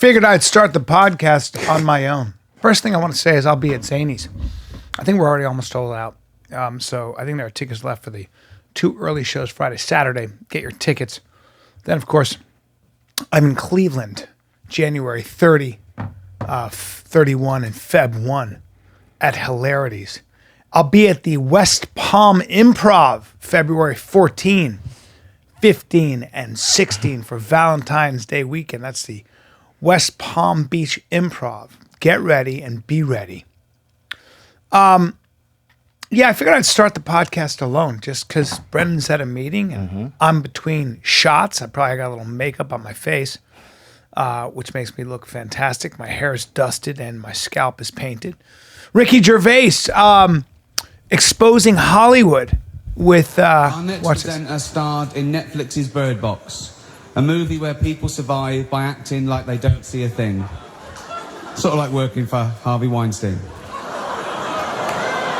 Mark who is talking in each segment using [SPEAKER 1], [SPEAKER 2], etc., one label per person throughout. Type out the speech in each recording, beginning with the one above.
[SPEAKER 1] figured I'd start the podcast on my own. First thing I want to say is I'll be at Zany's. I think we're already almost sold out. So I think there are tickets left for the 2 early shows Friday, Saturday. Get your tickets. Then, of course, I'm in Cleveland, January 30, 31, and Feb 1 at Hilarities. I'll be at the West Palm Improv February 14, 15, and 16 for Valentine's Day weekend. That's the West Palm Beach Improv. Get ready and be ready. Yeah, I figured I'd start the podcast alone just because Brendan's at a meeting and I'm between shots. I probably got a little makeup on my face, which makes me look fantastic. My hair is dusted and my scalp is painted. Ricky Gervais exposing Hollywood with
[SPEAKER 2] our next presenter starred in Netflix's Bird Box, a movie where people survive by acting like they don't see a thing. Sort of like working for Harvey Weinstein.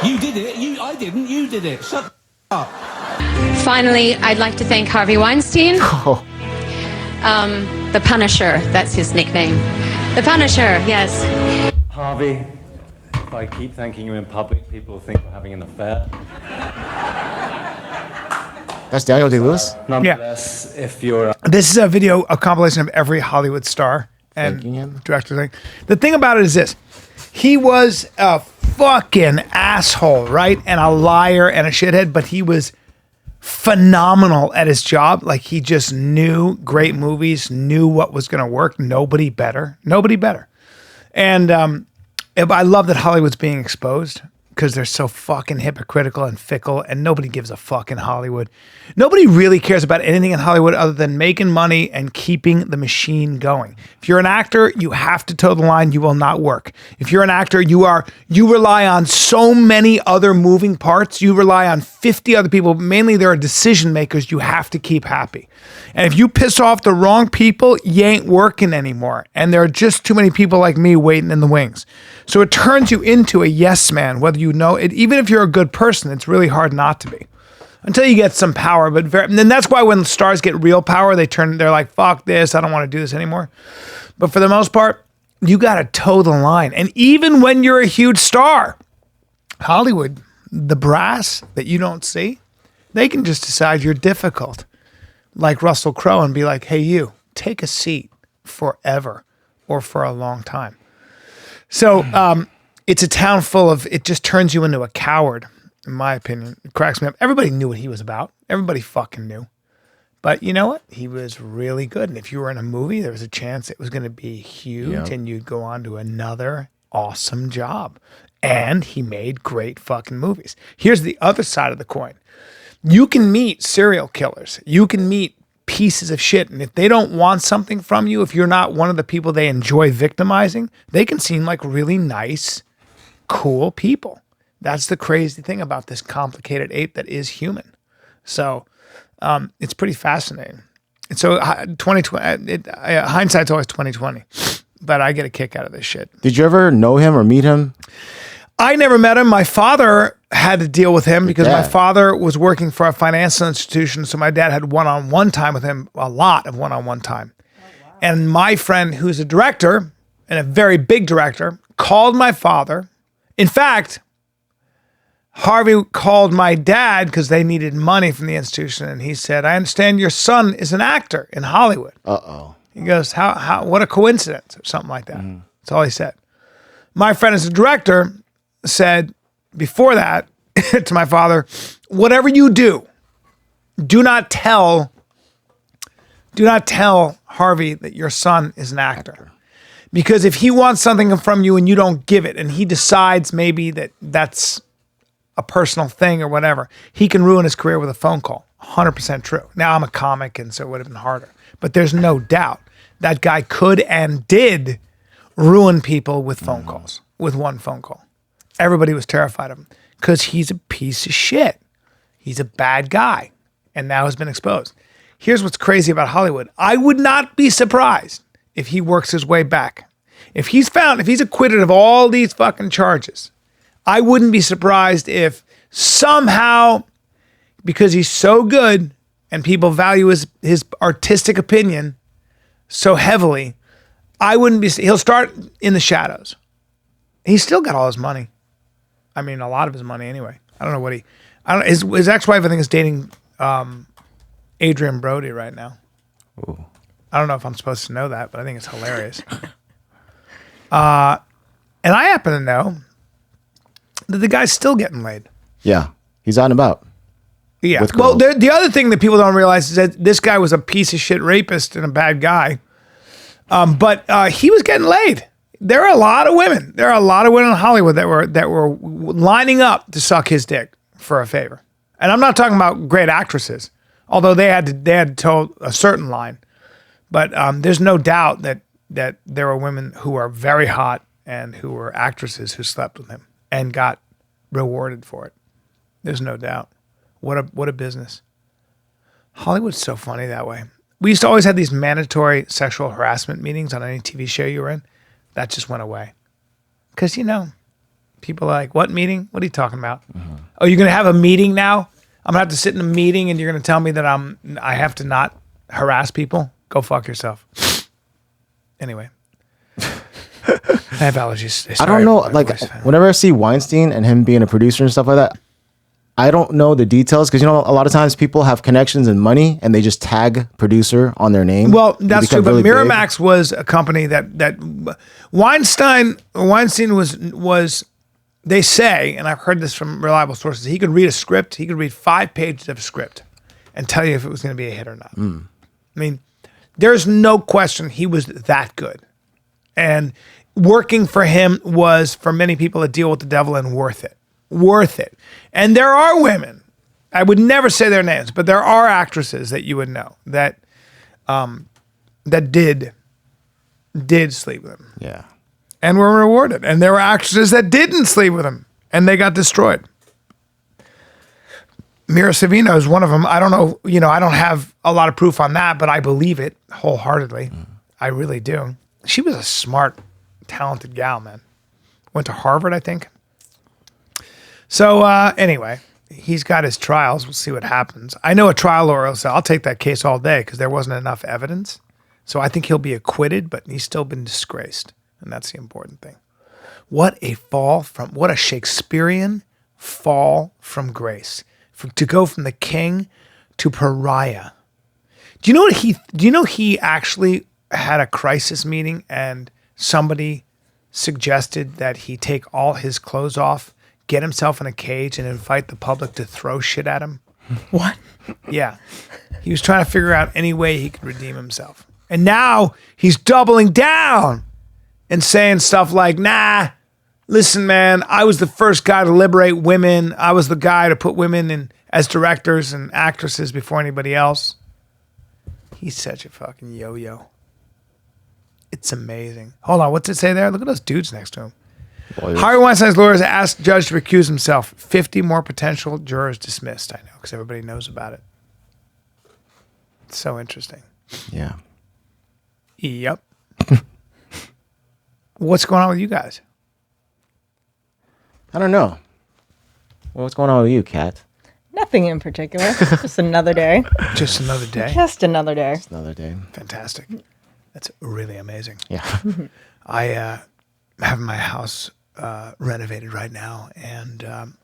[SPEAKER 2] You did it. I didn't. You did it. Shut up.
[SPEAKER 3] Finally, I'd like to thank Harvey Weinstein. The Punisher, that's his nickname. The Punisher, yes.
[SPEAKER 4] Harvey, if I keep thanking you in public, people will think we're having an affair.
[SPEAKER 5] That's Daniel Day-Lewis?
[SPEAKER 4] Nonetheless, if you're...
[SPEAKER 1] This is a video, a compilation of every Hollywood star and director thing. The thing about it is this. He was a fucking asshole, right? And a liar and a shithead, but he was phenomenal at his job. Like, he just knew great movies, knew what was going to work. Nobody better. And I love that Hollywood's being exposed because they're so fucking hypocritical and fickle, and nobody gives a fuck in Hollywood. Nobody really cares about anything in Hollywood other than making money and keeping the machine going. If you're an actor, you have to toe the line. You will not work. If you're an actor, you rely on so many other moving parts. You rely on 50 other people. Mainly, there are decision makers you have to keep happy. And if you piss off the wrong people, you ain't working anymore. And there are just too many people like me waiting in the wings. So it turns you into a yes man, whether you know it. Even if you're a good person, it's really hard not to be. Until you get some power. And then that's why when stars get real power, they're like, fuck this, I don't want to do this anymore. But for the most part, you got to toe the line. And even when you're a huge star, Hollywood, the brass that you don't see, they can just decide you're difficult. Like Russell Crowe, and be like, hey, you, take a seat forever or for a long time. So it's a town full of, it just turns you into a coward, in my opinion. It cracks me up. Everybody knew what he was about. Everybody fucking knew. But you know what? He was really good. And if you were in a movie, there was a chance it was going to be huge and you'd go on to another awesome job. And he made great fucking movies. Here's the other side of the coin. You can meet serial killers. You can meet pieces of shit. And if they don't want something from you, if you're not one of the people they enjoy victimizing, they can seem like really nice, cool people. That's the crazy thing about this complicated ape that is human. So it's pretty fascinating. And so 2020, hindsight's always 2020, but I get a kick out of this shit.
[SPEAKER 5] Did you ever know him or meet him?
[SPEAKER 1] I never met him. My father had to deal with him because my father was working for a financial institution. So my dad had one-on-one time with him, a lot of one-on-one time. Oh, wow. And my friend, who's a director and a very big director, called my father. In fact, Harvey called my dad because they needed money from the institution. And he said, I understand your son is an actor in Hollywood.
[SPEAKER 5] Uh-oh.
[SPEAKER 1] He goes, how, what a coincidence, or something like that. That's all he said. My friend as a director said before that to my father, whatever you do, do not tell Harvey that your son is an actor. Because if he wants something from you and you don't give it, and he decides maybe that that's a personal thing or whatever, he can ruin his career with a phone call. 100% true. Now I'm a comic, and so it would have been harder. But there's no doubt that guy could and did ruin people with phone calls, with one phone call. Everybody was terrified of him because he's a piece of shit. He's a bad guy, and now has been exposed. Here's what's crazy about Hollywood. I would not be surprised if he works his way back. If he's acquitted of all these fucking charges, I wouldn't be surprised if somehow, because he's so good and people value his artistic opinion so heavily, I wouldn't be. He'll start in the shadows. He's still got all his money. I mean, a lot of his money anyway. I don't know what he. I don't. His ex-wife, I think, is dating Adrian Brody right now.
[SPEAKER 5] Ooh.
[SPEAKER 1] I don't know if I'm supposed to know that, but I think it's hilarious. And I happen to know that the guy's still getting laid.
[SPEAKER 5] Yeah, he's out and about.
[SPEAKER 1] Yeah. Well, the other thing that people don't realize is that this guy was a piece of shit rapist and a bad guy. But he was getting laid. There are a lot of women. There are a lot of women in Hollywood that were lining up to suck his dick for a favor. And I'm not talking about great actresses, although they had to toe a certain line. But there's no doubt that there were women who are very hot and who were actresses who slept with him and got rewarded for it. There's no doubt. What a business. Hollywood's so funny that way. We used to always have these mandatory sexual harassment meetings on any TV show you were in. That just went away. Because, people are like, what meeting? What are you talking about? Mm-hmm. Oh, you're going to have a meeting now? I'm going to have to sit in a meeting and you're going to tell me that I have to not harass people? Go fuck yourself. Anyway. I have allergies.
[SPEAKER 5] I don't know. Like, whenever I see Weinstein and him being a producer and stuff like that, I don't know the details because, a lot of times people have connections and money and they just tag producer on their name.
[SPEAKER 1] Well, that's true. But really Miramax was a company that Weinstein was, they say, and I've heard this from reliable sources, he could read a script. He could read 5 pages of a script and tell you if it was going to be a hit or not. I mean, there's no question he was that good. And working for him was, for many people, a deal with the devil and worth it. Worth it. And there are women, I would never say their names, but there are actresses that you would know that did sleep with him.
[SPEAKER 5] Yeah.
[SPEAKER 1] And were rewarded. And there were actresses that didn't sleep with him and they got destroyed. Mira Sorvino is one of them. I don't know, I don't have a lot of proof on that, but I believe it wholeheartedly. I really do. She was a smart, talented gal, man. Went to Harvard, I think. So anyway, he's got his trials. We'll see what happens. I know a trial lawyer will say, I'll take that case all day because there wasn't enough evidence. So I think he'll be acquitted, but he's still been disgraced. And that's the important thing. What a Shakespearean fall from grace. To go from the king to pariah. Do you know he actually had a crisis meeting and somebody suggested that he take all his clothes off, get himself in a cage and invite the public to throw shit at him?
[SPEAKER 6] What?
[SPEAKER 1] Yeah. He was trying to figure out any way he could redeem himself. And now he's doubling down and saying stuff like, nah, listen, man, I was the first guy to liberate women. I was the guy to put women in as directors and actresses before anybody else. He's such a fucking yo-yo. It's amazing. Hold on, what's it say there? Look at those dudes next to him. Harvey Weinstein's lawyers asked judge to recuse himself. 50 more potential jurors dismissed. I know, because everybody knows about it. It's so interesting.
[SPEAKER 5] Yeah.
[SPEAKER 1] Yep. What's going on with you guys?
[SPEAKER 5] I don't know. Well, what's going on with you, Kat?
[SPEAKER 6] Nothing in particular. Just another day.
[SPEAKER 1] Just another day?
[SPEAKER 6] Just another day.
[SPEAKER 5] Just another day.
[SPEAKER 1] Fantastic. That's really amazing.
[SPEAKER 5] Yeah.
[SPEAKER 1] I have my house renovated right now, and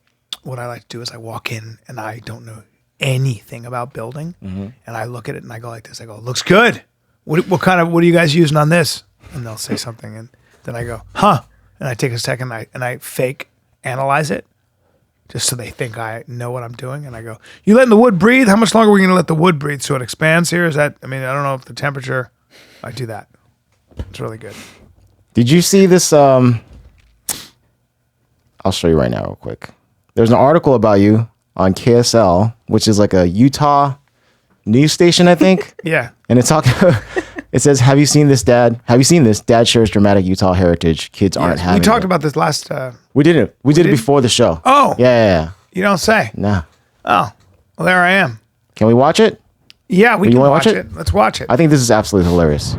[SPEAKER 1] what I like to do is I walk in and I don't know anything about building, and I look at it and I go like this. I go, looks good. What are you guys using on this? And they'll say something, and then I go, huh? And I take a second and I fake analyze it, just so they think I know what I'm doing. And I go, you letting the wood breathe? How much longer are we going to let the wood breathe so it expands here? I don't know if the temperature, I do that. It's really good.
[SPEAKER 5] Did you see this? I'll show you right now real quick. There's an article about you on KSL, which is like a Utah news station, I think.
[SPEAKER 1] Yeah.
[SPEAKER 5] And it says, have you seen this, Dad? Have you seen this? Dad shares dramatic Utah heritage. Kids aren't having
[SPEAKER 1] We talked
[SPEAKER 5] it.
[SPEAKER 1] about this last...
[SPEAKER 5] We did it. We did it before the show.
[SPEAKER 1] Oh.
[SPEAKER 5] Yeah.
[SPEAKER 1] You don't say.
[SPEAKER 5] Nah.
[SPEAKER 1] Oh. Well, there I am.
[SPEAKER 5] Can we watch it?
[SPEAKER 1] Yeah, we
[SPEAKER 5] You
[SPEAKER 1] can
[SPEAKER 5] wanna
[SPEAKER 1] watch
[SPEAKER 5] watch
[SPEAKER 1] it.
[SPEAKER 5] it?
[SPEAKER 1] Let's watch it.
[SPEAKER 5] I think this is absolutely hilarious.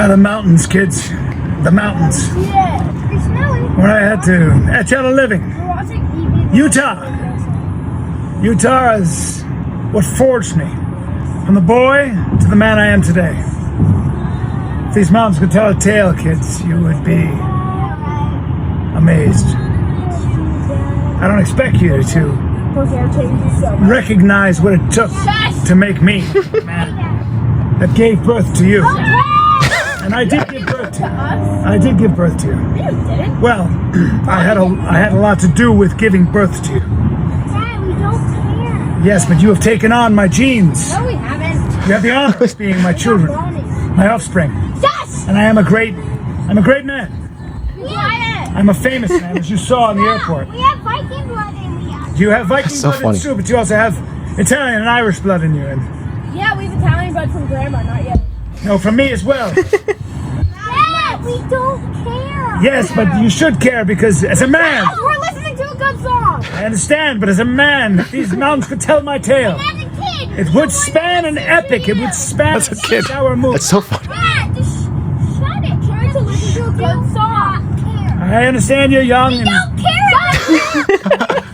[SPEAKER 1] The mountains, kids. The mountains.
[SPEAKER 7] Yeah, it's snowing.
[SPEAKER 1] Where I had to etch out a living. Utah. Utah is what forged me. From the boy to the man I am today. If these mountains could tell a tale, kids, you would be amazed. I don't expect you to recognize what it took to make me, man, that gave birth to you. And I did give birth to you. I did give birth to you.
[SPEAKER 7] You didn't.
[SPEAKER 1] Well, I had a lot to do with giving birth to you.
[SPEAKER 7] Dad, we don't care.
[SPEAKER 1] Yes, but you have taken on my genes.
[SPEAKER 7] No, we haven't.
[SPEAKER 1] You have the honor of being my children, my offspring.
[SPEAKER 7] Yes!
[SPEAKER 1] And I'm a great man.
[SPEAKER 7] Quiet!
[SPEAKER 1] I'm a famous man, as you saw in the airport.
[SPEAKER 7] We have Viking blood in me.
[SPEAKER 1] You have Viking
[SPEAKER 5] That's so
[SPEAKER 1] blood
[SPEAKER 5] funny.
[SPEAKER 1] in you, but you also have Italian and Irish blood in you. And
[SPEAKER 7] Yeah, we have Italian blood from Grandma, not yet.
[SPEAKER 1] no, from me as well.
[SPEAKER 7] Dad, we don't care.
[SPEAKER 1] Yes, but you should care because as a man,
[SPEAKER 7] We're listening to a good song.
[SPEAKER 1] I understand, but as a man, these mountains could tell my tale.
[SPEAKER 7] As a kid.
[SPEAKER 1] It would span an epic. It would span a 6-hour movie.
[SPEAKER 5] That's so funny.
[SPEAKER 7] Dad, just shut it. Try to listen to a good song.
[SPEAKER 1] I understand you're young and
[SPEAKER 7] Don't care.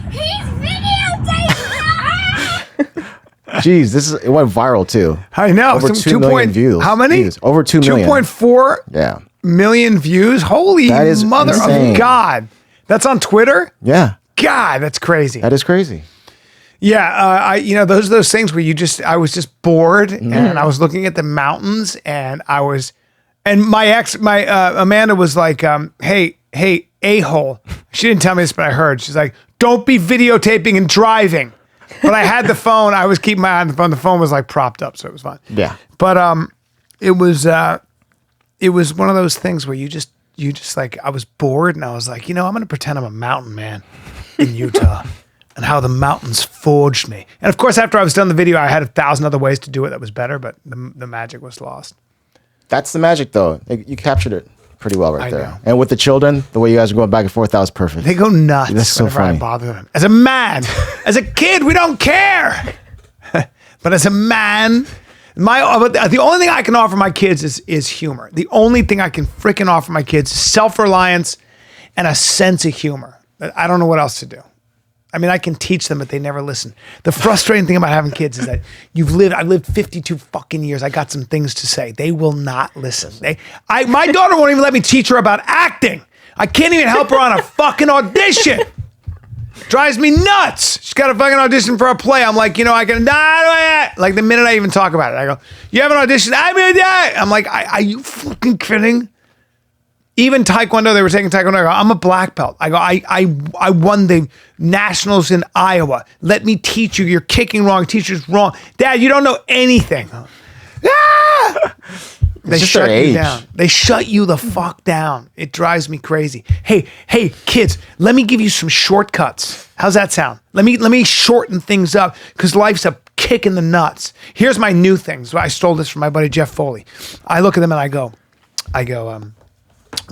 [SPEAKER 7] He's videotaping.
[SPEAKER 5] Jeez, it went viral too.
[SPEAKER 1] I know.
[SPEAKER 5] Over 2 million views.
[SPEAKER 1] How many?
[SPEAKER 5] Views. Over 2 million.
[SPEAKER 1] 2.4
[SPEAKER 5] Yeah.
[SPEAKER 1] million views. Holy
[SPEAKER 5] That is
[SPEAKER 1] mother
[SPEAKER 5] insane.
[SPEAKER 1] of God. That's on Twitter?
[SPEAKER 5] Yeah.
[SPEAKER 1] God, that's crazy.
[SPEAKER 5] That is crazy.
[SPEAKER 1] Yeah, those are those things where I was just bored and I was looking at the mountains and my Amanda was like, hey, a-hole. She didn't tell me this, but I heard. She's like, don't be videotaping and driving. But I had the phone. I was keeping my eye on the phone. The phone was like propped up, so it was fine.
[SPEAKER 5] Yeah.
[SPEAKER 1] But it was one of those things where you just like, I was bored and I was like, I'm going to pretend I'm a mountain man in Utah and how the mountains forged me. And of course, after I was done the video, I had 1,000 other ways to do it that was better, but the magic was lost.
[SPEAKER 5] That's the magic, though. You captured it pretty well right
[SPEAKER 1] I
[SPEAKER 5] there.
[SPEAKER 1] know.
[SPEAKER 5] And with the children, the way you guys are going back and forth, that was perfect.
[SPEAKER 1] They go nuts
[SPEAKER 5] That's so
[SPEAKER 1] whenever I
[SPEAKER 5] funny.
[SPEAKER 1] bother them. As a man, as a kid, we don't care. But as a man, the only thing I can offer my kids is humor. The only thing I can freaking offer my kids is self-reliance and a sense of humor. I don't know what else to do. I mean, I can teach them, but they never listen. The frustrating thing about having kids is that I've lived 52 fucking years. I got some things to say. They will not listen. My daughter won't even let me teach her about acting. I can't even help her on a fucking audition. Drives me nuts. She's got a fucking audition for a play. I'm like, I can, like the minute I even talk about it, I go, you have an audition? I'm like, are you fucking kidding? Even Taekwondo, they were taking Taekwondo. I go, I'm a black belt. I go, I won the nationals in Iowa. Let me teach you. You're kicking wrong. Teacher's wrong. Dad, you don't know anything. They
[SPEAKER 5] just
[SPEAKER 1] shut
[SPEAKER 5] their
[SPEAKER 1] you
[SPEAKER 5] age.
[SPEAKER 1] down. They shut you the fuck down. It drives me crazy. Hey, kids, let me give you some shortcuts. How's that sound? Let me shorten things up because life's a kick in the nuts. Here's my new thing. So I stole this from my buddy Jeff Foley. I look at them and I go,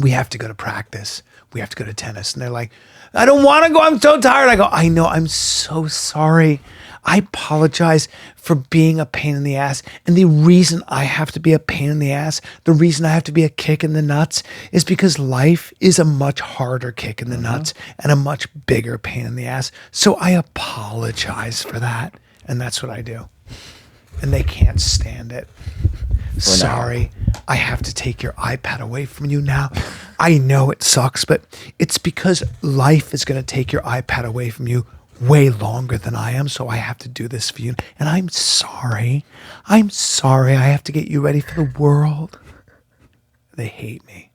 [SPEAKER 1] we have to go to practice. We have to go to tennis. And they're like, I don't want to go. I'm so tired. I go, I know. I'm so sorry. I apologize for being a pain in the ass. And the reason I have to be a pain in the ass, the reason I have to be a kick in the nuts is because life is a much harder kick in the nuts and a much bigger pain in the ass. So I apologize for that. And that's what I do. And they can't stand it. Sorry, I have to take your iPad away from you now. I know it sucks, but it's because life is going to take your iPad away from you way longer than I am, so I have to do this for you. And I'm sorry. I have to get you ready for the world. They hate me.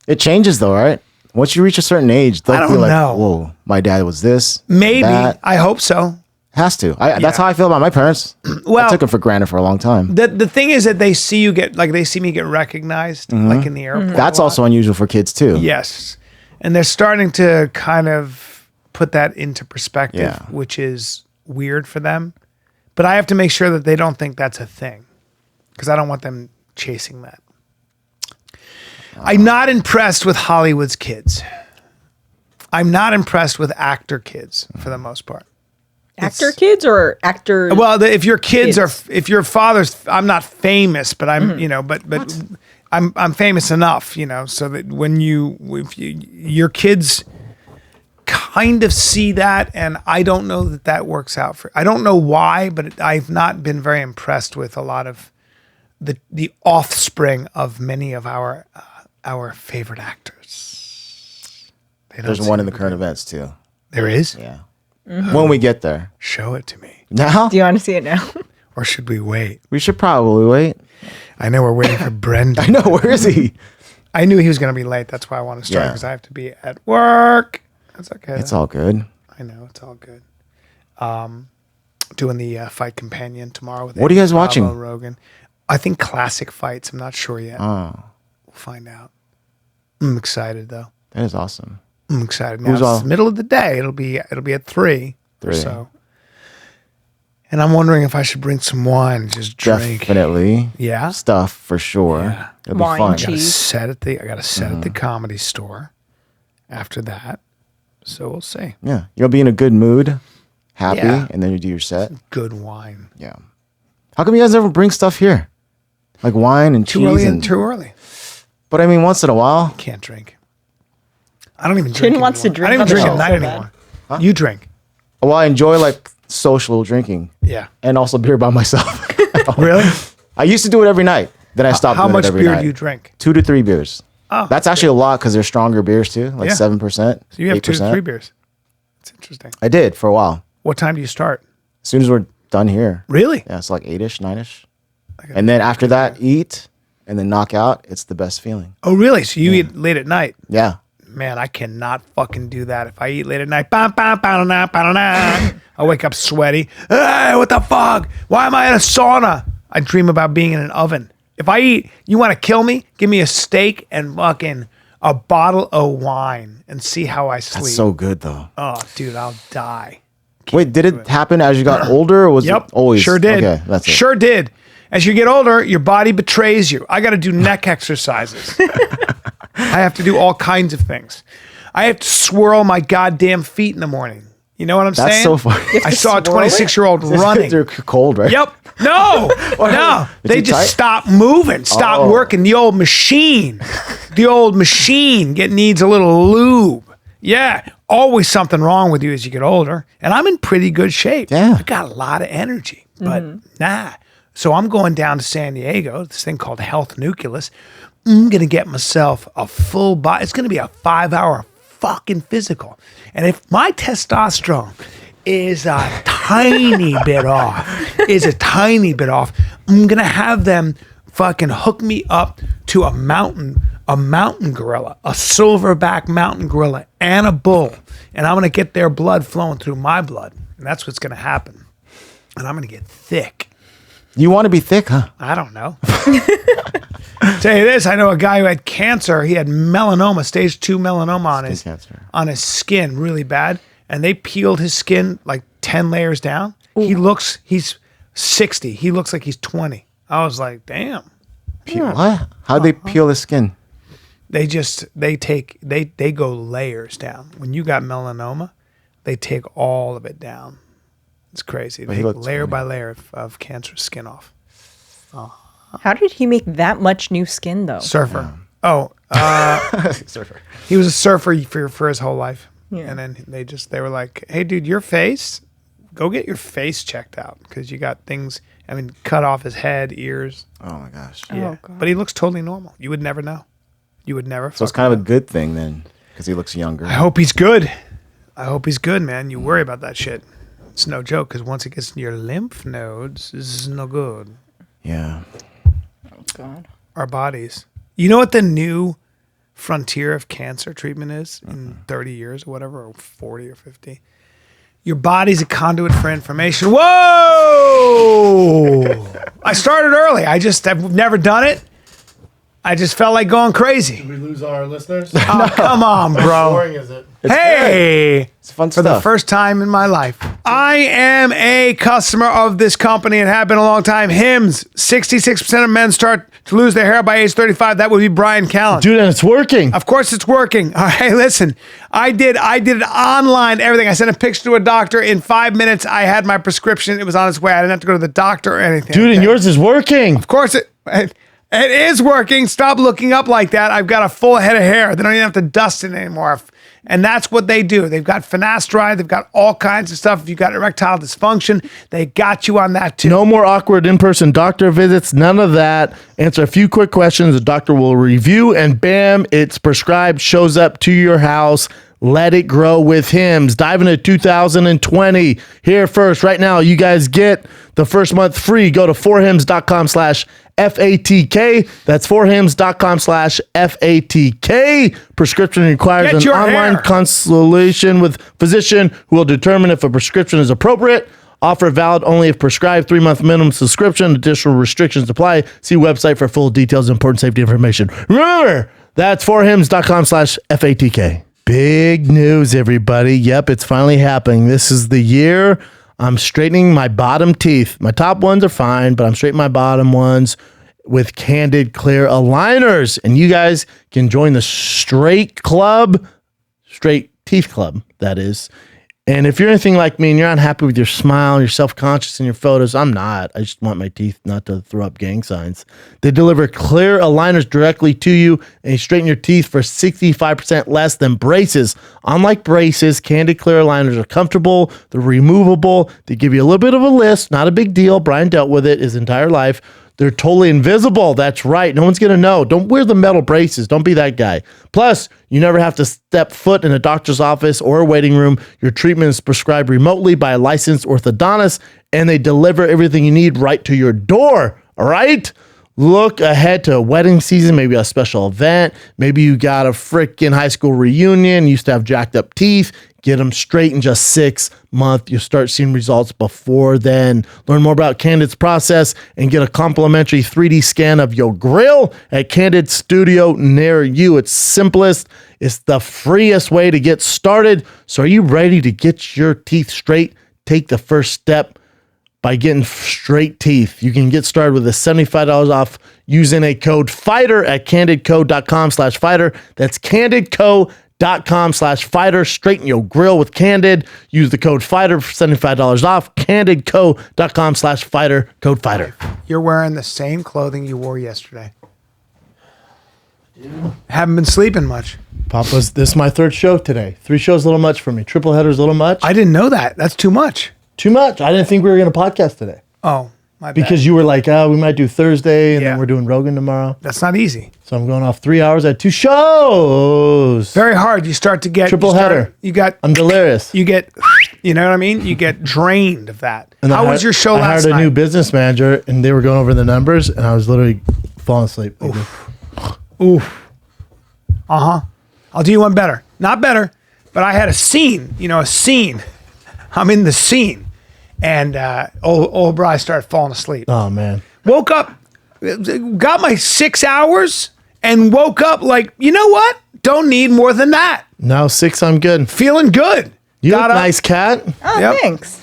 [SPEAKER 5] It changes, though, right? Once you reach a certain age, they'll
[SPEAKER 1] I don't
[SPEAKER 5] feel like,
[SPEAKER 1] know.
[SPEAKER 5] whoa, my dad was this.
[SPEAKER 1] Maybe.
[SPEAKER 5] that.
[SPEAKER 1] I hope so.
[SPEAKER 5] Has to. That's how I feel about my parents.
[SPEAKER 1] Well,
[SPEAKER 5] I took them for granted for a long time.
[SPEAKER 1] The thing is that they see me get recognized, like in the airport.
[SPEAKER 5] That's also unusual for kids, too.
[SPEAKER 1] Yes. And they're starting to kind of put that into perspective,
[SPEAKER 5] Yeah.
[SPEAKER 1] which is weird for them. But I have to make sure that they don't think that's a thing because I don't want them chasing that. I'm not impressed with Hollywood's kids. I'm not impressed with actor kids for the most part.
[SPEAKER 6] Actor kids or actor?
[SPEAKER 1] Well, if your kids
[SPEAKER 6] Kids.
[SPEAKER 1] are, if your father's, I'm not famous, but I'm, but I'm famous enough, so that when your kids kind of see that, and I don't know that works out for. I don't know why, but I've not been very impressed with a lot of the offspring of many of our favorite actors.
[SPEAKER 5] There's one in the current events too.
[SPEAKER 1] There is?
[SPEAKER 5] Yeah. When we get there.
[SPEAKER 1] Show it to me.
[SPEAKER 5] Now?
[SPEAKER 6] Do you want to see it now?
[SPEAKER 1] Or should we wait?
[SPEAKER 5] We should probably wait.
[SPEAKER 1] I know we're waiting for Brendan.
[SPEAKER 5] I know. Where is he?
[SPEAKER 1] I knew he was going to be late. That's why I want to start,
[SPEAKER 5] Yeah.
[SPEAKER 1] because I have to be at work. That's okay.
[SPEAKER 5] It's all good.
[SPEAKER 1] I know. It's all good. Doing the fight companion tomorrow with
[SPEAKER 5] What are you guys
[SPEAKER 1] Bravo,
[SPEAKER 5] watching?
[SPEAKER 1] Rogan. I think classic fights. I'm not sure yet.
[SPEAKER 5] Oh,
[SPEAKER 1] We'll find out. I'm excited, though.
[SPEAKER 5] that is awesome.
[SPEAKER 1] I'm excited. Now
[SPEAKER 5] Who's
[SPEAKER 1] it's
[SPEAKER 5] on?
[SPEAKER 1] the middle of the day. It'll be at 3 or
[SPEAKER 5] 3.
[SPEAKER 1] so. And I'm wondering if I should bring some wine and just drink.
[SPEAKER 5] Definitely.
[SPEAKER 1] Yeah?
[SPEAKER 5] Stuff for sure.
[SPEAKER 1] Yeah.
[SPEAKER 5] It'll be
[SPEAKER 6] Wine,
[SPEAKER 5] fun.
[SPEAKER 6] cheese.
[SPEAKER 1] I got to set at the comedy store after that. So we'll see.
[SPEAKER 5] Yeah. You'll be in a good mood, happy,
[SPEAKER 1] Yeah.
[SPEAKER 5] and then you do your set.
[SPEAKER 1] Good wine.
[SPEAKER 5] Yeah. How come you guys never bring stuff here? Like wine and
[SPEAKER 1] Too
[SPEAKER 5] cheese
[SPEAKER 1] early
[SPEAKER 5] and
[SPEAKER 1] and too early.
[SPEAKER 5] But I mean, once in a while.
[SPEAKER 1] Can't drink. I don't even drink.
[SPEAKER 6] Chin wants to
[SPEAKER 1] anymore.
[SPEAKER 6] drink
[SPEAKER 1] I don't even drink at
[SPEAKER 6] so
[SPEAKER 1] night
[SPEAKER 6] bad.
[SPEAKER 1] anymore. You drink.
[SPEAKER 5] Well, I enjoy like social drinking
[SPEAKER 1] Yeah.
[SPEAKER 5] and also beer by myself.
[SPEAKER 1] Really?
[SPEAKER 5] I used to do it every night. Then I stopped
[SPEAKER 1] How
[SPEAKER 5] doing
[SPEAKER 1] much
[SPEAKER 5] it every
[SPEAKER 1] beer
[SPEAKER 5] night.
[SPEAKER 1] do you drink?
[SPEAKER 5] 2 to 3 beers.
[SPEAKER 1] Oh,
[SPEAKER 5] That's actually a lot because they're stronger beers too, like
[SPEAKER 1] Yeah.
[SPEAKER 5] 7%.
[SPEAKER 1] So you have 2 to
[SPEAKER 5] 8%.
[SPEAKER 1] 3 beers. That's interesting.
[SPEAKER 5] I did for a while.
[SPEAKER 1] What time do you start?
[SPEAKER 5] As soon as we're done here.
[SPEAKER 1] Really?
[SPEAKER 5] Yeah, it's like 8-ish, 9-ish. And then after that, eat and then knock out. It's the best feeling.
[SPEAKER 1] Oh, really? So you eat late at night?
[SPEAKER 5] Yeah.
[SPEAKER 1] Man, I cannot fucking do that. If I eat late at night, I wake up sweaty. Hey, what the fuck? Why am I in a sauna? I dream about being in an oven. If I eat, you want to kill me? Give me a steak and fucking a bottle of wine and see how I sleep.
[SPEAKER 5] That's so good though.
[SPEAKER 1] Oh, dude, I'll die.
[SPEAKER 5] Wait, did it happen as you got older or was
[SPEAKER 1] Yep.
[SPEAKER 5] it always?
[SPEAKER 1] Sure did.
[SPEAKER 5] Okay, that's it.
[SPEAKER 1] Sure did. As you get older, your body betrays you. I got to do neck exercises. I have to do all kinds of things. I have to swirl my goddamn feet in the morning. You know what I'm saying?
[SPEAKER 5] That's so funny.
[SPEAKER 1] I saw a
[SPEAKER 6] swirl it?
[SPEAKER 1] 26-year-old running.
[SPEAKER 5] They're cold, right?
[SPEAKER 1] Yep. No. No.
[SPEAKER 5] Is
[SPEAKER 1] They
[SPEAKER 5] it
[SPEAKER 1] just
[SPEAKER 5] tight?
[SPEAKER 1] stop moving, stop
[SPEAKER 5] Oh.
[SPEAKER 1] working. The old machine. The old machine needs a little lube. Yeah. Always something wrong with you as you get older. And I'm in pretty good shape.
[SPEAKER 5] Yeah.
[SPEAKER 1] I got a lot of energy. But nah. So I'm going down to San Diego, this thing called Health Nucleus. I'm going to get myself a full body. It's going to be a 5-hour fucking physical. And if my testosterone is a tiny bit off, I'm going to have them fucking hook me up to a mountain gorilla, a silverback mountain gorilla, and a bull. And I'm going to get their blood flowing through my blood. And that's what's going to happen. And I'm going to get thick.
[SPEAKER 5] You want to be thick, huh?
[SPEAKER 1] I don't know. Tell you this, I know a guy who had cancer. He had melanoma, stage 2 melanoma
[SPEAKER 5] cancer.
[SPEAKER 1] on his skin, really bad. And they peeled his skin like 10 layers down. He's 60. He looks like he's 20. I was like, damn.
[SPEAKER 5] What? How'd they peel the skin?
[SPEAKER 1] They go layers down. When you got melanoma, they take all of it down. It's crazy. They
[SPEAKER 5] he
[SPEAKER 1] take
[SPEAKER 5] looked
[SPEAKER 1] layer
[SPEAKER 5] 20.
[SPEAKER 1] by layer of cancerous skin off.
[SPEAKER 6] How did he make that much new skin though?
[SPEAKER 1] Surfer. Oh, he was a surfer for his whole life.
[SPEAKER 6] Yeah.
[SPEAKER 1] And then they were like, hey, dude, your face, go get your face checked out because you got things, cut off his head, ears.
[SPEAKER 5] Oh my gosh.
[SPEAKER 1] Yeah.
[SPEAKER 6] God.
[SPEAKER 1] But he looks totally normal. You would never know. You would never.
[SPEAKER 5] So it's kind of a good thing then because he looks younger.
[SPEAKER 1] I hope he's good. Man. You worry about that shit. It's no joke because once it gets in your lymph nodes, this is no good.
[SPEAKER 5] Yeah.
[SPEAKER 6] Oh God.
[SPEAKER 1] Our bodies. You know what the new frontier of cancer treatment is in 30 years or whatever, or 40 or 50? Your body's a conduit for information. Whoa! I started early. I've never done it. I just felt like going crazy.
[SPEAKER 8] Did we lose all our listeners?
[SPEAKER 1] Oh, come on,
[SPEAKER 8] How
[SPEAKER 1] bro.
[SPEAKER 8] boring is it?
[SPEAKER 1] Hey!
[SPEAKER 5] It's fun
[SPEAKER 1] For
[SPEAKER 5] stuff.
[SPEAKER 1] the first time in my life. I am a customer of this company and have been a long time. Hims, 66% of men start to lose their hair by age 35. That would be Bryan Callen.
[SPEAKER 8] Dude, and it's working.
[SPEAKER 1] Of course it's working. All right, listen. I did it online, everything. I sent a picture to a doctor. In 5 minutes, I had my prescription. It was on its way. I didn't have to go to the doctor or anything.
[SPEAKER 8] Dude, and
[SPEAKER 1] okay?
[SPEAKER 8] yours is working.
[SPEAKER 1] Of course it is working. Stop looking up like that. I've got a full head of hair. They don't even have to dust it anymore. And that's what they do. They've got finasteride. They've got all kinds of stuff. If you've got erectile dysfunction, they got you on that too.
[SPEAKER 8] No more awkward in-person doctor visits. None of that. Answer a few quick questions. The doctor will review, and bam, it's prescribed, shows up to your house. Let it grow with Hims. Dive into 2020. Here first, right now, you guys get the first month free. Go to forhims.com/FATK. That's forhims.com/FATK. Prescription requires an online consultation with physician who will determine if a prescription is appropriate. Offer valid only if prescribed. 3-month minimum subscription. Additional restrictions apply. See website for full details and important safety information. Remember, that's forhims.com/FATK. Big news, everybody. Yep, it's finally happening. This is the year I'm straightening my bottom teeth. My top ones are fine, but I'm straightening my bottom ones with Candid clear aligners. And you guys can join the straight teeth club, that is. And if you're anything like me and you're unhappy with your smile, you're self-conscious in your photos, I'm not. I just want my teeth not to throw up gang signs. They deliver clear aligners directly to you, and you straighten your teeth for 65% less than braces. Unlike braces, Candid clear aligners are comfortable, they're removable, they give you a little bit of a lisp, not a big deal. Bryan dealt with it his entire life. They're totally invisible. That's right. No one's going to know. Don't wear the metal braces. Don't be that guy. Plus, you never have to step foot in a doctor's office or a waiting room. Your treatment is prescribed remotely by a licensed orthodontist, and they deliver everything you need right to your door. All right? Look ahead to a wedding season, maybe a special event. Maybe you got a freaking high school reunion. You used to have jacked up teeth. Get them straight in just 6 months. You'll start seeing results before then. Learn more about Candid's process and get a complimentary 3D scan of your grill at Candid Studio near you. It's simplest. It's the freest way to get started. So are you ready to get your teeth straight? Take the first step by getting straight teeth. You can get started with a $75 off using a code FIGHTER at candidco.com/fighter. That's candidco.com/fighter. Straighten your grill with Candid. Use the code FIGHTER for $75 off. candidco.com/fighter. Code FIGHTER.
[SPEAKER 1] You're wearing the same clothing you wore yesterday. Haven't been sleeping much.
[SPEAKER 8] Papa's, this is my third show today. 3 shows a little much for me. Triple header's a little much.
[SPEAKER 1] I didn't know that. That's too much.
[SPEAKER 8] Too much. I didn't think we were going to podcast today.
[SPEAKER 1] Oh, my bad.
[SPEAKER 8] Because you were like, oh, we might do Thursday, and then we're doing Rogan tomorrow.
[SPEAKER 1] That's not easy.
[SPEAKER 8] So I'm going off 3 hours at 2 shows.
[SPEAKER 1] Very hard. You start to get...
[SPEAKER 8] Triple header.
[SPEAKER 1] I'm
[SPEAKER 8] delirious.
[SPEAKER 1] You get... You know what I mean? You get drained of that.
[SPEAKER 8] And
[SPEAKER 1] How was your show last night?
[SPEAKER 8] I hired a new business manager, and they were going over the numbers, and I was literally falling asleep.
[SPEAKER 1] Oof. Uh-huh. I'll do you one better. Not better, but I had a scene. A scene. I'm in the scene. And old Bryan started falling asleep.
[SPEAKER 8] Oh, man.
[SPEAKER 1] Woke up, got my 6 hours, and woke up like, you know what? Don't need more than that.
[SPEAKER 8] No, 6, I'm good.
[SPEAKER 1] Feeling good.
[SPEAKER 8] You look nice, cat.
[SPEAKER 6] Oh, thanks.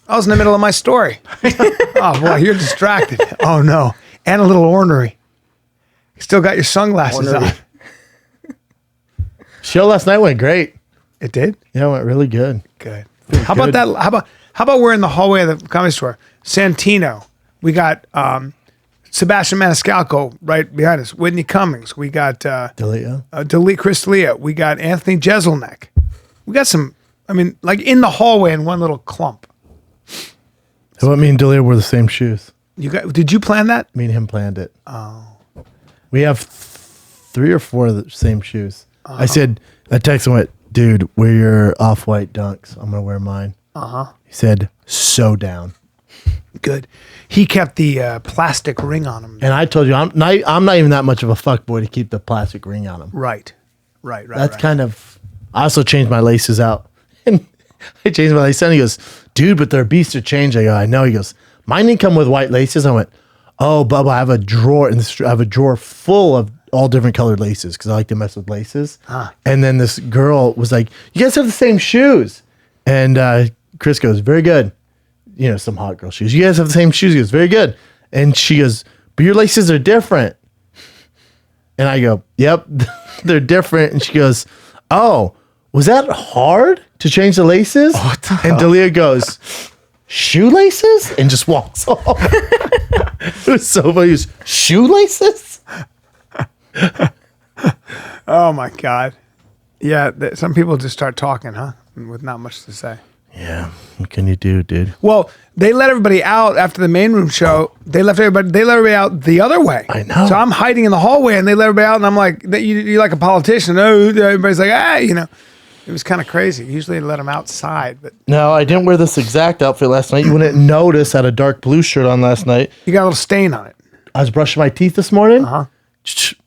[SPEAKER 1] I was in the middle of my story. Oh, boy, you're distracted. Oh, no. And a little ornery. You still got your sunglasses on.
[SPEAKER 8] Show last night went great.
[SPEAKER 1] It did?
[SPEAKER 8] Yeah, it went really good.
[SPEAKER 1] Good. How about that? How about we're in the hallway of the comedy store? Santino. We got Sebastian Maniscalco right behind us. Whitney Cummings. We got Chris D'Elia. We got Anthony Jeselnik. We got some, like in the hallway in one little clump.
[SPEAKER 8] So what me and D'Elia wore the same shoes.
[SPEAKER 1] Did you plan that?
[SPEAKER 8] Me and him planned it. Oh. We have 3 or 4 of the same shoes. I texted him, went, dude, wear your off-white Dunks. I'm going to wear mine. He said, so down.
[SPEAKER 1] Good. He kept the plastic ring on him.
[SPEAKER 8] And I told you, I'm not even that much of a fuckboy to keep the plastic ring on him.
[SPEAKER 1] Right.
[SPEAKER 8] That's kind of, I also changed my laces out. And I changed my laces. And he goes, dude, but they're beasts to change. I go, I know. He goes, mine didn't come with white laces. I went, oh, Bubba, I have a drawer. And I have a drawer full of all different colored laces because I like to mess with laces. And then this girl was like, you guys have the same shoes. And Chris goes, very good. Some hot girl shoes. You guys have the same shoes. He goes, very good. And she goes, but your laces are different. And I go, yep, they're different. And she goes, oh, was that hard to change the laces? What the hell? And D'Elia goes, shoelaces? And just walks off. It was so funny. He goes, shoelaces?
[SPEAKER 1] Oh my God. Yeah, some people just start talking, huh? With not much to say.
[SPEAKER 8] Yeah. What can you do, dude?
[SPEAKER 1] Well, they let everybody out after the main room show. They let everybody out the other way.
[SPEAKER 8] I know.
[SPEAKER 1] So I'm hiding in the hallway, and they let everybody out, and I'm like, you're like a politician. Oh, everybody's like, It was kind of crazy. Usually they let them outside, but
[SPEAKER 8] No, I didn't wear this exact outfit last night. You wouldn't notice. I had a dark blue shirt on last night.
[SPEAKER 1] you got a little stain on it.
[SPEAKER 8] I was brushing my teeth this morning.
[SPEAKER 1] Uh-huh.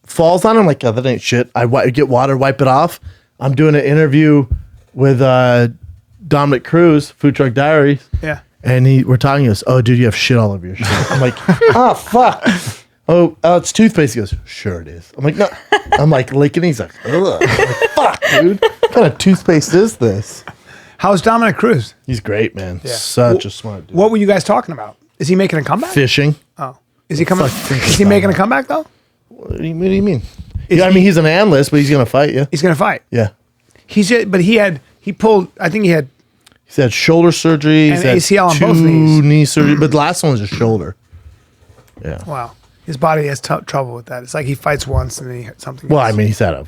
[SPEAKER 8] Falls on. I'm like, oh, that ain't shit. I get water, wipe it off. I'm doing an interview with Dominick Cruz, Food Truck Diaries.
[SPEAKER 1] Yeah.
[SPEAKER 8] And we're talking. He goes, "Oh, dude, you have shit all over your shirt." I'm like, "Oh, fuck." Oh, it's toothpaste. He goes, "Sure it is." I'm like, "No." I'm like licking. He's like, "Ugh." I'm like, "Fuck, dude. What kind of toothpaste is this?"
[SPEAKER 1] How's Dominick Cruz?
[SPEAKER 8] He's great, man.
[SPEAKER 1] Yeah.
[SPEAKER 8] Such a smart dude.
[SPEAKER 1] What were you guys talking about? Is he making a comeback?
[SPEAKER 8] Fishing.
[SPEAKER 1] Oh, is he coming?
[SPEAKER 8] fuck
[SPEAKER 1] Is he making a comeback though?
[SPEAKER 8] What do you mean? Yeah, I mean, he's an analyst, but he's gonna fight you.
[SPEAKER 1] He's gonna fight.
[SPEAKER 8] Yeah.
[SPEAKER 1] He pulled. I think he had.
[SPEAKER 8] He's had shoulder surgery. He's
[SPEAKER 1] And
[SPEAKER 8] had
[SPEAKER 1] ACL on
[SPEAKER 8] two
[SPEAKER 1] both knees.
[SPEAKER 8] knee surgery, but the last one was his shoulder. Yeah.
[SPEAKER 1] Wow, his body has trouble with that. It's like he fights once and then he hit something.
[SPEAKER 8] Well,
[SPEAKER 1] else.
[SPEAKER 8] I mean, he's had a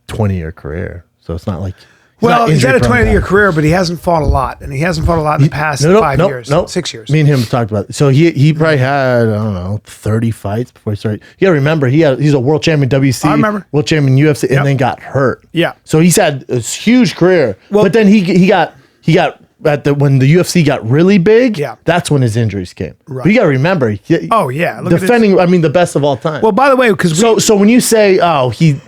[SPEAKER 8] 20-year career, so it's not like.
[SPEAKER 1] He's had a 20-year career, but he hasn't fought a lot, and he hasn't fought a lot in the past 5 years, 6 years.
[SPEAKER 8] Me and him talked about it. So he probably had, I don't know, 30 fights before he started. You gotta remember, he's a world champion WC,
[SPEAKER 1] I remember.
[SPEAKER 8] world champion UFC, and then got hurt.
[SPEAKER 1] Yeah.
[SPEAKER 8] So he's had a huge career.
[SPEAKER 1] Well-
[SPEAKER 8] but then he got when the UFC got really big.
[SPEAKER 1] Yeah.
[SPEAKER 8] That's when his injuries came.
[SPEAKER 1] Right.
[SPEAKER 8] But you gotta remember.
[SPEAKER 1] Oh, yeah. Look at
[SPEAKER 8] defending. I mean, the best of all time.
[SPEAKER 1] Well, by the way, because
[SPEAKER 8] so when you say, oh, he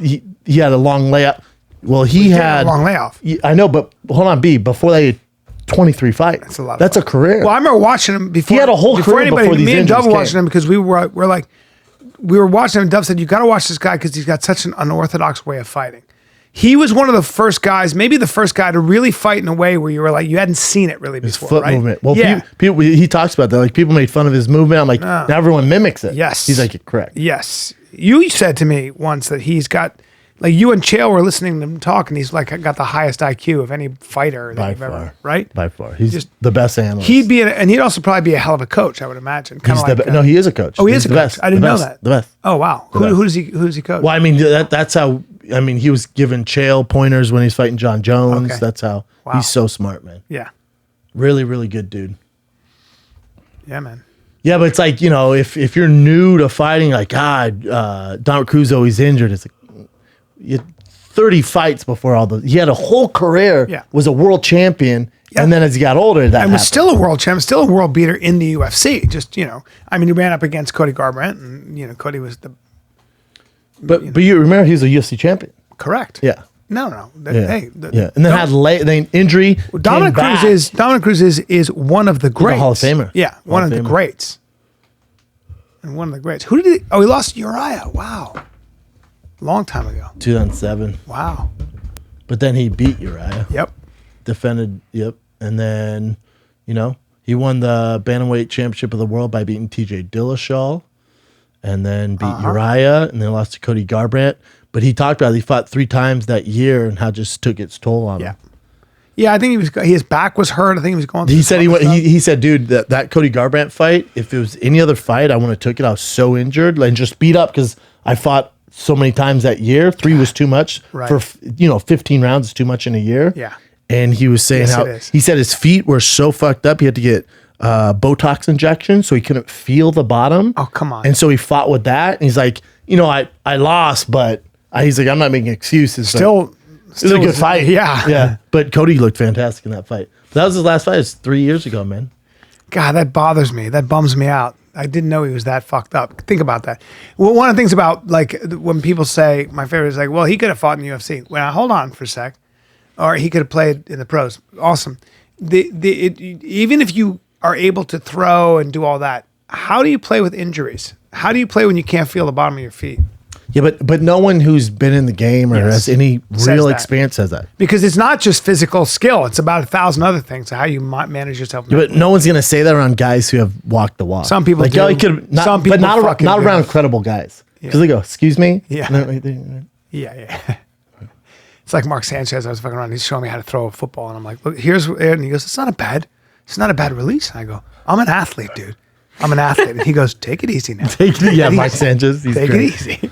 [SPEAKER 8] had a long layup. Well, he had
[SPEAKER 1] a long layoff.
[SPEAKER 8] I know, but hold on, before they had 23 fights.
[SPEAKER 1] That's a lot.
[SPEAKER 8] That's a career.
[SPEAKER 1] Well, I remember watching him before.
[SPEAKER 8] He had a whole career before these
[SPEAKER 1] me and Dove
[SPEAKER 8] injuries
[SPEAKER 1] were watching
[SPEAKER 8] came.
[SPEAKER 1] him because we were watching him. And Dove said, "You got to watch this guy because he's got such an unorthodox way of fighting." He was one of the first guys, maybe the first guy to really fight in a way where you were like, you hadn't seen it really
[SPEAKER 8] His
[SPEAKER 1] before,
[SPEAKER 8] foot
[SPEAKER 1] right?
[SPEAKER 8] movement. Well,
[SPEAKER 1] yeah.
[SPEAKER 8] people, he talks about that. Like, people made fun of his movement. I'm like, now everyone mimics it.
[SPEAKER 1] Yes.
[SPEAKER 8] He's like, correct.
[SPEAKER 1] Yes. You said to me once that he's got, like, you and Chael were listening to him talk, and he's like got the highest IQ of any fighter that
[SPEAKER 8] By
[SPEAKER 1] you've
[SPEAKER 8] far.
[SPEAKER 1] ever, right?
[SPEAKER 8] By far. He's
[SPEAKER 1] Just-
[SPEAKER 8] the best analyst.
[SPEAKER 1] And he'd also probably be a hell of a coach, I would imagine. Kind
[SPEAKER 8] He's
[SPEAKER 1] of like,
[SPEAKER 8] no, he is a coach.
[SPEAKER 1] Oh, he
[SPEAKER 8] He's
[SPEAKER 1] is a
[SPEAKER 8] the
[SPEAKER 1] coach.
[SPEAKER 8] best.
[SPEAKER 1] I didn't
[SPEAKER 8] The
[SPEAKER 1] know
[SPEAKER 8] best.
[SPEAKER 1] that.
[SPEAKER 8] The best.
[SPEAKER 1] Oh, wow.
[SPEAKER 8] The best.
[SPEAKER 1] Who's he coach?
[SPEAKER 8] Well, I mean, that's how, I mean, he was giving Chael pointers when he's fighting John Jones.
[SPEAKER 1] Okay.
[SPEAKER 8] That's how.
[SPEAKER 1] Wow.
[SPEAKER 8] He's so smart, man.
[SPEAKER 1] Yeah.
[SPEAKER 8] Really, really good dude.
[SPEAKER 1] Yeah, man.
[SPEAKER 8] Yeah, but it's like, if you're new to fighting, like, Dominick Cruz always injured. It's like, you had 30 fights before all those. He had a whole career,
[SPEAKER 1] Yeah.
[SPEAKER 8] was a world champion,
[SPEAKER 1] Yeah.
[SPEAKER 8] and then as he got older, that
[SPEAKER 1] And
[SPEAKER 8] happened.
[SPEAKER 1] was still a world champ, still a world beater in the UFC. Just, I mean, he ran up against Cody Garbrandt, and, Cody was
[SPEAKER 8] But you remember, he was a UFC champion.
[SPEAKER 1] correct.
[SPEAKER 8] Yeah.
[SPEAKER 1] No.
[SPEAKER 8] Yeah.
[SPEAKER 1] Hey,
[SPEAKER 8] Yeah. And then had then injury.
[SPEAKER 1] Dominick
[SPEAKER 8] came
[SPEAKER 1] Cruz
[SPEAKER 8] back.
[SPEAKER 1] Dominick Cruz is one of the greats.
[SPEAKER 8] Hall of Famer.
[SPEAKER 1] Yeah, one
[SPEAKER 8] Hall
[SPEAKER 1] of
[SPEAKER 8] of
[SPEAKER 1] the
[SPEAKER 8] Famer.
[SPEAKER 1] greats. And one of the greats. Who did he? Oh, he lost Uriah. Wow. Long time ago.
[SPEAKER 8] 2007.
[SPEAKER 1] Wow.
[SPEAKER 8] But then he beat Uriah.
[SPEAKER 1] Yep.
[SPEAKER 8] Defended, yep. And then, he won the Bantamweight Championship of the World by beating TJ Dillashaw. And then beat Uriah. And then lost to Cody Garbrandt. But he talked about he fought 3 times that year and how it just took its toll on him.
[SPEAKER 1] Yeah, I think his back was hurt. I think he was going through
[SPEAKER 8] He said
[SPEAKER 1] some other stuff.
[SPEAKER 8] he said, dude, that Cody Garbrandt fight, if it was any other fight, I wouldn't have took it. I was so injured and just beat up because I fought so many times that year. 3 was too much.
[SPEAKER 1] Right.
[SPEAKER 8] For 15 rounds is too much in a year.
[SPEAKER 1] Yeah.
[SPEAKER 8] And he was saying
[SPEAKER 1] Yes,
[SPEAKER 8] how
[SPEAKER 1] it is.
[SPEAKER 8] he said his feet were so fucked up he had to get Botox injections so he couldn't feel the bottom.
[SPEAKER 1] Oh, come on.
[SPEAKER 8] And so he fought with that. And he's like, I lost, but he's like, I'm not making excuses. but
[SPEAKER 1] Still
[SPEAKER 8] it was a good fight.
[SPEAKER 1] Yeah.
[SPEAKER 8] Yeah. But Cody looked fantastic in that fight. But that was his last fight. It was 3 years ago, man.
[SPEAKER 1] God, that bothers me. That bums me out. I didn't know he was that fucked up. Think about that. Well, one of the things about, like, when people say, my favorite is like, well, he could have fought in the UFC. Well, hold on for a sec. Or he could have played in the pros. Awesome. Even if you are able to throw and do all that, how do you play with injuries? How do you play when you can't feel the bottom of your feet?
[SPEAKER 8] Yeah, but no one who's been in the game or has any
[SPEAKER 1] Says
[SPEAKER 8] real
[SPEAKER 1] that.
[SPEAKER 8] experience says that.
[SPEAKER 1] Because it's not just physical skill. It's about 1,000 other things. How you might manage yourself.
[SPEAKER 8] Yeah, but no one's gonna say that around guys who have walked the walk.
[SPEAKER 1] Some people
[SPEAKER 8] like,
[SPEAKER 1] do.
[SPEAKER 8] Oh, he could not,
[SPEAKER 1] Some
[SPEAKER 8] but
[SPEAKER 1] people
[SPEAKER 8] not
[SPEAKER 1] fucking
[SPEAKER 8] not
[SPEAKER 1] do.
[SPEAKER 8] around credible guys because
[SPEAKER 1] Yeah.
[SPEAKER 8] they go, "Excuse me."
[SPEAKER 1] Yeah.
[SPEAKER 8] And then,
[SPEAKER 1] Yeah. It's like Mark Sanchez. I was fucking around. He's showing me how to throw a football, and I'm like, "Look, here's." And he goes, "It's not a bad release." And I go, "I'm an athlete, dude. I'm an athlete." And he goes, "Take it easy now.
[SPEAKER 8] Take it, yeah, Mark Sanchez. He's
[SPEAKER 1] Take
[SPEAKER 8] great.
[SPEAKER 1] it easy."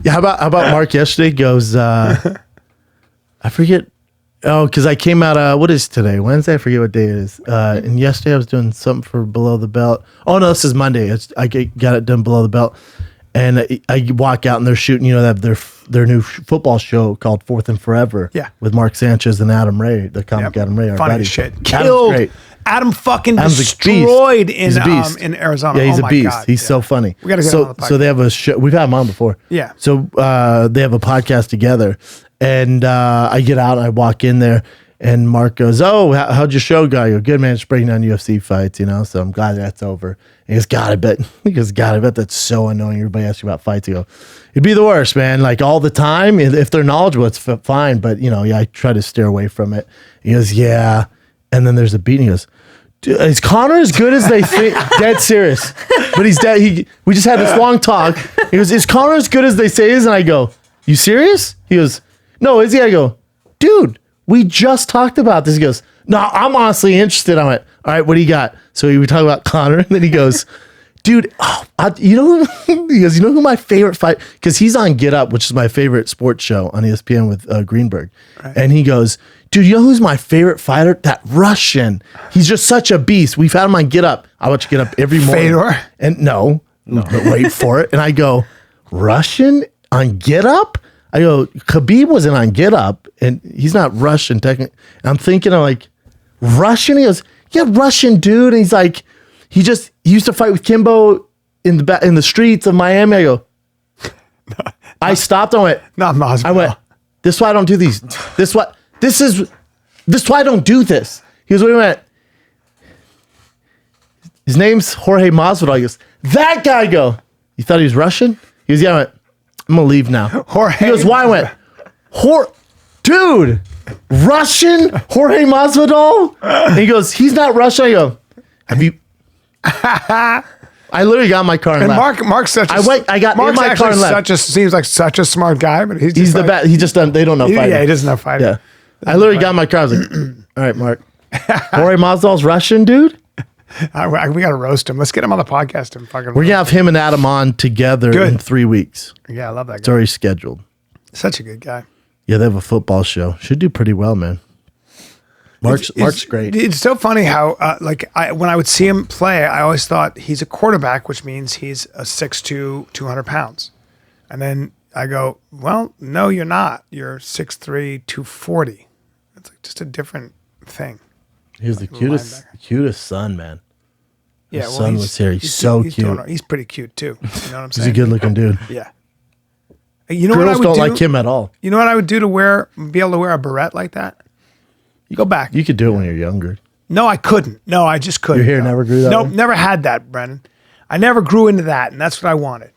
[SPEAKER 8] Yeah, how about Mark yesterday goes, I forget. Oh, because I came out. What is today? Wednesday. I forget what day it is. And yesterday I was doing something for Below the Belt. Oh no, this is Monday. I got it done Below the Belt, and I walk out and they're shooting. You know, they have their new football show called Fourth and Forever.
[SPEAKER 1] Yeah.
[SPEAKER 8] With Mark Sanchez and Adam Ray, the comic Adam Ray. Our
[SPEAKER 1] Funny
[SPEAKER 8] buddy.
[SPEAKER 1] shit.
[SPEAKER 8] Adam's
[SPEAKER 1] Killed.
[SPEAKER 8] great.
[SPEAKER 1] Adam fucking
[SPEAKER 8] Adam's a
[SPEAKER 1] destroyed
[SPEAKER 8] beast. He's a beast.
[SPEAKER 1] in Arizona.
[SPEAKER 8] Yeah, he's
[SPEAKER 1] Oh
[SPEAKER 8] a
[SPEAKER 1] my
[SPEAKER 8] beast.
[SPEAKER 1] God.
[SPEAKER 8] He's so funny.
[SPEAKER 1] We gotta get him on the podcast.
[SPEAKER 8] So they have a show. We've had him on before.
[SPEAKER 1] Yeah.
[SPEAKER 8] So they have a podcast together, and I get out and I walk in there, and Mark goes, "Oh, how'd your show go?" I go, "Good, man. Just breaking down UFC fights, you know." So I'm glad that's over. And he goes, "God, I bet." He goes, "God, I bet that's so annoying. Everybody asks you about fights." You go, "It'd be the worst, man. Like all the time. If they're knowledgeable, it's fine. But you know, yeah, I try to steer away from it." He goes, "Yeah." And then there's a beat. And he goes, "Dude, is Connor as good as they think?" Dead serious. But he's dead. We just had this long talk. He goes, "Is Connor as good as they say he is?" And I go, "You serious?" He goes, "No, is he?" I go, "Dude, we just talked about this." He goes, "No, I'm honestly interested." I went, "All right, what do you got?" So we talk about Connor, and then he goes, "Dude, you know," he goes, "You know who my favorite fight?" Because he's on Get Up, which is my favorite sports show on ESPN with Greenberg, and he goes, "Dude, you know who's my favorite fighter? That Russian. He's just such a beast. We've had him on Get Up. I watch Get Up every morning."
[SPEAKER 1] Fedor?
[SPEAKER 8] And no, but wait for it. And I go, "Russian on Get Up?" I go, "Khabib wasn't on Get Up, and he's not Russian technically." And I'm thinking, I'm like, "Russian?" He goes, "Yeah, Russian dude." And he's like, he used to fight with Kimbo in the streets of Miami. I go, I stopped. I went,
[SPEAKER 1] Not Masvidal.
[SPEAKER 8] I went, "This is why I don't do these. This is why I don't do this." He goes, "What do you mean?" His name's Jorge Masvidal. He goes, "That guy." I go, "You thought he was Russian?" He goes, "Yeah." I went, "I'm gonna leave now."
[SPEAKER 1] Jorge.
[SPEAKER 8] He goes, "Why?" I went, "Dude, Russian Jorge Masvidal?" And he goes, "He's not Russian." I go, "Have you?" I literally got in my car and
[SPEAKER 1] And
[SPEAKER 8] left.
[SPEAKER 1] Mark's such.
[SPEAKER 8] I got
[SPEAKER 1] Mark's
[SPEAKER 8] in my car and left.
[SPEAKER 1] seems like such a smart guy, but he's
[SPEAKER 8] He's the
[SPEAKER 1] like,
[SPEAKER 8] best. He just doesn't. They don't know fighting.
[SPEAKER 1] Yeah, he doesn't know fighting.
[SPEAKER 8] Yeah. I literally got in my car. I was like, "All right, Mark. Jorge Masvidal's Russian, dude."
[SPEAKER 1] We gotta roast him. Let's get him on the podcast and fucking.
[SPEAKER 8] We're gonna have him and Adam on together
[SPEAKER 1] Good.
[SPEAKER 8] in 3 weeks.
[SPEAKER 1] Yeah, I love that
[SPEAKER 8] It's
[SPEAKER 1] guy.
[SPEAKER 8] already scheduled.
[SPEAKER 1] Such a good guy.
[SPEAKER 8] Yeah, they have a football show. Should do pretty well, man. Mark's great.
[SPEAKER 1] It's so funny how, when I would see him play, I always thought he's a quarterback, which means he's a 6'2", 200 pounds. And then I go, well, no, you're not. You're 6'3", 240. It's like just a different thing.
[SPEAKER 8] He's the cutest son, man.
[SPEAKER 1] Yeah,
[SPEAKER 8] His son was here. He's so cute.
[SPEAKER 1] He's pretty cute too. You know what I'm
[SPEAKER 8] He's
[SPEAKER 1] saying?
[SPEAKER 8] a good looking dude.
[SPEAKER 1] Yeah. You know what I
[SPEAKER 8] Girls
[SPEAKER 1] would
[SPEAKER 8] don't
[SPEAKER 1] do?
[SPEAKER 8] like him at all.
[SPEAKER 1] You know what I would do to be able to wear a beret like that? You go back.
[SPEAKER 8] You could do it when you're younger.
[SPEAKER 1] No, I couldn't. No, I just couldn't.
[SPEAKER 8] Your hair never grew that
[SPEAKER 1] Nope,
[SPEAKER 8] way?
[SPEAKER 1] never had that, Brennan. I never grew into that, and that's what I wanted.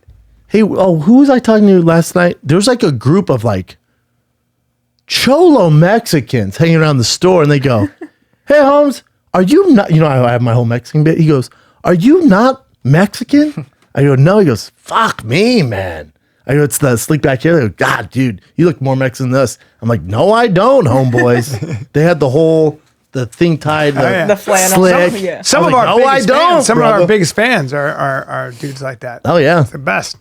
[SPEAKER 8] Hey, who was I talking to last night? There was like a group of like Cholo Mexicans hanging around the store, and they go, "Hey, Holmes, are you not?" You know, I have my whole Mexican bit. He goes, "Are you not Mexican?" I go, "No." He goes, "Fuck me, man." I go, "It's the slick back hair." They go, "God, dude, you look more Mexican than us." I'm like, "No, I don't, homeboys." They had the thing tied,
[SPEAKER 6] The flannel.
[SPEAKER 8] slick.
[SPEAKER 6] Yeah.
[SPEAKER 1] Some
[SPEAKER 8] I
[SPEAKER 1] of
[SPEAKER 8] was
[SPEAKER 1] our
[SPEAKER 8] like, "No, I
[SPEAKER 1] biggest
[SPEAKER 8] don't,
[SPEAKER 1] fans, some of
[SPEAKER 8] brother."
[SPEAKER 1] our biggest fans are dudes like that.
[SPEAKER 8] Oh yeah,
[SPEAKER 1] The best.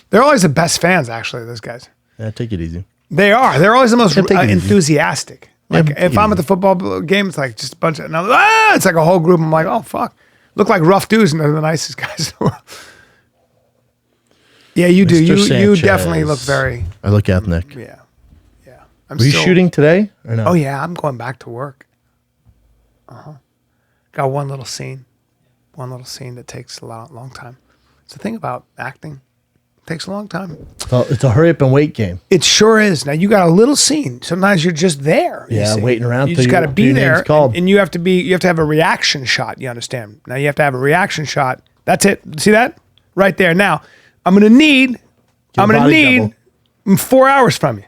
[SPEAKER 1] They're always the best fans, actually. Those guys.
[SPEAKER 8] yeah. Take it easy.
[SPEAKER 1] They are. They're always the most
[SPEAKER 8] take it easy.
[SPEAKER 1] enthusiastic. Like
[SPEAKER 8] take
[SPEAKER 1] if
[SPEAKER 8] it
[SPEAKER 1] I'm at the football game, it's like just a bunch of. And it's like a whole group. I'm like, oh fuck, look like rough dudes, and they're the nicest guys in the world. Yeah, you do.
[SPEAKER 8] Mr.
[SPEAKER 1] You
[SPEAKER 8] Sanchez.
[SPEAKER 1] definitely look very.
[SPEAKER 8] I look ethnic.
[SPEAKER 1] Yeah. I'm
[SPEAKER 8] Were you shooting today or no?
[SPEAKER 1] Oh yeah, I'm going back to work. Got one little scene that takes a long time. It's the thing about acting. It takes a long time.
[SPEAKER 8] Well, it's a hurry up and wait game.
[SPEAKER 1] It sure is. Now you got a little scene. Sometimes you're just there. you
[SPEAKER 8] Yeah,
[SPEAKER 1] see.
[SPEAKER 8] waiting around
[SPEAKER 1] You
[SPEAKER 8] till
[SPEAKER 1] just got to
[SPEAKER 8] your
[SPEAKER 1] be
[SPEAKER 8] name's
[SPEAKER 1] there,
[SPEAKER 8] called.
[SPEAKER 1] and you have to have a reaction shot. You understand? Now you have to have a reaction shot. That's it. See that right there. Now I'm gonna need
[SPEAKER 8] body double.
[SPEAKER 1] 4 hours from you.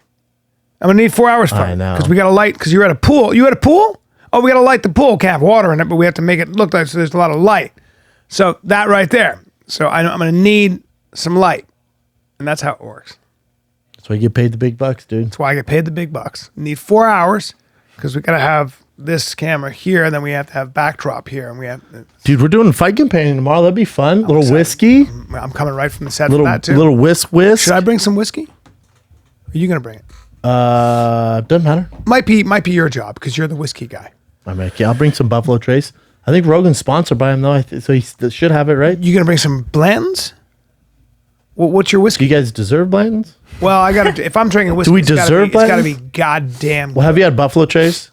[SPEAKER 1] I'm gonna need 4 hours from
[SPEAKER 8] I
[SPEAKER 1] you
[SPEAKER 8] know.
[SPEAKER 1] because we got to light. Because you're at a pool. You at a pool? Oh, we got to light the pool. Can't have water in it, but we have to make it look like so there's a lot of light. So that right there. So I'm gonna need some light, and that's how it works.
[SPEAKER 8] That's why you get paid the big bucks, dude.
[SPEAKER 1] That's why I get paid the big bucks. Need 4 hours because we got to have this camera here, and then we have to have backdrop here, and we have.
[SPEAKER 8] Dude, we're doing a fight companion tomorrow. That'd be fun. Little
[SPEAKER 1] excited.
[SPEAKER 8] whiskey.
[SPEAKER 1] I'm coming right from the set
[SPEAKER 8] Little
[SPEAKER 1] for that too.
[SPEAKER 8] little whisk.
[SPEAKER 1] Should I bring some whiskey? Are you gonna bring it?
[SPEAKER 8] Doesn't matter.
[SPEAKER 1] Might be your job because you're the whiskey guy.
[SPEAKER 8] I mean, I'll bring some Buffalo Trace. I think Rogan's sponsored by him though, so he should have it, right?
[SPEAKER 1] You gonna bring some Blantons? What's your
[SPEAKER 8] Do
[SPEAKER 1] whiskey?
[SPEAKER 8] you guys deserve Blantons?
[SPEAKER 1] Well, I got to. If I'm drinking whiskey,
[SPEAKER 8] Do we
[SPEAKER 1] it's gotta
[SPEAKER 8] deserve
[SPEAKER 1] be, it's got to be
[SPEAKER 8] Blantons?
[SPEAKER 1] goddamn.
[SPEAKER 8] Well, have you had Buffalo Trace?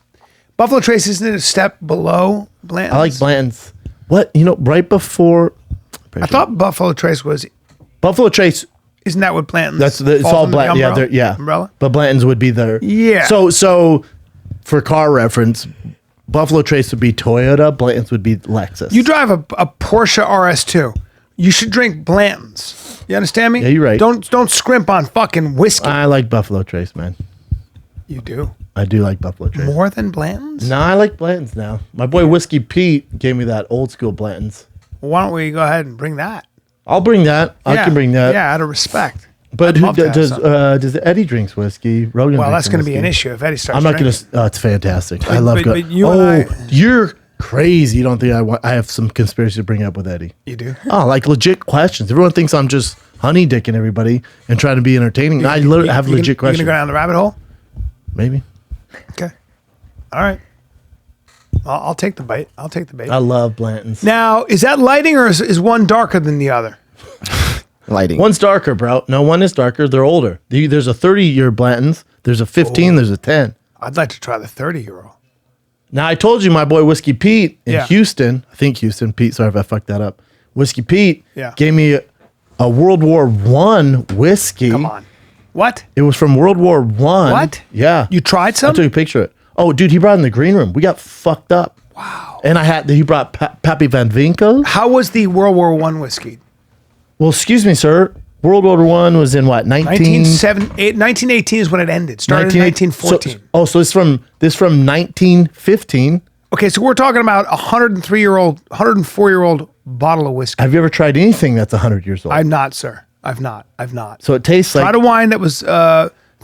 [SPEAKER 1] Buffalo Trace isn't it a step below Blanton's?
[SPEAKER 8] I like Blantons. What, right before?
[SPEAKER 1] I thought Buffalo Trace was.
[SPEAKER 8] Buffalo Trace.
[SPEAKER 1] Isn't that what Blanton's?
[SPEAKER 8] It's
[SPEAKER 1] falls
[SPEAKER 8] all
[SPEAKER 1] under the
[SPEAKER 8] Blanton. Yeah,
[SPEAKER 1] umbrella?
[SPEAKER 8] yeah.
[SPEAKER 1] Umbrella.
[SPEAKER 8] But Blanton's would be there.
[SPEAKER 1] Yeah.
[SPEAKER 8] So for car reference, Buffalo Trace would be Toyota. Blanton's would be Lexus.
[SPEAKER 1] You drive a Porsche RS2. You should drink Blanton's. You understand me?
[SPEAKER 8] Yeah, you're right.
[SPEAKER 1] Don't scrimp on fucking whiskey.
[SPEAKER 8] I like Buffalo Trace, man.
[SPEAKER 1] You do
[SPEAKER 8] I do like Buffalo Trace.
[SPEAKER 1] more than Blanton's.
[SPEAKER 8] No, I like Blanton's now. My boy Whiskey Pete gave me that old school Blanton's.
[SPEAKER 1] Why don't we go ahead and bring that?
[SPEAKER 8] I'll bring that. I can bring that.
[SPEAKER 1] Yeah, out of respect.
[SPEAKER 8] But
[SPEAKER 1] I'd love to have some.
[SPEAKER 8] does Eddie drinks whiskey? Rogan.
[SPEAKER 1] Well,
[SPEAKER 8] drinks
[SPEAKER 1] that's going to be an
[SPEAKER 8] whiskey.
[SPEAKER 1] issue if Eddie starts.
[SPEAKER 8] I'm not going
[SPEAKER 1] drinking.
[SPEAKER 8] to. It's fantastic. I love.
[SPEAKER 1] but you and I-
[SPEAKER 8] You're crazy. You don't think I have some conspiracy to bring up with Eddie?
[SPEAKER 1] You do.
[SPEAKER 8] Oh, like legit questions. Everyone thinks I'm just honey dicking everybody and trying to be entertaining. I literally have legit
[SPEAKER 1] You
[SPEAKER 8] questions.
[SPEAKER 1] gonna go down the rabbit hole?
[SPEAKER 8] Maybe.
[SPEAKER 1] Okay. All right. I'll take the bait. I'll take the bait.
[SPEAKER 8] I love Blanton's.
[SPEAKER 1] Now, is that lighting or is one darker than the other?
[SPEAKER 5] Lighting.
[SPEAKER 8] One's darker, bro. No, one is darker. They're older. There's a 30-year Blanton's. There's a 15. There's a 10.
[SPEAKER 1] I'd like to try the 30-year-old.
[SPEAKER 8] Now, I told you my boy Whiskey Pete in
[SPEAKER 1] Yeah.
[SPEAKER 8] Houston, I think Houston, Pete, sorry if I fucked that up. Whiskey Pete gave me a World War I whiskey.
[SPEAKER 1] Come on. What?
[SPEAKER 8] It was from World War I.
[SPEAKER 1] What?
[SPEAKER 8] Yeah.
[SPEAKER 1] You tried
[SPEAKER 8] I
[SPEAKER 1] some?
[SPEAKER 8] took a picture of it. Oh, dude, he brought it in the green room. We got fucked up. Wow. And he brought Pappy Van Winkle.
[SPEAKER 1] How was the World War I whiskey?
[SPEAKER 8] Well, excuse me, sir. World War I was in what,
[SPEAKER 1] 1918 is when it ended. Started in 1914.
[SPEAKER 8] So this from 1915.
[SPEAKER 1] Okay, so we're talking about a 104-year-old bottle of whiskey.
[SPEAKER 8] Have you ever tried anything that's 100 years old?
[SPEAKER 1] I've not, sir. I've not.
[SPEAKER 8] So it tastes like
[SPEAKER 1] Tried a wine that was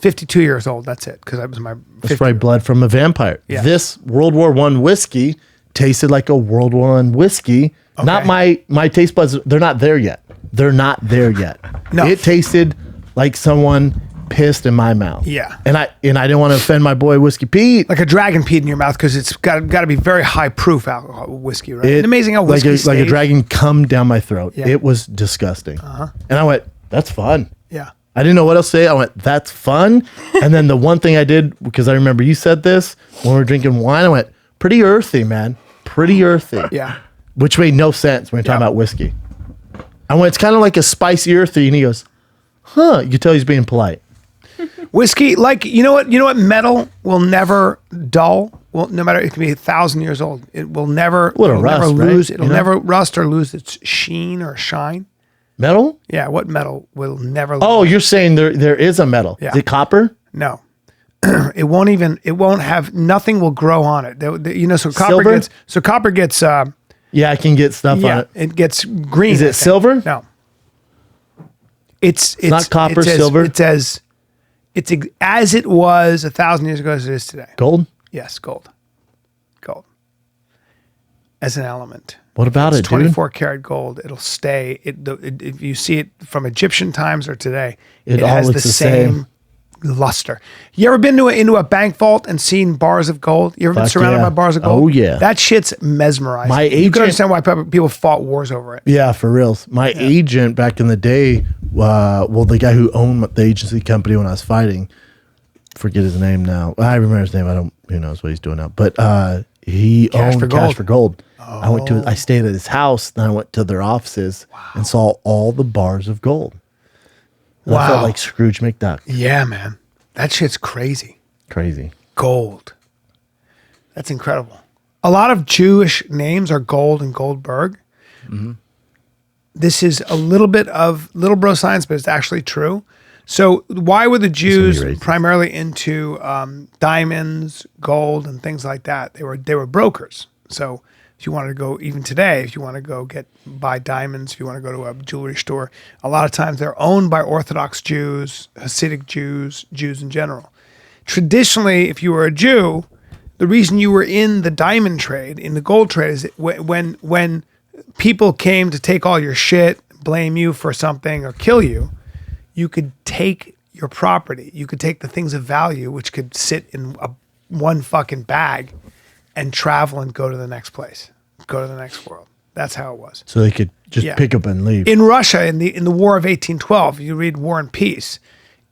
[SPEAKER 1] 52 years old. That's it, because that was my.
[SPEAKER 8] it's probably blood from a vampire.
[SPEAKER 1] Yeah.
[SPEAKER 8] This World War I whiskey tasted like a World War I whiskey. Not my taste buds. They're not there yet. They're not there yet.
[SPEAKER 1] No.
[SPEAKER 8] It tasted like someone pissed in my mouth.
[SPEAKER 1] Yeah.
[SPEAKER 8] And I didn't want to offend my boy Whiskey Pete.
[SPEAKER 1] Like a dragon peed in your mouth because it's got to be very high proof alcohol whiskey, right? It's amazing how whiskey
[SPEAKER 8] like a dragon come down my throat.
[SPEAKER 1] Yeah.
[SPEAKER 8] It was disgusting. And I went, that's fun.
[SPEAKER 1] Yeah.
[SPEAKER 8] I didn't know what else to say. I went, that's fun. And then the one thing I did, because I remember you said this when we were drinking wine, I went, pretty earthy, man. Pretty earthy.
[SPEAKER 1] Yeah.
[SPEAKER 8] Which made no sense when you're talking about whiskey. I went, it's kind of like a spicy earthy. And he goes, huh. You could tell he's being polite.
[SPEAKER 1] Whiskey, like, you know what metal will never dull? Well, no matter, it can be 1,000 years old. It will never,
[SPEAKER 8] Little rust,
[SPEAKER 1] never lose.
[SPEAKER 8] right?
[SPEAKER 1] It'll
[SPEAKER 8] You know?
[SPEAKER 1] never rust or lose its sheen or shine.
[SPEAKER 8] Metal?
[SPEAKER 1] Yeah, what metal will never lose?
[SPEAKER 8] Oh, you're saying there is a metal.
[SPEAKER 1] Yeah.
[SPEAKER 8] Is it copper?
[SPEAKER 1] No. It won't have, nothing will grow on it. So
[SPEAKER 8] Silver?
[SPEAKER 1] copper gets,
[SPEAKER 8] Yeah, I can get stuff on it.
[SPEAKER 1] it gets green.
[SPEAKER 8] Is
[SPEAKER 1] I
[SPEAKER 8] it
[SPEAKER 1] think.
[SPEAKER 8] silver?
[SPEAKER 1] No. It's
[SPEAKER 8] not copper, silver?
[SPEAKER 1] It's as it was 1,000 years ago as it is today.
[SPEAKER 8] Gold?
[SPEAKER 1] Yes, gold. Gold. As an element.
[SPEAKER 8] What about
[SPEAKER 1] It's
[SPEAKER 8] it, dude?
[SPEAKER 1] 24 karat gold. It'll stay. If you see it from Egyptian times or today,
[SPEAKER 8] It
[SPEAKER 1] it
[SPEAKER 8] all
[SPEAKER 1] has the
[SPEAKER 8] looks the
[SPEAKER 1] same
[SPEAKER 8] same.
[SPEAKER 1] luster. You ever been into a bank vault and seen bars of gold? You ever been
[SPEAKER 8] Fuck
[SPEAKER 1] surrounded
[SPEAKER 8] yeah.
[SPEAKER 1] by bars of gold?
[SPEAKER 8] Oh, yeah.
[SPEAKER 1] That shit's mesmerizing.
[SPEAKER 8] My
[SPEAKER 1] You can
[SPEAKER 8] agent-
[SPEAKER 1] understand why people fought wars over it.
[SPEAKER 8] Yeah, for reals. My agent back in the day, the guy who owned the agency company when I was fighting, forget his name now. I remember his name. Who knows what he's doing now. But he
[SPEAKER 1] Cash
[SPEAKER 8] owned
[SPEAKER 1] for
[SPEAKER 8] Cash
[SPEAKER 1] Gold.
[SPEAKER 8] for Gold. I stayed at his house, then I went to their offices and saw all the bars of gold. And I felt
[SPEAKER 1] Wow.
[SPEAKER 8] like Scrooge McDuck.
[SPEAKER 1] Yeah, man. That shit's crazy.
[SPEAKER 8] Crazy.
[SPEAKER 1] Gold. That's incredible. A lot of Jewish names are Gold and Goldberg.
[SPEAKER 8] Mm-hmm.
[SPEAKER 1] This is a little bit of little bro science, but it's actually true. So why were the Jews
[SPEAKER 8] racist.
[SPEAKER 1] primarily into diamonds, gold, and things like that? They were brokers. So if you wanted to go, even today, if you want to go buy diamonds, if you want to go to a jewelry store, a lot of times they're owned by Orthodox Jews, Hasidic Jews, Jews in general. Traditionally, if you were a Jew, the reason you were in the diamond trade, in the gold trade, is when people came to take all your shit, blame you for something, or kill you, you could take your property. You could take the things of value, which could sit in one fucking bag, and travel and go to the next place, go to the next world. That's how it was.
[SPEAKER 8] So they could just pick up and leave.
[SPEAKER 1] In Russia, in the War of 1812, you read War and Peace.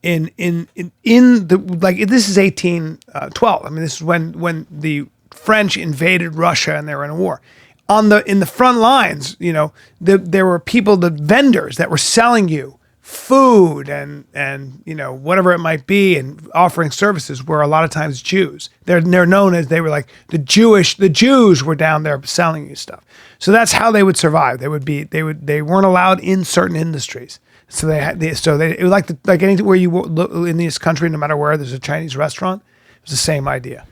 [SPEAKER 1] In the like, this is 1812. I mean, this is when the French invaded Russia and they were in a war. In the front lines, you know, there were people, the vendors that were selling you food and you know, whatever it might be, and offering services were a lot of times Jews. They're known as, they were like the Jews were down there selling you stuff. So that's how they would survive. They weren't allowed in certain industries. So it was like anywhere you look in this country, no matter where there's a Chinese restaurant, it was the same idea.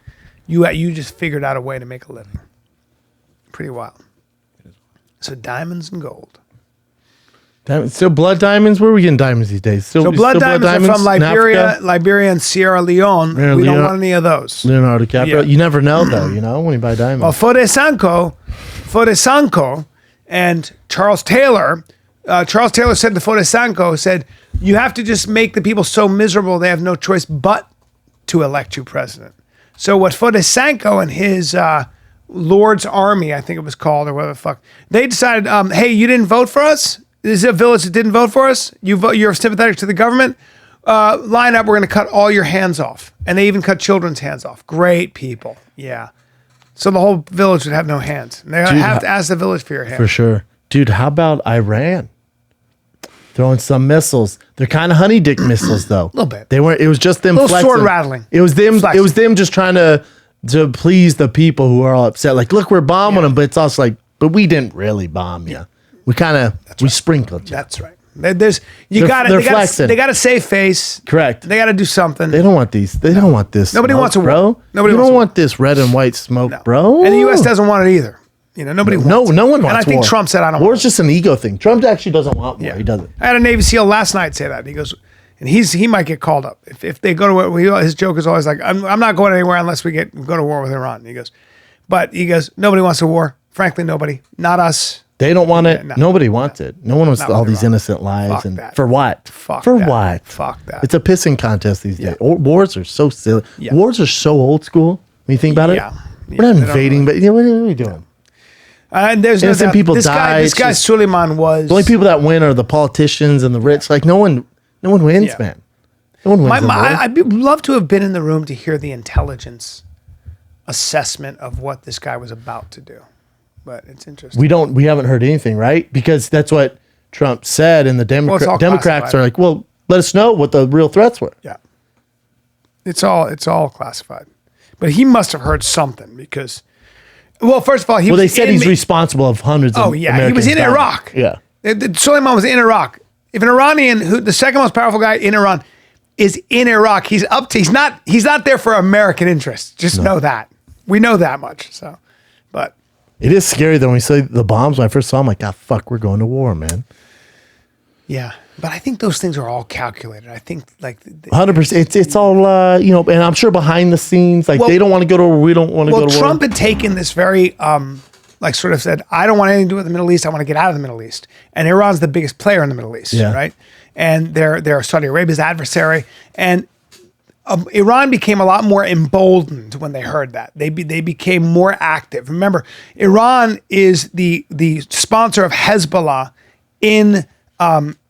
[SPEAKER 1] You just figured out a way to make a living. Pretty wild. So diamonds and gold.
[SPEAKER 8] So blood diamonds, where are we getting diamonds these days?
[SPEAKER 1] So blood diamonds are from Liberia and Sierra Leone. We don't want any of those.
[SPEAKER 8] Leonardo DiCaprio.
[SPEAKER 1] Yeah.
[SPEAKER 8] You never know though, you know, when you buy diamonds.
[SPEAKER 1] Well, Fodesanko and Charles Taylor said to Fodesanko, said, you have to just make the people so miserable they have no choice but to elect you president. So what Fodesanko and his Lord's Army, I think it was called, or whatever the fuck, they decided, hey, you didn't vote for us? This is a village that didn't vote for us? You're sympathetic to the government? Line up, we're going to cut all your hands off. And they even cut children's hands off. Great people. Yeah. So the whole village would have no hands. And they have to ask the village for your hands.
[SPEAKER 8] For sure. Dude, how about Iran? Throwing some missiles. They're kind of honey dick missiles though.
[SPEAKER 1] A little bit.
[SPEAKER 8] They weren't, it was just them flexing.
[SPEAKER 1] Sword rattling.
[SPEAKER 8] It was them
[SPEAKER 1] Flexing.
[SPEAKER 8] It was them just trying to please the people who are all upset. Like, look, we're bombing them, but it's also like, but we didn't really bomb you. We kind of sprinkled you.
[SPEAKER 1] That's right. They got to save face.
[SPEAKER 8] Correct.
[SPEAKER 1] They got to do something.
[SPEAKER 8] They don't want these. They don't want this.
[SPEAKER 1] Nobody
[SPEAKER 8] smoke,
[SPEAKER 1] wants a war.
[SPEAKER 8] bro.
[SPEAKER 1] Nobody
[SPEAKER 8] you
[SPEAKER 1] wants
[SPEAKER 8] don't
[SPEAKER 1] a
[SPEAKER 8] want this red and white smoke, bro.
[SPEAKER 1] And the U.S. doesn't want it either. You know, nobody wants it.
[SPEAKER 8] No one wants
[SPEAKER 1] war. And I think
[SPEAKER 8] war.
[SPEAKER 1] Trump said, I don't want
[SPEAKER 8] War's just an ego thing. Trump actually doesn't want war.
[SPEAKER 1] Yeah.
[SPEAKER 8] He doesn't.
[SPEAKER 1] I had a Navy SEAL last night say that. He goes, and he might get called up. If they go to war, his joke is always like, I'm not going anywhere unless we go to war with Iran. And he goes, nobody wants a war. Frankly, nobody. Not us.
[SPEAKER 8] They don't want it.
[SPEAKER 1] No.
[SPEAKER 8] Nobody wants it. No one wants
[SPEAKER 1] Not
[SPEAKER 8] all
[SPEAKER 1] with
[SPEAKER 8] these
[SPEAKER 1] Iran.
[SPEAKER 8] innocent lives.
[SPEAKER 1] Fuck
[SPEAKER 8] And
[SPEAKER 1] that.
[SPEAKER 8] for what?
[SPEAKER 1] Fuck
[SPEAKER 8] for
[SPEAKER 1] that.
[SPEAKER 8] what?
[SPEAKER 1] Fuck that.
[SPEAKER 8] It's a pissing contest these days.
[SPEAKER 1] Yeah.
[SPEAKER 8] Wars are so silly.
[SPEAKER 1] Yeah.
[SPEAKER 8] Wars are so old school. When you think about it,
[SPEAKER 1] Yeah.
[SPEAKER 8] we're not
[SPEAKER 1] They don't
[SPEAKER 8] invading, but what are we doing?
[SPEAKER 1] And there's no
[SPEAKER 8] Innocent
[SPEAKER 1] doubt,
[SPEAKER 8] people
[SPEAKER 1] this
[SPEAKER 8] die.
[SPEAKER 1] This guy
[SPEAKER 8] It's just-
[SPEAKER 1] Suleiman was
[SPEAKER 8] The only people that win are the politicians and the rich. Like no one wins,
[SPEAKER 1] Yeah.
[SPEAKER 8] man. No one wins. in war.
[SPEAKER 1] I'd love to have been in the room to hear the intelligence assessment of what this guy was about to do. But it's interesting.
[SPEAKER 8] We haven't heard anything, right? Because that's what Trump said, and the
[SPEAKER 1] it's all
[SPEAKER 8] Democrats
[SPEAKER 1] classified.
[SPEAKER 8] are like, well, let us know what the real threats were.
[SPEAKER 1] Yeah. It's all classified. But he must have heard something because, well, first of all,
[SPEAKER 8] They said he's responsible of hundreds of
[SPEAKER 1] he
[SPEAKER 8] Americans
[SPEAKER 1] was in
[SPEAKER 8] dying.
[SPEAKER 1] Iraq.
[SPEAKER 8] Yeah.
[SPEAKER 1] Suleiman was in Iraq. If an Iranian, the second most powerful guy in Iran, is in Iraq, he's not there for American interests. Just know that. We know that much. So, but
[SPEAKER 8] It is scary though when we see the bombs. When I first saw them, like, ah, fuck, we're going to war, man.
[SPEAKER 1] yeah. But I think those things are all calculated. I think like
[SPEAKER 8] 100%. It's all and I'm sure behind the scenes, like they don't want to go to war. We don't want to go to war.
[SPEAKER 1] Trump had taken this very sort of said, I don't want anything to do with the Middle East. I want to get out of the Middle East. And Iran's the biggest player in the Middle East, right? And they're Saudi Arabia's adversary. And Iran became a lot more emboldened when they heard that. They became more active. Remember, Iran is the sponsor of Hezbollah in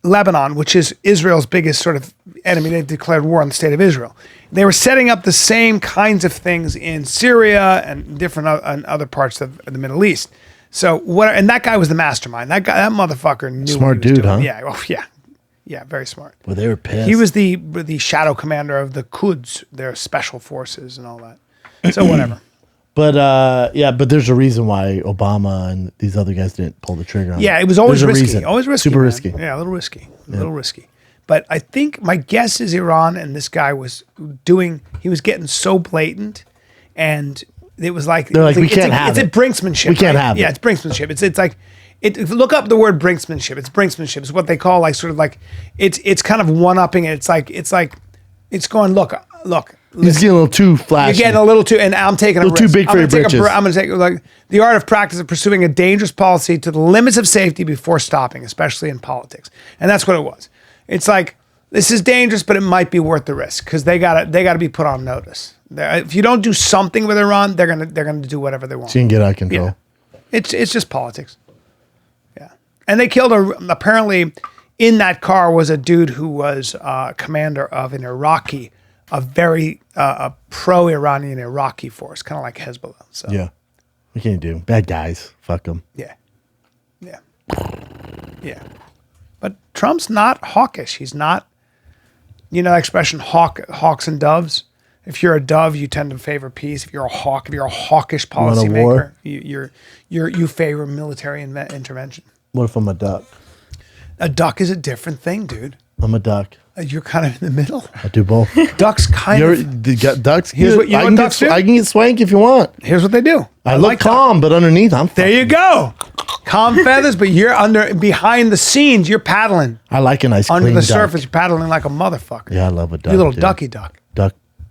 [SPEAKER 1] Lebanon, which is Israel's biggest sort of enemy. They declared war on the state of Israel. They were setting up the same kinds of things in Syria and different other parts of the Middle East. So and that guy was the mastermind. That motherfucker knew.
[SPEAKER 8] Smart
[SPEAKER 1] what he was
[SPEAKER 8] dude,
[SPEAKER 1] doing.
[SPEAKER 8] huh?
[SPEAKER 1] Yeah. Well, yeah, very smart.
[SPEAKER 8] Well, they were pissed.
[SPEAKER 1] He was the shadow commander of the Quds, their special forces and all that. So whatever.
[SPEAKER 8] But but there's a reason why Obama and these other guys didn't pull the trigger on it.
[SPEAKER 1] Yeah, it was always
[SPEAKER 8] There's a
[SPEAKER 1] risky.
[SPEAKER 8] reason.
[SPEAKER 1] Always risky.
[SPEAKER 8] Super
[SPEAKER 1] man.
[SPEAKER 8] risky.
[SPEAKER 1] Yeah, a little risky. A little risky. But I think my guess is Iran and this guy was he was getting so blatant, and it was like
[SPEAKER 8] They're like, we can't have it.
[SPEAKER 1] It's a brinksmanship.
[SPEAKER 8] We can't
[SPEAKER 1] right?
[SPEAKER 8] have it.
[SPEAKER 1] Yeah, it's brinksmanship. It's like if you look up the word brinksmanship, it's brinksmanship. It's what they call like sort of like it's kind of one-upping it. It's going, look.
[SPEAKER 8] He's getting a little too flashy.
[SPEAKER 1] You're getting a little too, and I'm taking a
[SPEAKER 8] little too
[SPEAKER 1] risk.
[SPEAKER 8] big for your britches.
[SPEAKER 1] I'm going to take like the art of practice of pursuing a dangerous policy to the limits of safety before stopping, especially in politics. And that's what it was. It's like this is dangerous, but it might be worth the risk because they gotta be put on notice. If you don't do something with Iran, they're gonna do whatever they want.
[SPEAKER 8] So you can get out of control.
[SPEAKER 1] Yeah. It's just politics. Yeah, and they killed apparently in that car was a dude who was commander of a very pro-Iranian Iraqi force, kind of like Hezbollah. So
[SPEAKER 8] Yeah. What can you do? Bad guys. Fuck them.
[SPEAKER 1] yeah. But Trump's not hawkish. He's not. You know the expression hawks and doves. If you're a dove, you tend to favor peace. If you're a hawk, if you're a hawkish
[SPEAKER 8] want a
[SPEAKER 1] policymaker,
[SPEAKER 8] war?
[SPEAKER 1] you favor military intervention.
[SPEAKER 8] What if I'm a duck?
[SPEAKER 1] A duck is a different thing, dude.
[SPEAKER 8] I'm a duck.
[SPEAKER 1] You're kind of in the middle.
[SPEAKER 8] I do both.
[SPEAKER 1] Ducks kind of.
[SPEAKER 8] Ducks.
[SPEAKER 1] Here's what- you know what ducks do?
[SPEAKER 8] I can get swank if you want.
[SPEAKER 1] Here's what they do.
[SPEAKER 8] I look
[SPEAKER 1] like
[SPEAKER 8] calm, but underneath I'm.
[SPEAKER 1] There you go. Calm feathers, but you're behind the scenes. You're paddling
[SPEAKER 8] I like a nice
[SPEAKER 1] under
[SPEAKER 8] clean
[SPEAKER 1] the
[SPEAKER 8] duck.
[SPEAKER 1] surface. You're paddling like a motherfucker.
[SPEAKER 8] Yeah, I love a duck.
[SPEAKER 1] You little
[SPEAKER 8] dude.
[SPEAKER 1] ducky duck.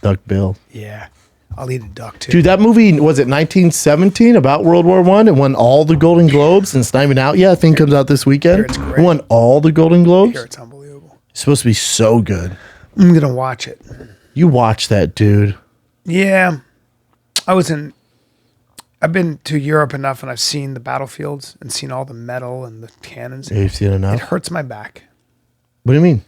[SPEAKER 8] Duck bill.
[SPEAKER 1] Yeah, I'll eat a duck too.
[SPEAKER 8] Dude, that movie, was it 1917 about World War I? It won all the Golden Globes and it's not even out yet. I think it comes out this weekend.
[SPEAKER 1] Here it's great.
[SPEAKER 8] It won all the Golden Globes.
[SPEAKER 1] Here, it's unbelievable.
[SPEAKER 8] It's supposed to be so good.
[SPEAKER 1] I'm gonna watch it.
[SPEAKER 8] You watch that, dude.
[SPEAKER 1] Yeah, I've been to Europe enough, and I've seen the battlefields and seen all the metal and the cannons.
[SPEAKER 8] You've seen
[SPEAKER 1] It
[SPEAKER 8] enough.
[SPEAKER 1] hurts my back.
[SPEAKER 8] What do you mean?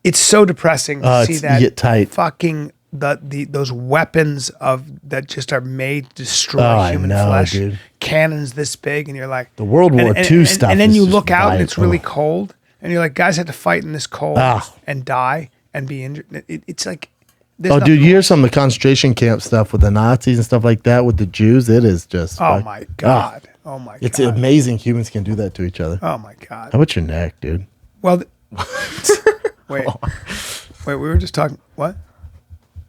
[SPEAKER 1] It's so depressing to see
[SPEAKER 8] You
[SPEAKER 1] that
[SPEAKER 8] get tight.
[SPEAKER 1] fucking those weapons that just are made to destroy
[SPEAKER 8] Oh, I
[SPEAKER 1] human
[SPEAKER 8] know,
[SPEAKER 1] flesh.
[SPEAKER 8] dude.
[SPEAKER 1] Cannons this big, and you're like
[SPEAKER 8] The World War II stuff
[SPEAKER 1] And then
[SPEAKER 8] is
[SPEAKER 1] you
[SPEAKER 8] just
[SPEAKER 1] look out, and
[SPEAKER 8] violent.
[SPEAKER 1] it's really
[SPEAKER 8] Oh.
[SPEAKER 1] cold, and you're like, guys had to fight in this cold
[SPEAKER 8] Ah.
[SPEAKER 1] and die and be injured. It's like, there's
[SPEAKER 8] Oh,
[SPEAKER 1] nothing
[SPEAKER 8] dude, you hear some of the concentration camp stuff with the Nazis and stuff like that with the Jews. It is just.
[SPEAKER 1] Oh
[SPEAKER 8] like-
[SPEAKER 1] my god! Oh my
[SPEAKER 8] It's
[SPEAKER 1] god!
[SPEAKER 8] amazing humans can do that to each other.
[SPEAKER 1] Oh my god!
[SPEAKER 8] How about your neck, dude?
[SPEAKER 1] Well, wait, we were just talking. What?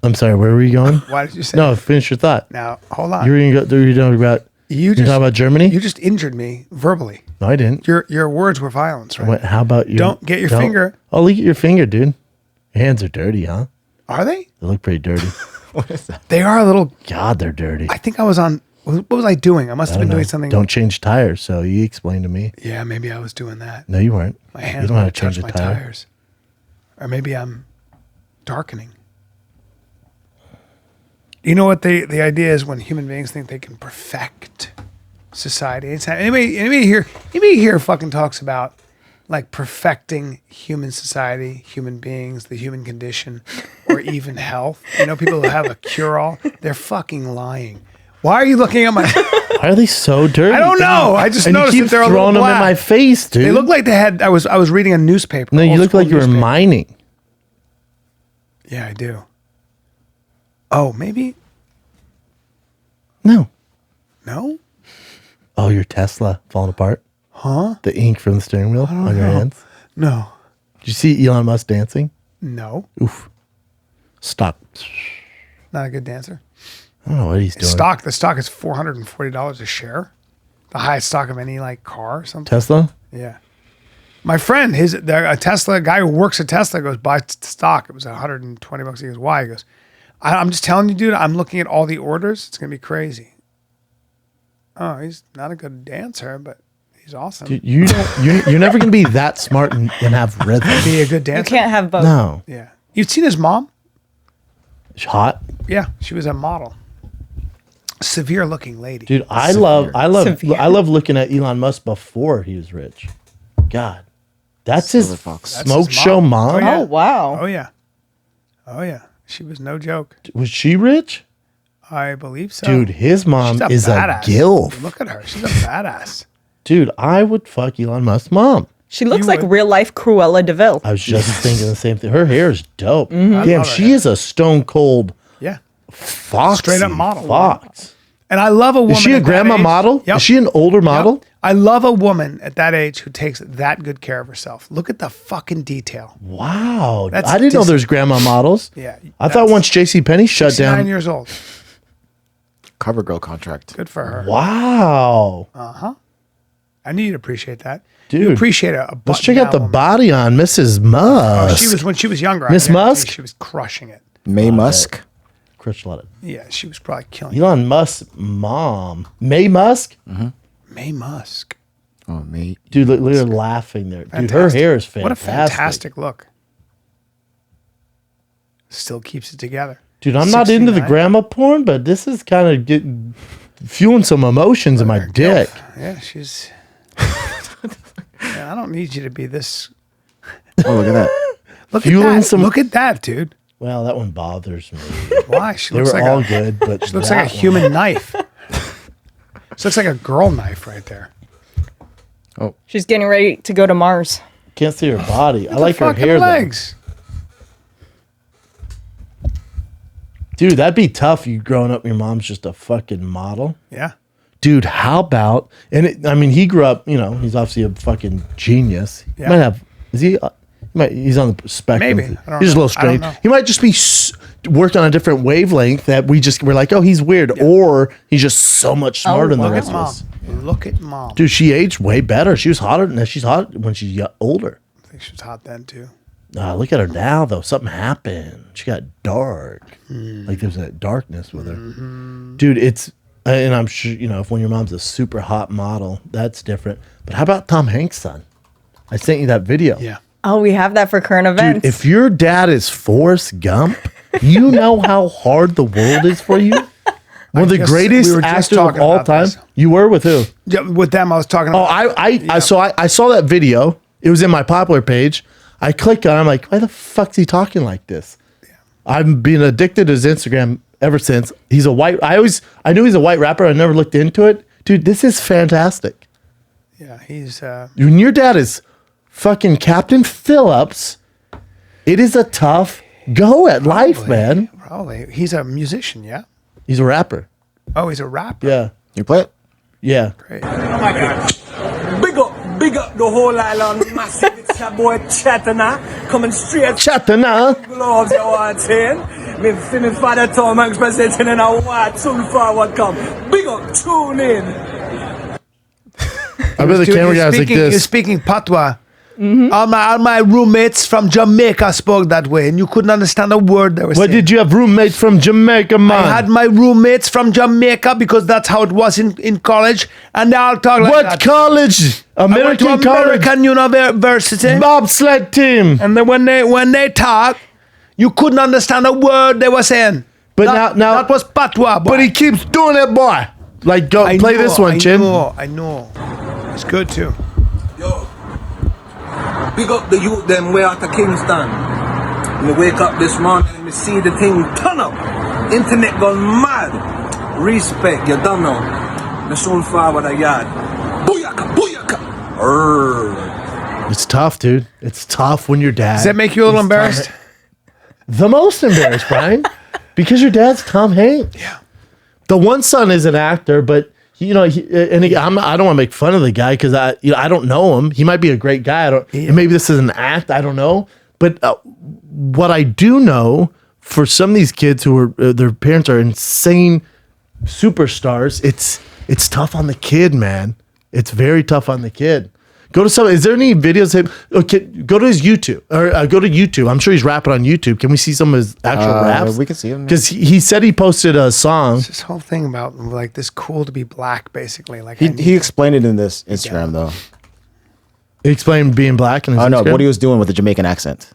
[SPEAKER 8] I'm sorry, where were you going?
[SPEAKER 1] Why did you say?
[SPEAKER 8] No, finish your thought.
[SPEAKER 1] Now hold on.
[SPEAKER 8] You were going to go about.
[SPEAKER 1] You
[SPEAKER 8] You're talking about Germany?
[SPEAKER 1] You just injured me verbally.
[SPEAKER 8] No, I didn't.
[SPEAKER 1] Your words were violence, right?
[SPEAKER 8] How about you?
[SPEAKER 1] Don't get your finger.
[SPEAKER 8] Oh, look at your finger, dude. Your hands are dirty, huh?
[SPEAKER 1] Are they?
[SPEAKER 8] They look pretty dirty.
[SPEAKER 5] What is that?
[SPEAKER 1] They are a little.
[SPEAKER 8] God, they're dirty.
[SPEAKER 1] I think I was on. What was I doing? I must have been doing something.
[SPEAKER 8] Don't change tires. So you explain to me.
[SPEAKER 1] Yeah, maybe I was doing that.
[SPEAKER 8] No, you weren't.
[SPEAKER 1] My
[SPEAKER 8] You
[SPEAKER 1] hands
[SPEAKER 8] don't know how
[SPEAKER 1] might
[SPEAKER 8] to
[SPEAKER 1] have
[SPEAKER 8] change
[SPEAKER 1] touched
[SPEAKER 8] a
[SPEAKER 1] my
[SPEAKER 8] tire.
[SPEAKER 1] tires, or maybe I'm darkening. You know what the idea is when human beings think they can perfect society. It's anybody here fucking talks about like perfecting human society, human beings, the human condition, or even health. You know, people who have a cure-all, they're fucking lying. Why are you looking at my?
[SPEAKER 8] Why are they so dirty?
[SPEAKER 1] I don't know. I just
[SPEAKER 8] and
[SPEAKER 1] noticed
[SPEAKER 8] you keep
[SPEAKER 1] that they're a little
[SPEAKER 8] throwing them in
[SPEAKER 1] black.
[SPEAKER 8] my face, dude.
[SPEAKER 1] They look like they had. I was reading a newspaper.
[SPEAKER 8] No, you
[SPEAKER 1] old
[SPEAKER 8] look
[SPEAKER 1] school
[SPEAKER 8] like you were
[SPEAKER 1] newspaper.
[SPEAKER 8] mining.
[SPEAKER 1] Yeah, I do. Oh, maybe
[SPEAKER 8] No.
[SPEAKER 1] no.
[SPEAKER 8] Oh, your Tesla falling apart.
[SPEAKER 1] Huh?
[SPEAKER 8] The ink from the steering wheel on your hands.
[SPEAKER 1] No.
[SPEAKER 8] Did you see Elon Musk dancing?
[SPEAKER 1] No.
[SPEAKER 8] Oof. Stop.
[SPEAKER 1] Not a good dancer.
[SPEAKER 8] I don't know what he's doing.
[SPEAKER 1] The stock is $440 a share. The highest stock of any like car or something.
[SPEAKER 8] Tesla?
[SPEAKER 1] Yeah. My friend, a Tesla guy who works at Tesla goes buy stock. It was $120. He goes, why? He goes, I'm just telling you, dude. I'm looking at all the orders. It's gonna be crazy. Oh, he's not a good dancer, but he's awesome.
[SPEAKER 8] Dude, you're never going to be that smart and have rhythm.
[SPEAKER 1] Be a good
[SPEAKER 6] You
[SPEAKER 1] dancer.
[SPEAKER 6] can't have both.
[SPEAKER 8] No.
[SPEAKER 1] Yeah. You've seen his mom?
[SPEAKER 8] She's hot.
[SPEAKER 1] Yeah, she was a model. Severe looking lady.
[SPEAKER 8] Dude, I love
[SPEAKER 6] Severe.
[SPEAKER 8] looking at Elon Musk before he was rich. God. That's his
[SPEAKER 5] Silver fox.
[SPEAKER 1] That's
[SPEAKER 8] smoke
[SPEAKER 1] his
[SPEAKER 8] show
[SPEAKER 1] mom.
[SPEAKER 8] mom?
[SPEAKER 1] Oh, yeah.
[SPEAKER 6] Oh, wow.
[SPEAKER 1] Oh yeah. Oh yeah. She was no joke.
[SPEAKER 8] Was she rich?
[SPEAKER 1] I believe so.
[SPEAKER 8] Dude, his mom
[SPEAKER 1] She's
[SPEAKER 8] is
[SPEAKER 1] badass.
[SPEAKER 8] a gilf.
[SPEAKER 1] Look at her. She's a badass.
[SPEAKER 8] Dude, I would fuck Elon Musk's mom.
[SPEAKER 6] She looks
[SPEAKER 1] You
[SPEAKER 6] like
[SPEAKER 1] would.
[SPEAKER 6] real life Cruella DeVille.
[SPEAKER 8] I was just thinking the same thing. Her hair is dope.
[SPEAKER 1] I
[SPEAKER 8] Damn,
[SPEAKER 1] love her
[SPEAKER 8] she
[SPEAKER 1] hair.
[SPEAKER 8] is a stone cold
[SPEAKER 1] Yeah.
[SPEAKER 8] fox.
[SPEAKER 1] Straight up model.
[SPEAKER 8] Fox.
[SPEAKER 1] And I love a woman.
[SPEAKER 8] Is she a
[SPEAKER 1] at that
[SPEAKER 8] grandma
[SPEAKER 1] age-
[SPEAKER 8] model?
[SPEAKER 1] Yep.
[SPEAKER 8] Is she an older model?
[SPEAKER 1] Yep. I love a woman at that age who takes that good care of herself. Look at the fucking detail.
[SPEAKER 8] Wow.
[SPEAKER 1] That's
[SPEAKER 8] I didn't know there's grandma models.
[SPEAKER 1] Yeah.
[SPEAKER 8] I thought once JCPenney shut
[SPEAKER 1] 9
[SPEAKER 8] down.
[SPEAKER 1] years old.
[SPEAKER 5] CoverGirl contract.
[SPEAKER 1] Good for her.
[SPEAKER 8] Wow.
[SPEAKER 1] I knew you'd appreciate that.
[SPEAKER 8] Dude,
[SPEAKER 1] You appreciate a
[SPEAKER 8] Let's check out the
[SPEAKER 1] button-down woman.
[SPEAKER 8] body on Mrs.
[SPEAKER 1] Oh,
[SPEAKER 8] Musk.
[SPEAKER 1] she was when she was younger.
[SPEAKER 8] Miss
[SPEAKER 1] I guarantee
[SPEAKER 8] Musk?
[SPEAKER 1] She was crushing it.
[SPEAKER 5] May Musk.
[SPEAKER 8] Crushed a lot of
[SPEAKER 1] Yeah, she was probably killing it.
[SPEAKER 8] Elon Musk's mom. May Musk?
[SPEAKER 1] May Musk.
[SPEAKER 5] Oh, May.
[SPEAKER 8] Dude, look at her laughing there. Dude, her
[SPEAKER 1] Fantastic.
[SPEAKER 8] hair is fantastic.
[SPEAKER 1] What a fantastic look. Still keeps it together.
[SPEAKER 8] Dude, I'm not into the
[SPEAKER 1] 69.
[SPEAKER 8] grandma porn, but this is kind of getting fueling some emotions in my dick.
[SPEAKER 1] Yeah, she's. Yeah, I don't need you to be this.
[SPEAKER 5] Oh, look at that.
[SPEAKER 1] Look at
[SPEAKER 8] Fueling
[SPEAKER 1] that.
[SPEAKER 8] some-
[SPEAKER 1] Look at that, dude.
[SPEAKER 8] Well, that one bothers me.
[SPEAKER 1] Why? She
[SPEAKER 8] They
[SPEAKER 1] looks
[SPEAKER 8] were
[SPEAKER 1] like
[SPEAKER 8] all
[SPEAKER 1] a,
[SPEAKER 8] good, but
[SPEAKER 1] She looks like a human knife. She looks like a girl knife right there.
[SPEAKER 6] She's getting ready to go to Mars.
[SPEAKER 8] Can't see her body. I like her
[SPEAKER 1] Fucking
[SPEAKER 8] hair,
[SPEAKER 1] legs.
[SPEAKER 8] though. Dude, that'd be tough. You growing up, your mom's just a fucking model.
[SPEAKER 1] Yeah.
[SPEAKER 8] Dude, how about? And he grew up. He's obviously a fucking genius. He
[SPEAKER 1] Yeah.
[SPEAKER 8] might have. Is he? He's on the spectrum.
[SPEAKER 1] Maybe. I don't
[SPEAKER 8] He's a
[SPEAKER 1] know.
[SPEAKER 8] little
[SPEAKER 1] I don't
[SPEAKER 8] strange.
[SPEAKER 1] know.
[SPEAKER 8] He might just be worked on a different wavelength that we're like, oh, he's weird, or he's just so much smarter than the
[SPEAKER 1] Look
[SPEAKER 8] rest
[SPEAKER 1] at
[SPEAKER 8] of
[SPEAKER 1] mom.
[SPEAKER 8] us.
[SPEAKER 1] Look at mom.
[SPEAKER 8] Dude, she aged way better. She was hotter than she's hot when she's older.
[SPEAKER 1] I think she was hot then too.
[SPEAKER 8] Look at her now, though. Something happened. She got dark. Like there's that darkness with her. Dude, it's, and I'm sure, if when your mom's a super hot model, that's different. But how about Tom Hanks' son? I sent you that video.
[SPEAKER 1] Yeah.
[SPEAKER 6] Oh, we have that for current events.
[SPEAKER 8] Dude, if your dad is Forrest Gump, you know how hard the world is for you? One of the greatest
[SPEAKER 1] we were just
[SPEAKER 8] actors of
[SPEAKER 1] talking
[SPEAKER 8] all
[SPEAKER 1] about
[SPEAKER 8] time.
[SPEAKER 1] this.
[SPEAKER 8] You were with who?
[SPEAKER 1] Yeah, with them, I was talking
[SPEAKER 8] Oh,
[SPEAKER 1] about.
[SPEAKER 8] I saw that video. It was in my popular page. I clicked on it. I'm like, why the fuck's he talking like this? I've been addicted to his Instagram ever since. He's a white. I knew he's a white rapper. I never looked into it. Dude, this is fantastic.
[SPEAKER 1] Yeah, he's.
[SPEAKER 8] When your dad is fucking Captain Phillips, it is a tough go at life, man.
[SPEAKER 1] Probably. He's a musician, yeah?
[SPEAKER 8] He's a rapper.
[SPEAKER 1] Oh, he's a rapper.
[SPEAKER 8] Yeah.
[SPEAKER 5] You play it?
[SPEAKER 8] Yeah.
[SPEAKER 1] Great.
[SPEAKER 9] Big up the whole island, massive. It's your boy Chetana, coming straight
[SPEAKER 8] Chatana.
[SPEAKER 9] gloves you want in. Me for me father Tom Hanks presenting in a white soon forward come. Big up, tune in.
[SPEAKER 8] I bet the camera guy's like
[SPEAKER 1] You're
[SPEAKER 8] this.
[SPEAKER 1] speaking patois. All my roommates from Jamaica spoke that way, and you couldn't understand a word they were
[SPEAKER 8] What
[SPEAKER 1] saying.
[SPEAKER 8] did you have roommates from Jamaica, man?
[SPEAKER 1] I had my roommates from Jamaica because that's how it was in college, and they all talk like
[SPEAKER 8] what
[SPEAKER 1] that.
[SPEAKER 8] college?
[SPEAKER 1] I went to
[SPEAKER 8] American college.
[SPEAKER 1] American University,
[SPEAKER 8] Bobsled team.
[SPEAKER 1] and then when they talk, you couldn't understand a word they were saying.
[SPEAKER 8] But
[SPEAKER 1] That-
[SPEAKER 8] now
[SPEAKER 1] that was patois, boy.
[SPEAKER 8] But he keeps doing it, boy. Like, go
[SPEAKER 1] I
[SPEAKER 8] play
[SPEAKER 1] know,
[SPEAKER 8] this one, Chin.
[SPEAKER 1] I know. It's good too.
[SPEAKER 9] Yo, big up the youth them way out of Kingston. Me wake up this morning and me see the thing turn up. Internet gone mad. Respect, you don't know. Me soon forward a yard. Booyaka, booyaka.
[SPEAKER 8] It's tough, dude. It's tough when your dad.
[SPEAKER 1] Does that make you a little embarrassed?
[SPEAKER 8] The most embarrassed, Brian, because your dad's Tom Hanks.
[SPEAKER 1] Yeah.
[SPEAKER 8] The one son is an actor, but I don't want to make fun of the guy because I don't know him. He might be a great guy. And maybe this is an act. I don't know. But what I do know for some of these kids who are their parents are insane superstars, it's tough on the kid, man. It's very tough on the kid. Go to some. Is there any videos of him? Okay, go to his YouTube or go to YouTube. I'm sure he's rapping on YouTube. Can we see some of his actual raps?
[SPEAKER 5] We can see him.
[SPEAKER 8] Because he said he posted a song.
[SPEAKER 1] This whole thing about like this cool to be black, basically. Like
[SPEAKER 5] He explained it in this Instagram though.
[SPEAKER 8] He explained being black and
[SPEAKER 5] Oh no, what he was doing with the Jamaican accent.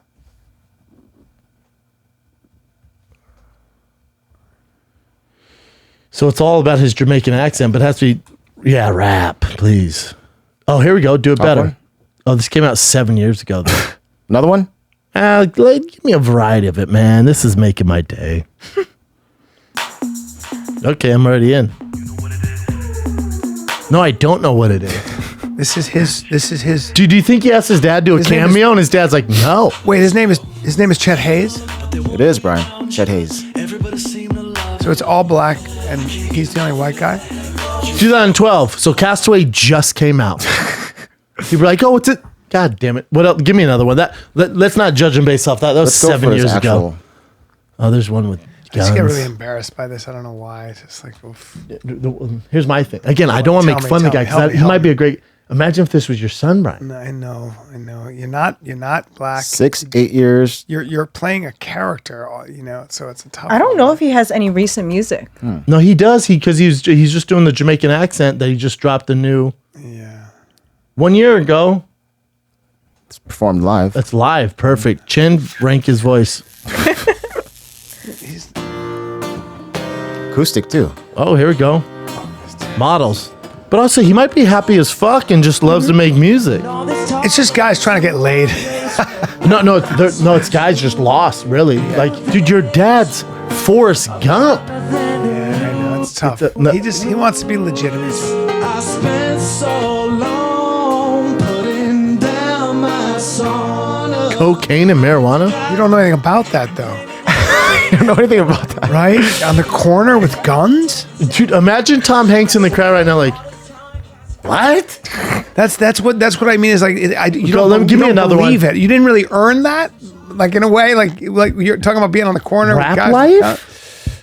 [SPEAKER 8] So it's all about his Jamaican accent, but it has to be rap, please. Oh, here we go. Do it
[SPEAKER 5] Top
[SPEAKER 8] better.
[SPEAKER 5] one?
[SPEAKER 8] Oh, this came out 7 years ago, though.
[SPEAKER 5] Another one?
[SPEAKER 8] Give me a variety of it, man. This is making my day. Okay, I'm already in. No, I don't know what it is.
[SPEAKER 1] This is his.
[SPEAKER 8] Do you think he asked his dad to do a
[SPEAKER 1] His name
[SPEAKER 8] cameo, and his dad's like, no?
[SPEAKER 1] Wait, his name is Chet Hayes.
[SPEAKER 5] It is, Brian. Chet Hayes.
[SPEAKER 1] So it's all black, and he's the only white guy.
[SPEAKER 8] 2012. So Castaway just came out. People were like, oh, what's it? God damn it. What else? Give me another one. Let's not judge him based off that. That was
[SPEAKER 5] Let's go
[SPEAKER 8] 7
[SPEAKER 5] for his
[SPEAKER 8] years ago.
[SPEAKER 5] actual-
[SPEAKER 8] Oh, there's one with
[SPEAKER 1] I
[SPEAKER 8] guns.
[SPEAKER 1] just get really embarrassed by this. I don't know why. It's just like, oof.
[SPEAKER 8] Here's my thing. Again, I don't want to make fun of the guy because he might be a great. Imagine if this was your son, Brian.
[SPEAKER 1] I know. You're not black.
[SPEAKER 5] 6-8 years.
[SPEAKER 1] You're playing a character, so it's a tough.
[SPEAKER 6] I don't know if he has any recent music.
[SPEAKER 8] No, he does. Because he's just doing the Jamaican accent that he just dropped the new.
[SPEAKER 1] Yeah.
[SPEAKER 8] 1 year ago.
[SPEAKER 5] It's performed live.
[SPEAKER 8] That's live. Perfect. Chin, rank his voice.
[SPEAKER 5] acoustic too.
[SPEAKER 8] Oh, here we go. Models. But also, he might be happy as fuck and just loves to make music.
[SPEAKER 1] It's just guys trying to get laid.
[SPEAKER 8] No, it's guys just lost, really. Like, dude, your dad's Forrest Gump.
[SPEAKER 1] Yeah, I know, it's tough. He wants to be legitimate.
[SPEAKER 10] I spent so long putting down my son.
[SPEAKER 8] Cocaine and marijuana?
[SPEAKER 1] You don't know anything about that, though.
[SPEAKER 5] I don't know anything about that.
[SPEAKER 1] Right? On the corner with guns?
[SPEAKER 8] Dude, imagine Tom Hanks in the crowd right now, like, what?
[SPEAKER 1] That's what I mean is like you
[SPEAKER 8] Bro,
[SPEAKER 1] don't
[SPEAKER 8] give me another
[SPEAKER 1] believe
[SPEAKER 8] one.
[SPEAKER 1] it. You didn't really earn that, like in a way, like you're talking about being on the corner.
[SPEAKER 8] Rap
[SPEAKER 1] with guys
[SPEAKER 8] life?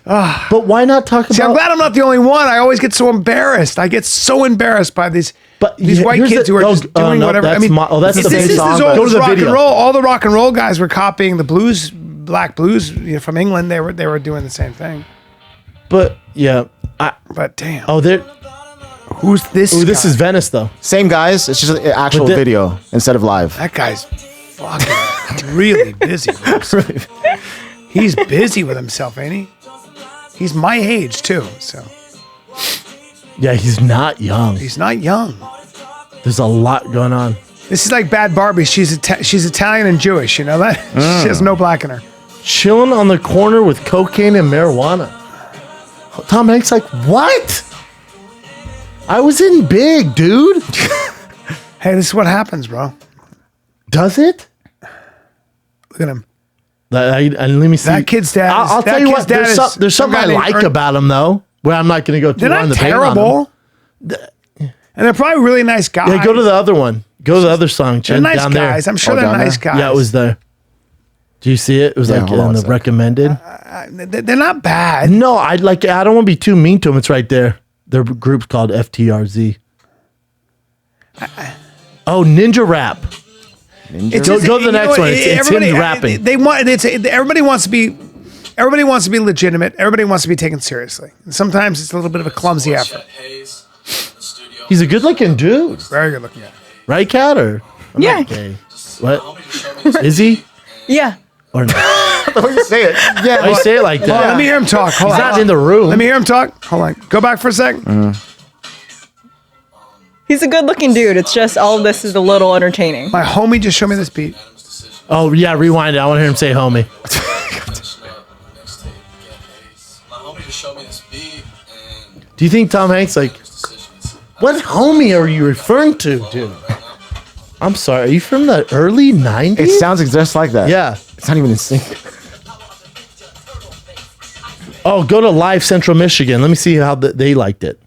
[SPEAKER 8] But why not talk
[SPEAKER 1] See,
[SPEAKER 8] about?
[SPEAKER 1] I'm glad I'm not the only one. I always get so embarrassed. I get so embarrassed by these white kids who are just doing whatever.
[SPEAKER 8] That's
[SPEAKER 1] I mean,
[SPEAKER 8] that's the
[SPEAKER 1] this
[SPEAKER 8] same
[SPEAKER 1] is
[SPEAKER 8] song.
[SPEAKER 1] all
[SPEAKER 8] Go to the
[SPEAKER 1] rock
[SPEAKER 8] video.
[SPEAKER 1] and roll. All the rock and roll guys were copying the blues, black blues from England. They were doing the same thing.
[SPEAKER 8] But yeah,
[SPEAKER 1] but damn.
[SPEAKER 8] Oh, there.
[SPEAKER 1] Who's this?
[SPEAKER 8] Oh, this is Venice though.
[SPEAKER 5] Same guys. It's just an actual video instead of live.
[SPEAKER 1] That guy's fucking really busy. He's busy with himself, ain't he? He's my age too, so.
[SPEAKER 8] Yeah, he's not young.
[SPEAKER 1] He's not young.
[SPEAKER 8] There's a lot going on.
[SPEAKER 1] This is like Bad Barbie. She's Italian and Jewish. You know that? She has no black in her.
[SPEAKER 8] Chilling on the corner with cocaine and marijuana. Tom Hanks like, what? I was in big, dude.
[SPEAKER 1] Hey, this is what happens, bro.
[SPEAKER 8] Does it?
[SPEAKER 1] Look at him.
[SPEAKER 8] And let me see.
[SPEAKER 1] That kid's dad.
[SPEAKER 8] I'll tell you what. There's something I like about him though. Where I'm not going to go too
[SPEAKER 1] They're
[SPEAKER 8] long.
[SPEAKER 1] not
[SPEAKER 8] The
[SPEAKER 1] terrible. And they're probably really nice guys.
[SPEAKER 8] Yeah, go to the other one. Go to the other song.
[SPEAKER 1] They're nice
[SPEAKER 8] down
[SPEAKER 1] guys.
[SPEAKER 8] there.
[SPEAKER 1] I'm sure they're nice guys.
[SPEAKER 8] Yeah, it was there. Do you see it? It was like in the recommended.
[SPEAKER 1] They're not bad.
[SPEAKER 8] No, I don't want to be too mean to them. It's right there. Their group's called FTRZ. Oh, Ninja Rap. Go to the next one. It's him rapping.
[SPEAKER 1] Everybody wants to be legitimate. Everybody wants to be taken seriously. And sometimes it's a little bit of a clumsy effort.
[SPEAKER 8] He's a good-looking dude.
[SPEAKER 1] Very good-looking guy.
[SPEAKER 8] Right, Kat? Or I'm
[SPEAKER 6] Yeah.
[SPEAKER 8] not gay. What? Is he?
[SPEAKER 6] Yeah.
[SPEAKER 8] Or not?
[SPEAKER 5] Why you say it?
[SPEAKER 8] Yeah. Why you say it like that?
[SPEAKER 1] Hold on, let me hear him talk. Hold
[SPEAKER 8] He's
[SPEAKER 1] on.
[SPEAKER 8] not in the room.
[SPEAKER 1] Let me hear him talk. Hold on. Go back for a second.
[SPEAKER 6] He's a good-looking dude. It's just all of this is a little entertaining.
[SPEAKER 1] My homie just showed me this beat.
[SPEAKER 8] Oh, yeah, rewind it. I want to hear him say homie. Do you think Tom Hanks, like, what homie are you referring to, dude? I'm sorry. Are you from the early 90s?
[SPEAKER 5] It sounds just like that.
[SPEAKER 8] Yeah.
[SPEAKER 5] It's not even in sync.
[SPEAKER 8] Oh, go to Live Central Michigan. Let me see how they liked it.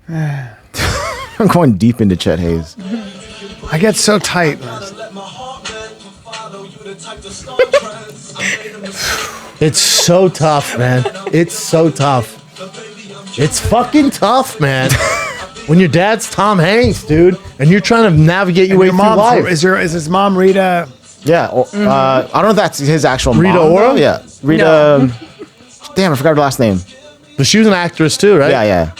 [SPEAKER 5] I'm going deep into Chet Hayes.
[SPEAKER 1] I get so tight.
[SPEAKER 8] It's so tough, man. It's so tough. It's fucking tough, man. When your dad's Tom Hanks, dude, and you're trying to navigate your way through life.
[SPEAKER 1] Is his mom Rita?
[SPEAKER 5] Yeah. I don't know if that's his actual
[SPEAKER 8] Rita
[SPEAKER 5] mom.
[SPEAKER 8] Ora?
[SPEAKER 5] Though. Yeah. Rita. Damn, I forgot her last name.
[SPEAKER 8] But she was an actress too, right?
[SPEAKER 5] Yeah.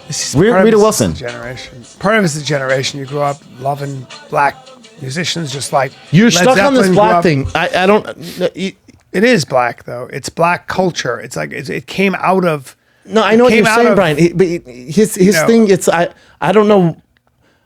[SPEAKER 1] This is
[SPEAKER 5] Rita
[SPEAKER 1] part of this
[SPEAKER 5] Wilson.
[SPEAKER 1] Generation. Part of it's the generation. You grew up loving black musicians, just like
[SPEAKER 8] You're
[SPEAKER 1] Led
[SPEAKER 8] stuck on this
[SPEAKER 1] Zeppelin grew
[SPEAKER 8] black
[SPEAKER 1] up-
[SPEAKER 8] thing. I don't.
[SPEAKER 1] It is black though. It's black culture. It's like it came out of.
[SPEAKER 8] No, I know what
[SPEAKER 1] came
[SPEAKER 8] you're
[SPEAKER 1] out
[SPEAKER 8] saying,
[SPEAKER 1] of-
[SPEAKER 8] Brian. But his
[SPEAKER 1] know.
[SPEAKER 8] thing. It's I don't know.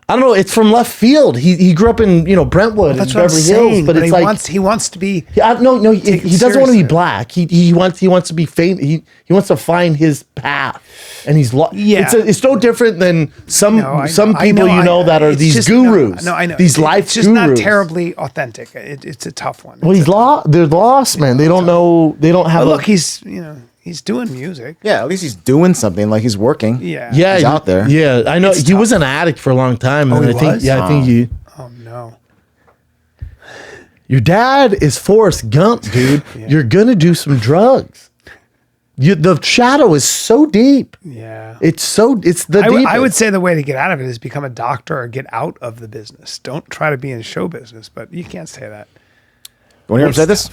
[SPEAKER 8] I don't know. It's from left field. He grew up in Brentwood
[SPEAKER 1] That's
[SPEAKER 8] and
[SPEAKER 1] what I'm
[SPEAKER 8] Beverly
[SPEAKER 1] saying.
[SPEAKER 8] Hills, but it's
[SPEAKER 1] he
[SPEAKER 8] like
[SPEAKER 1] wants to be.
[SPEAKER 8] he doesn't want to be
[SPEAKER 1] seriously.
[SPEAKER 8] black. He wants to be famous. He wants to find his path, and he's
[SPEAKER 1] Yeah.
[SPEAKER 8] It's no different than some
[SPEAKER 1] I
[SPEAKER 8] people that are
[SPEAKER 1] it's
[SPEAKER 8] these
[SPEAKER 1] just-
[SPEAKER 8] gurus.
[SPEAKER 1] No, I know.
[SPEAKER 8] These life
[SPEAKER 1] It's just
[SPEAKER 8] gurus.
[SPEAKER 1] not terribly authentic. It's a tough one.
[SPEAKER 8] Well, they're lost, man. They don't know. They don't have.
[SPEAKER 1] But look, he's doing music.
[SPEAKER 5] Yeah, at least he's doing something. Like he's working.
[SPEAKER 1] Yeah.
[SPEAKER 8] Yeah,
[SPEAKER 5] He's out there.
[SPEAKER 8] Yeah, I know.
[SPEAKER 1] It's
[SPEAKER 8] He
[SPEAKER 1] tough.
[SPEAKER 8] was an addict for a long time, and
[SPEAKER 1] he
[SPEAKER 8] I think.
[SPEAKER 1] was?
[SPEAKER 8] Yeah, I think he.
[SPEAKER 1] Oh no.
[SPEAKER 8] Your dad is Forrest Gump, dude. You're gonna do some drugs. The shadow is so deep.
[SPEAKER 1] Yeah.
[SPEAKER 8] It's the deepest.
[SPEAKER 1] I would say the way to get out of it is become a doctor or get out of the business. Don't try to be in show business, but you can't say that.
[SPEAKER 5] You want to hear him say this?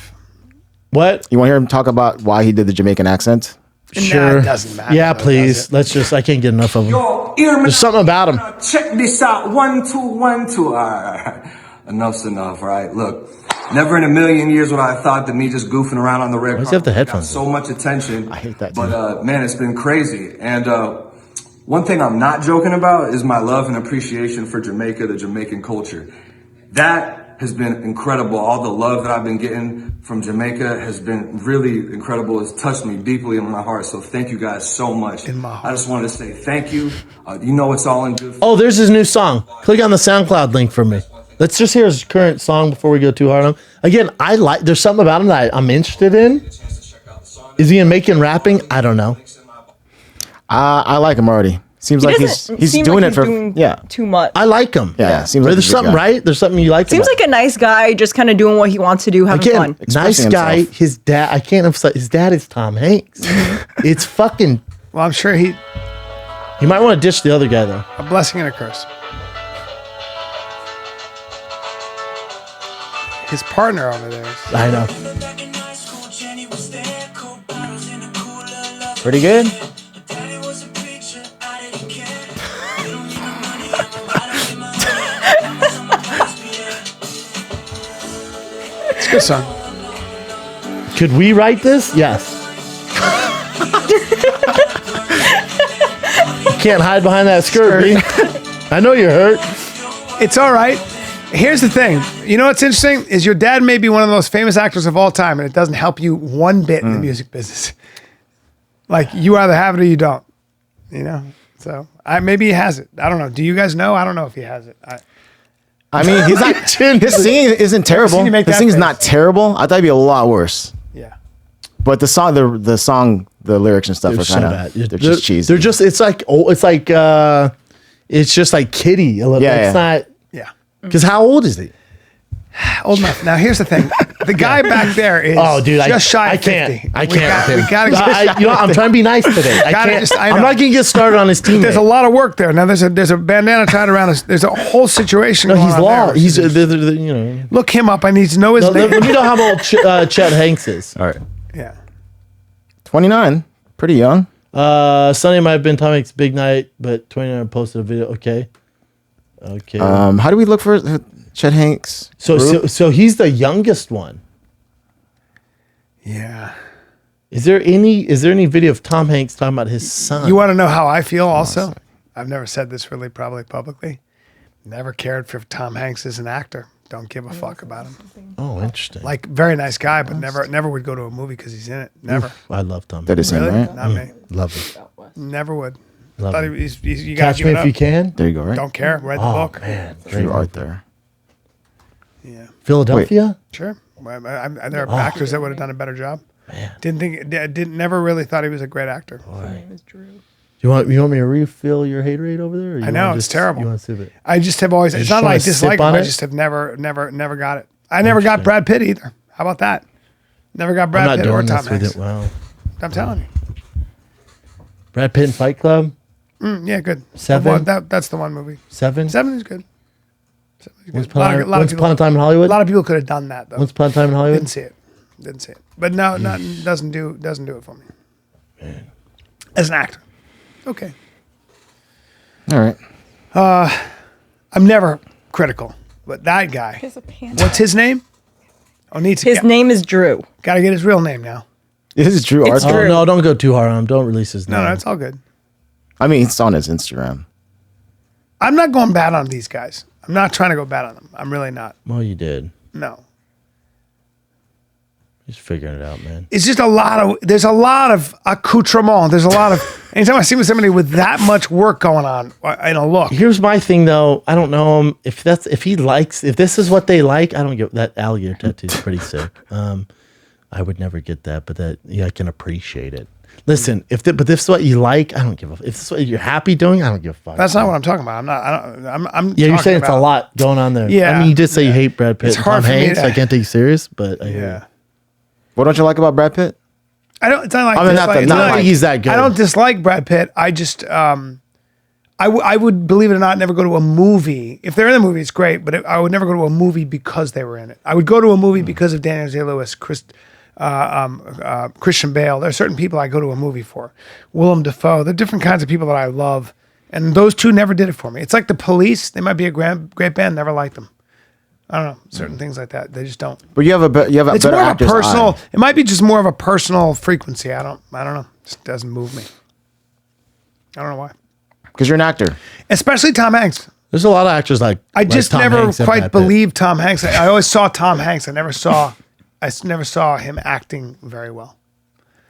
[SPEAKER 8] What?
[SPEAKER 5] You want to hear him talk about why he did the Jamaican accent?
[SPEAKER 8] Sure.
[SPEAKER 1] It doesn't matter.
[SPEAKER 8] Yeah,
[SPEAKER 1] though,
[SPEAKER 8] please.
[SPEAKER 1] does it?
[SPEAKER 8] I can't get enough of him.
[SPEAKER 9] Yo, hear me.
[SPEAKER 8] There's something about him.
[SPEAKER 9] Check this out. 1, 2, 1, 2. All right. Enough's enough, right? Look, Never in a million years would I have thought that me just goofing around on the red
[SPEAKER 8] Why does he have the
[SPEAKER 9] carpet got
[SPEAKER 8] headphones
[SPEAKER 9] so much attention.
[SPEAKER 5] I hate that too.
[SPEAKER 9] But man, it's been crazy. And one thing I'm not joking about is my love and appreciation for Jamaica, the Jamaican culture. That has been incredible. All the love that I've been getting from Jamaica has been really incredible. It's touched me deeply in my heart. So thank you guys so much.
[SPEAKER 1] In my heart.
[SPEAKER 9] I just wanted to say thank you. You know it's all in good.
[SPEAKER 8] Oh, there's his new song. Click on the SoundCloud link for me. Let's just hear his current song before we go too hard on him. Again, there's something about him that I'm interested in. Is he in making rapping? I don't know.
[SPEAKER 5] I like him already. Seems like he's doing it for
[SPEAKER 6] too much.
[SPEAKER 8] I like him.
[SPEAKER 5] Yeah, seems like
[SPEAKER 8] there's
[SPEAKER 5] he's a good
[SPEAKER 8] something
[SPEAKER 5] guy.
[SPEAKER 8] right. There's something you like.
[SPEAKER 6] Seems like a nice guy, just kind of doing what he wants to do, having
[SPEAKER 8] Again,
[SPEAKER 6] fun.
[SPEAKER 8] nice guy.
[SPEAKER 5] himself.
[SPEAKER 8] His dad. I can't emphasize. His dad is Tom Hanks. It's fucking.
[SPEAKER 1] Well, I'm sure he
[SPEAKER 8] You might want to ditch the other guy though.
[SPEAKER 1] a blessing and a curse. His partner over there.
[SPEAKER 8] I know.
[SPEAKER 5] Pretty good.
[SPEAKER 1] It's a good song.
[SPEAKER 8] Could we write this? Yes. You can't hide behind that skirt, B. I know you're hurt.
[SPEAKER 1] It's all right. Here's the thing. You know what's interesting is your dad may be one of the most famous actors of all time, and it doesn't help you one bit in the music business. Like you either have it or you don't. You know. So maybe he has it. I don't know. Do you guys know? I don't know if he has it.
[SPEAKER 5] I mean, he's not. His singing isn't terrible. His singing's not terrible. I thought it'd be a lot worse.
[SPEAKER 1] Yeah.
[SPEAKER 5] But the song, the lyrics and stuff
[SPEAKER 8] They're
[SPEAKER 5] are
[SPEAKER 8] so
[SPEAKER 5] kind
[SPEAKER 8] bad.
[SPEAKER 5] of, they're just cheesy.
[SPEAKER 8] They're just. It's like. It's just like kiddie a little.
[SPEAKER 5] Yeah,
[SPEAKER 8] It's
[SPEAKER 5] yeah.
[SPEAKER 8] not.
[SPEAKER 1] Yeah.
[SPEAKER 8] Because how old is he?
[SPEAKER 1] Old enough. Now here's the thing. The guy back there is just shy of 50.
[SPEAKER 8] I can't.
[SPEAKER 1] We gotta get
[SPEAKER 8] you know, I'm trying to be nice today. I
[SPEAKER 1] Gotta
[SPEAKER 8] can't.
[SPEAKER 1] just- I
[SPEAKER 8] I'm
[SPEAKER 1] know.
[SPEAKER 8] not gonna get started on his team.
[SPEAKER 1] There's a lot of work there. Now there's a bandana tied around us. There's a whole situation.
[SPEAKER 8] No,
[SPEAKER 1] going
[SPEAKER 8] he's
[SPEAKER 1] on
[SPEAKER 8] lost.
[SPEAKER 1] there.
[SPEAKER 8] He's you know.
[SPEAKER 1] Look him up. I need to know his
[SPEAKER 8] No,
[SPEAKER 1] name.
[SPEAKER 8] let me know how old Chet Hanks is.
[SPEAKER 5] All right.
[SPEAKER 1] Yeah.
[SPEAKER 5] 29. Pretty young.
[SPEAKER 8] Sunday might have been Tom Hanks' big night, but 29 posted a video. Okay.
[SPEAKER 5] How do we look for Chet Hanks?
[SPEAKER 8] So he's the youngest one.
[SPEAKER 1] Yeah.
[SPEAKER 8] Is there any video of Tom Hanks talking about his son?
[SPEAKER 1] You want to know how I feel also? I've never said this really probably publicly. Never cared for Tom Hanks as an actor. Don't give a fuck about him.
[SPEAKER 8] Oh, interesting.
[SPEAKER 1] Like very nice guy, but never would go to a movie because he's in it. Never.
[SPEAKER 8] Oof, I love Tom.
[SPEAKER 5] That is him,
[SPEAKER 1] Really?
[SPEAKER 5] right?
[SPEAKER 1] Not me.
[SPEAKER 8] Love it.
[SPEAKER 1] Never would.
[SPEAKER 8] Love
[SPEAKER 1] Thought
[SPEAKER 8] him.
[SPEAKER 1] you gotta
[SPEAKER 8] Catch
[SPEAKER 1] give
[SPEAKER 8] Me
[SPEAKER 1] it
[SPEAKER 8] If
[SPEAKER 1] up.
[SPEAKER 8] You Can.
[SPEAKER 5] There you go, right?
[SPEAKER 1] Don't care. Read the book.
[SPEAKER 8] Man,
[SPEAKER 5] True art there.
[SPEAKER 1] Yeah.
[SPEAKER 8] Philadelphia.
[SPEAKER 1] Sure. There are actors that would have done a better job. Man. Never really thought he was a great actor.
[SPEAKER 8] You want me to refill your haterade over there? Or you
[SPEAKER 1] I know
[SPEAKER 8] wanna
[SPEAKER 1] it's
[SPEAKER 8] just-
[SPEAKER 1] terrible.
[SPEAKER 8] You want to sip it?
[SPEAKER 1] I just have always.
[SPEAKER 8] You
[SPEAKER 1] It's
[SPEAKER 8] just
[SPEAKER 1] not like I
[SPEAKER 8] wanna sip
[SPEAKER 1] dislike
[SPEAKER 8] on
[SPEAKER 1] him. I
[SPEAKER 8] it?
[SPEAKER 1] just have never got it. I never got Brad Pitt either. How about that? Never got
[SPEAKER 8] I'm
[SPEAKER 1] Brad
[SPEAKER 8] not
[SPEAKER 1] Pitt or
[SPEAKER 8] doing
[SPEAKER 1] Tom
[SPEAKER 8] this with
[SPEAKER 1] Hanks.
[SPEAKER 8] it. Wow.
[SPEAKER 1] I'm telling you.
[SPEAKER 8] Brad Pitt in Fight Club.
[SPEAKER 1] Yeah, good.
[SPEAKER 8] 7?
[SPEAKER 1] That's the one movie.
[SPEAKER 8] 7.
[SPEAKER 1] 7 is good.
[SPEAKER 8] Once Upon a Time in Hollywood.
[SPEAKER 1] A lot of people could have done that though.
[SPEAKER 8] Once Upon a Time in Hollywood.
[SPEAKER 1] Didn't see it. But no, doesn't do it for me. Man. As an actor. Okay.
[SPEAKER 5] All right.
[SPEAKER 1] I'm never critical, but that guy. What's his name?
[SPEAKER 6] His name is Drew.
[SPEAKER 1] Got to get his real name now.
[SPEAKER 5] This is Drew
[SPEAKER 6] It's
[SPEAKER 5] Arthur.
[SPEAKER 6] Drew.
[SPEAKER 8] No, don't go too hard on him. Don't release his name.
[SPEAKER 1] No, it's all good.
[SPEAKER 5] I mean, it's on his Instagram.
[SPEAKER 1] I'm not going bad on these guys. I'm not trying to go bad on them. I'm really not.
[SPEAKER 8] Well, you did.
[SPEAKER 1] No.
[SPEAKER 8] Just figuring it out, man.
[SPEAKER 1] It's just there's a lot of accoutrement. There's a lot of, anytime I see somebody with that much work going on in a look.
[SPEAKER 8] Here's my thing though. I don't know him. If this is what they like, I don't get that alligator tattoo is pretty sick. I would never get that, but I can appreciate it. Listen, but this is what you like, I don't give a fuck. If this is what you're happy doing, I don't give a fuck.
[SPEAKER 1] That's not what I'm talking about. I'm
[SPEAKER 8] Yeah, you're
[SPEAKER 1] talking
[SPEAKER 8] saying it's a
[SPEAKER 1] about-
[SPEAKER 8] lot going on there.
[SPEAKER 1] Yeah.
[SPEAKER 8] I mean, you did say you hate Brad Pitt
[SPEAKER 1] It's
[SPEAKER 8] and
[SPEAKER 1] hard
[SPEAKER 8] Tom
[SPEAKER 1] for me
[SPEAKER 8] Hanks.
[SPEAKER 1] to-
[SPEAKER 8] I can't take you serious, but I hear
[SPEAKER 1] Yeah.
[SPEAKER 5] What don't you like about Brad Pitt?
[SPEAKER 1] It's not like
[SPEAKER 5] I mean,
[SPEAKER 1] dislike-
[SPEAKER 5] not
[SPEAKER 1] it's
[SPEAKER 8] I don't
[SPEAKER 1] like-
[SPEAKER 8] think he's that good.
[SPEAKER 1] I don't dislike Brad Pitt. I just, I would, believe it or not, never go to a movie. If they're in the movie, it's great, but I would never go to a movie because they were in it. I would go to a movie because of Daniel Day-Lewis, Christian Bale. There are certain people I go to a movie for. Willem Dafoe. There are different kinds of people that I love, and those two never did it for me. It's like the Police. They might be a great band, never liked them. I don't know, certain things like that. They just don't.
[SPEAKER 5] But you have a
[SPEAKER 1] It's
[SPEAKER 5] better
[SPEAKER 1] more of a
[SPEAKER 5] actor's
[SPEAKER 1] personal.
[SPEAKER 5] eye.
[SPEAKER 1] It might be just more of a personal frequency. I don't know. It just doesn't move me. I don't know why.
[SPEAKER 5] Because you're an actor.
[SPEAKER 1] Especially Tom Hanks.
[SPEAKER 8] There's a lot of actors like
[SPEAKER 1] I just
[SPEAKER 8] Tom
[SPEAKER 1] never
[SPEAKER 8] Hanks and
[SPEAKER 1] quite
[SPEAKER 8] Brad Pitt.
[SPEAKER 1] believed Tom Hanks. I always saw Tom Hanks. I never saw him acting very well.